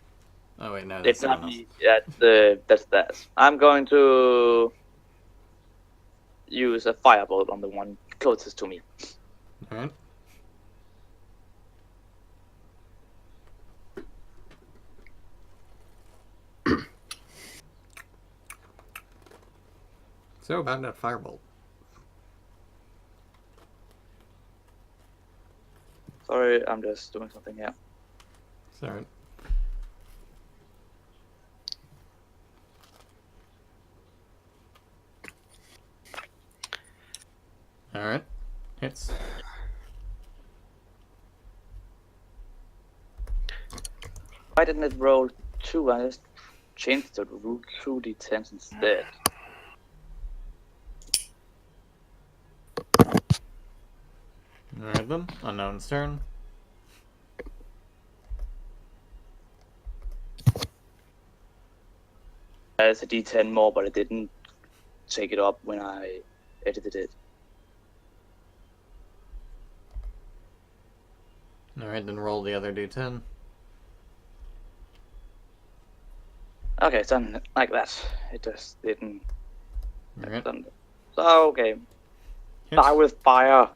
Oh wait, no, that's It's someone not else. me. That's that. I'm going to use a firebolt on the one closest to me. Alright. So about that firebolt. Sorry, I'm just doing something here. It's alright. Alright. Hits. Why didn't it roll 2? I just changed it to root 2d10s instead. Alright then. Unknown's turn. It's a d10 more, but I didn't take it up when I edited it. Alright, then roll the other d10. Okay, it's done like that. It just didn't. Alright. Done. So, okay. Hit. Die with fire.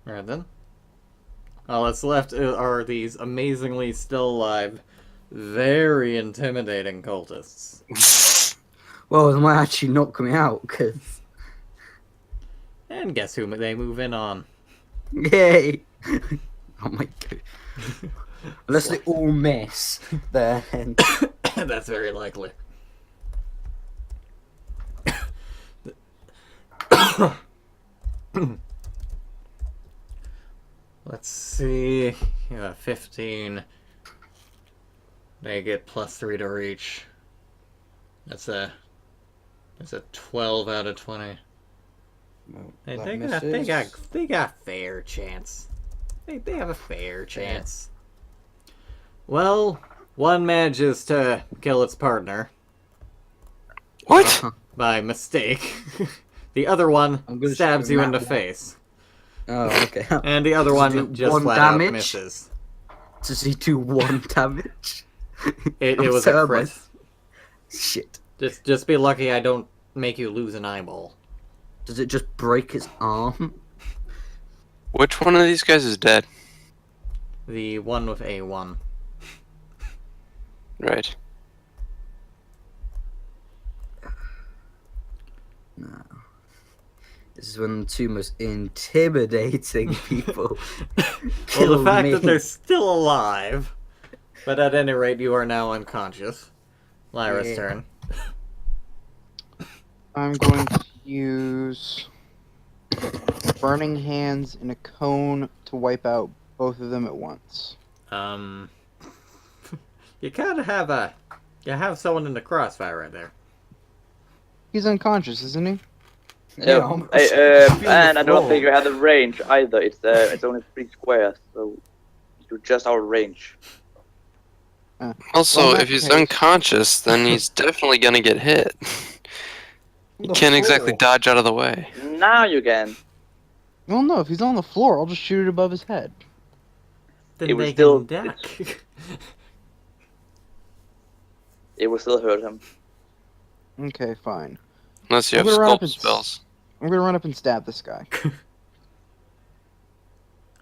Alright then. All that's left are these amazingly still alive, very intimidating cultists. Well, they might actually knock me out, because... And guess who they move in on? Yay! Oh my god. Unless they all miss, then... That's very likely. Let's see. Yeah, 15. They get +3 to reach. That's a 12 out of 20. Well, They that they got fair chance. They have a fair chance. Well, one manages to kill its partner What? by mistake. The other one I'm gonna stabs shoot you him in the that face. Oh, okay. And the other Does it one do just one flat out damage? misses. Does he do 1 damage? It I'm was so a crit. mess- Shit. Just be lucky I don't make you lose an eyeball. Does it just break his arm? Which one of these guys is dead? The one with A1. Right. No. This is when the two most intimidating people Well, kill the fact me. that they're still alive. But at any rate, you are now unconscious. Lyra's Yeah. turn. I'm going to use Burning Hands in a cone to wipe out both of them at once. You kind of have you have someone in the crossfire right there. He's unconscious, isn't he? Yeah, Yeah, I'm- and I don't floor. think you have the range either. It's only 3 squares, so you're just out of range. Also, Well, in that if he's case- unconscious, then he's definitely gonna get hit. You can't exactly dodge out of the way. Now you can. Well, no, if he's on the floor, I'll just shoot it above his head. Then It was they still- can duck. It will still hurt him. Okay, fine. Unless you I'm have gonna run up sculpt and spells. I'm gonna run up and stab this guy.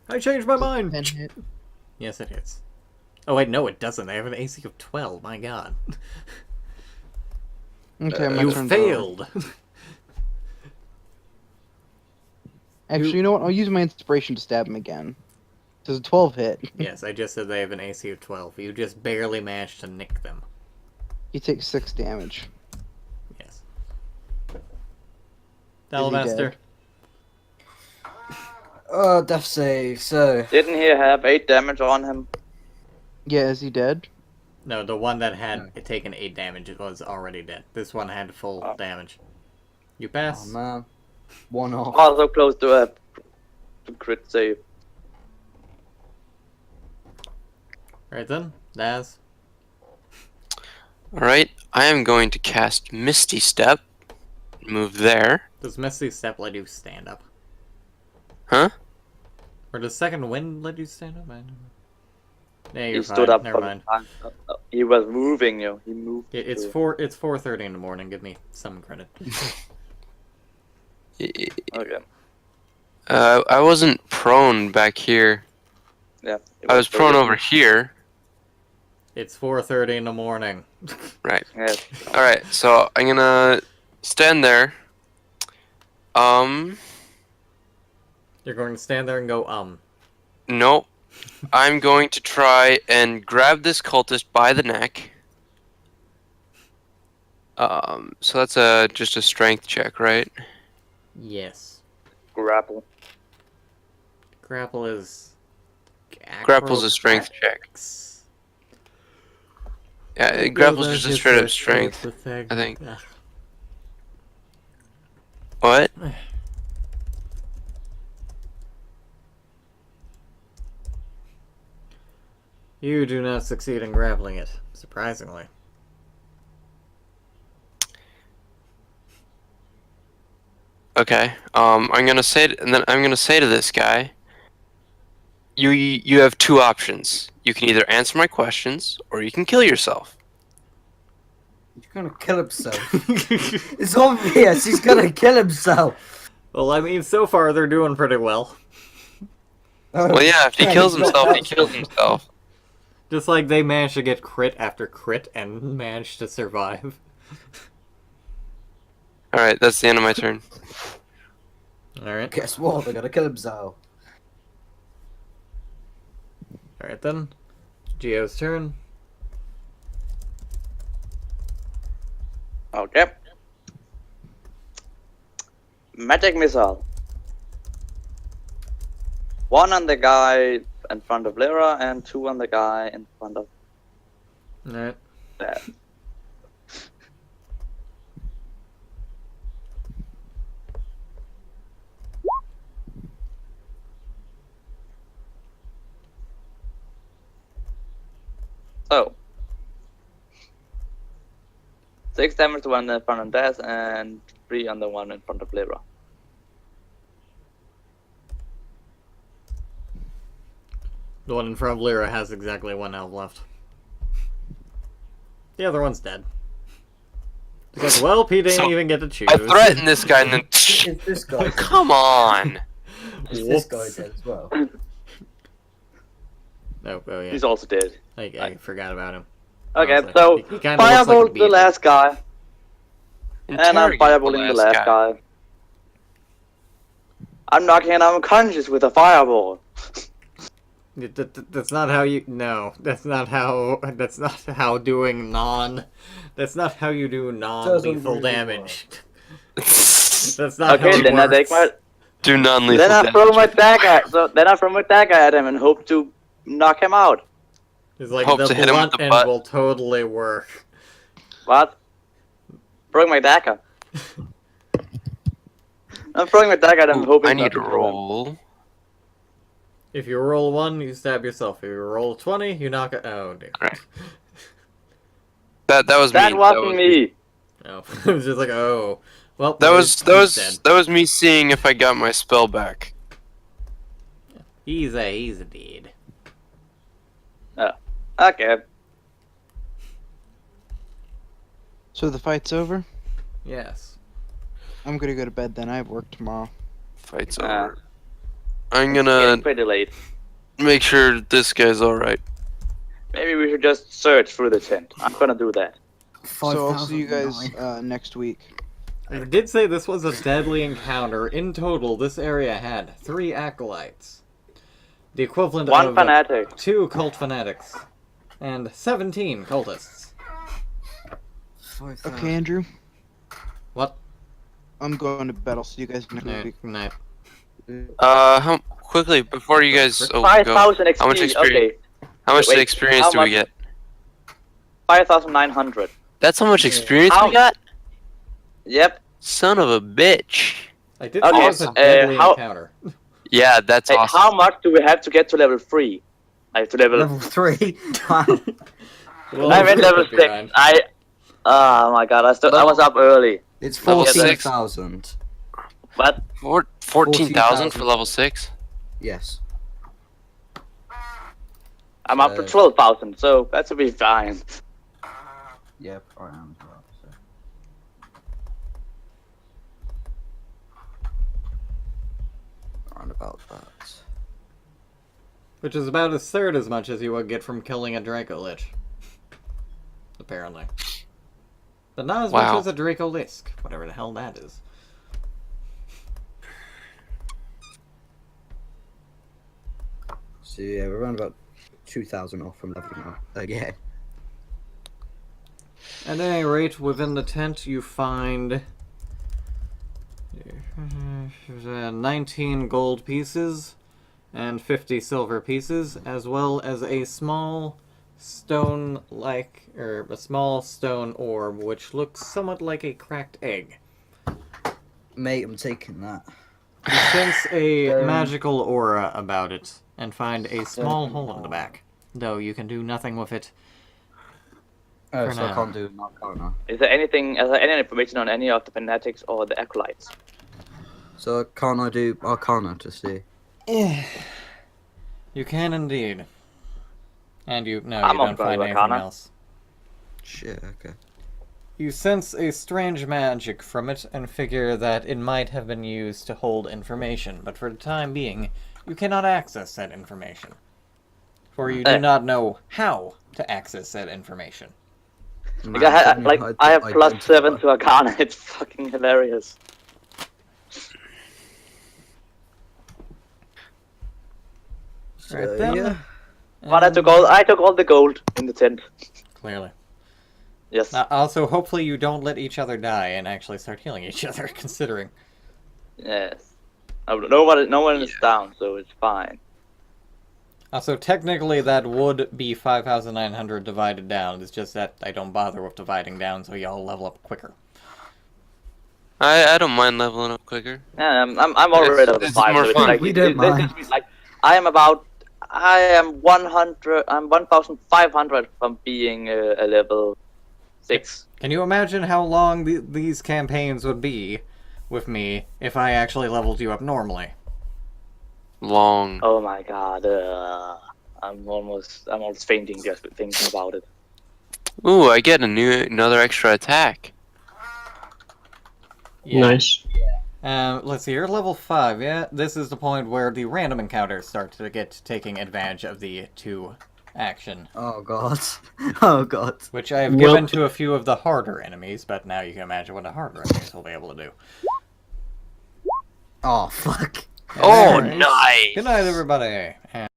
I changed my 10 mind. hit. Yes, it hits. Oh wait, no, it doesn't. They have an AC of 12. My God, Okay, my you turn's over. failed. Actually, you know what? I'll use my inspiration to stab him again. Does a 12 hit? Yes, I just said they have an AC of 12. You just barely managed to nick them. He takes 6 damage. Yes. he Dalmaster. Oh, death save. So, Didn't he have 8 damage on him? Yeah, is he dead? No, the one that had taken 8 damage was already dead. This one had full Oh. damage. You oh pass. man, 1 off. Also close to a crit save. Right then, Daz. Alright, I am going to cast Misty Step. Move there. Does Misty Step let you stand up? Huh? Or does Second Wind let you stand up? I don't know. Yeah, you're He fine. stood up Never for the mind. time. He was moving, you know. He moved. It's to- 4:30 in the morning. Give me some credit. Okay. I wasn't prone back here. Yeah. it I was prone further- over here. It's 4:30 in the morning. Right. Yes. Alright, so I'm gonna stand there. You're going to stand there and go, Nope. I'm going to try and grab this cultist by the neck So that's just a strength check, right? Yes. Grapple. Grapple is. Grapple's a strength check. acrobatics. Yeah, No, grapple's that's just a straight up the strength. thing. I think. Ugh. What? You do not succeed in grappling it, surprisingly. Okay. I'm gonna say, and then I'm gonna say to this guy, you have two options. You can either answer my questions, or you can kill yourself. He's gonna kill himself. It's obvious he's gonna kill himself. Well, I mean, so far they're doing pretty well. Well, yeah, if he kills himself, he kills himself. Just like they managed to get crit after crit and managed to survive. Alright, that's the end of my turn. Alright. Guess what? They're gonna kill himself. Alright then. Geo's turn. Okay. Magic missile. One on the guy in front of Lyra and two on the guy in front of Alright. that. So 6 damage to one in front of Death and 3 on the one in front of Lyra. The one in front of Lyra has exactly 1 health left. The other one's dead. Because, well, Pete didn't So, even get to choose. I threatened this guy, and then Is this guy? come on. Is this guy Whoops. dead as well? Oh yeah. He's also dead. I forgot about him. Okay, Honestly. so He kinda looks like a firebolt the beaver. last guy, and I'm Interrogate fireballing the last guy. I'm knocking him unconscious with a fireball. That's not how you. No, that's not how. That's not how doing non. That's not how you do non-lethal really damage. That's not how Okay, it then I works. take my Do non-lethal then I damage. throw my dagger. So then I throw my dagger at him and hope to knock him out. It's like Hope the to hit him with blunt the end butt. will totally work. What? Throwing my dagger. I'm throwing my dagger at him, Ooh, hoping I not need to to kill him. roll. If you roll 1, you stab yourself. If you roll 20, you knock it. Oh dear. Right. That was That me. wasn't me. No, it was just like oh. Well, That he's was dead. me seeing if I got my spell back. He's dead. Okay. So the fight's over? Yes. I'm gonna go to bed then. I have work tomorrow. Fight's Uh, over. I'm Getting gonna pretty late. make sure this guy's alright. Maybe we should just search through the tent. I'm gonna do that. So I'll see you guys 5,009. next week. I did say this was a deadly encounter. In total, this area had 3 acolytes. The equivalent One of fanatic. 2 cult fanatics. And 17 cultists. 5,000. Okay, Andrew. What? I'm going to bed. I'll see you guys next Night, week. night. How quickly before you guys go? 5,000 XP. How much experience? Okay. How much Wait, experience how do we much- get? 5,900. That's how much Yeah. experience How- we got. Yep. Son of a bitch. I did Okay, say it was a deadly how- encounter. Yeah, that's Hey, awesome. how much do we have to get to level 3? Like to level. Level 3. Wow. Well, I'm at level it'll be 6. fine. Oh my god, I was up early. It's Level 14,000. But 14,000 for level 6? Yes. I'm up to 12,000, so that should be fine. Yep, I am. as well, so. Around about that. Which is about a third as much as you would get from killing a Draco Lich. Apparently. But not as much Wow. as a Draco Lisk. Whatever the hell that is. So yeah, we're around about 2,000 off from leveling up again. At any rate, within the tent you find 19 gold pieces and 50 silver pieces, as well as a small stone orb which looks somewhat like a cracked egg. Mate, I'm taking that. You sense a magical aura about it and find a small hole in the back, though you can do nothing with it. Oh, For so I now. can't do Arcana. Is there any information on any of the fanatics or the acolytes? So can't I do Arcana to see? You can indeed. And you I'm don't on find anything Arcana. else. Shit, okay. You sense a strange magic from it and figure that it might have been used to hold information, but for the time being, you cannot access said information. For you do not know how to access said information. Like, I have +7 to Arcana. It's fucking hilarious. Right then. Yeah. But I took all the gold in the tent. Clearly. Yes. Also, hopefully you don't let each other die and actually start healing each other, considering. Yes. No one is down, so it's fine. Also, technically that would be 5,900 divided down. It's just that I don't bother with dividing down, so y'all level up quicker. I don't mind leveling up quicker. Yeah, I'm already at the It's 5. more So it's fun. like, We don't mind. like I am 100. I'm 1,500 from being a level 6. Can you imagine how long these campaigns would be with me if I actually leveled you up normally? Long. Oh my god. I'm almost fainting just thinking about it. Ooh, I get another extra attack. Yeah. Nice. Let's see, you're level 5, yeah? This is the point where the random encounters start to get taking advantage of the 2 action. Oh god. Oh god. Which I have given to a few of the harder enemies, but now you can imagine what the harder enemies will be able to do. Oh fuck. Oh, Anyways, nice! Good night, everybody.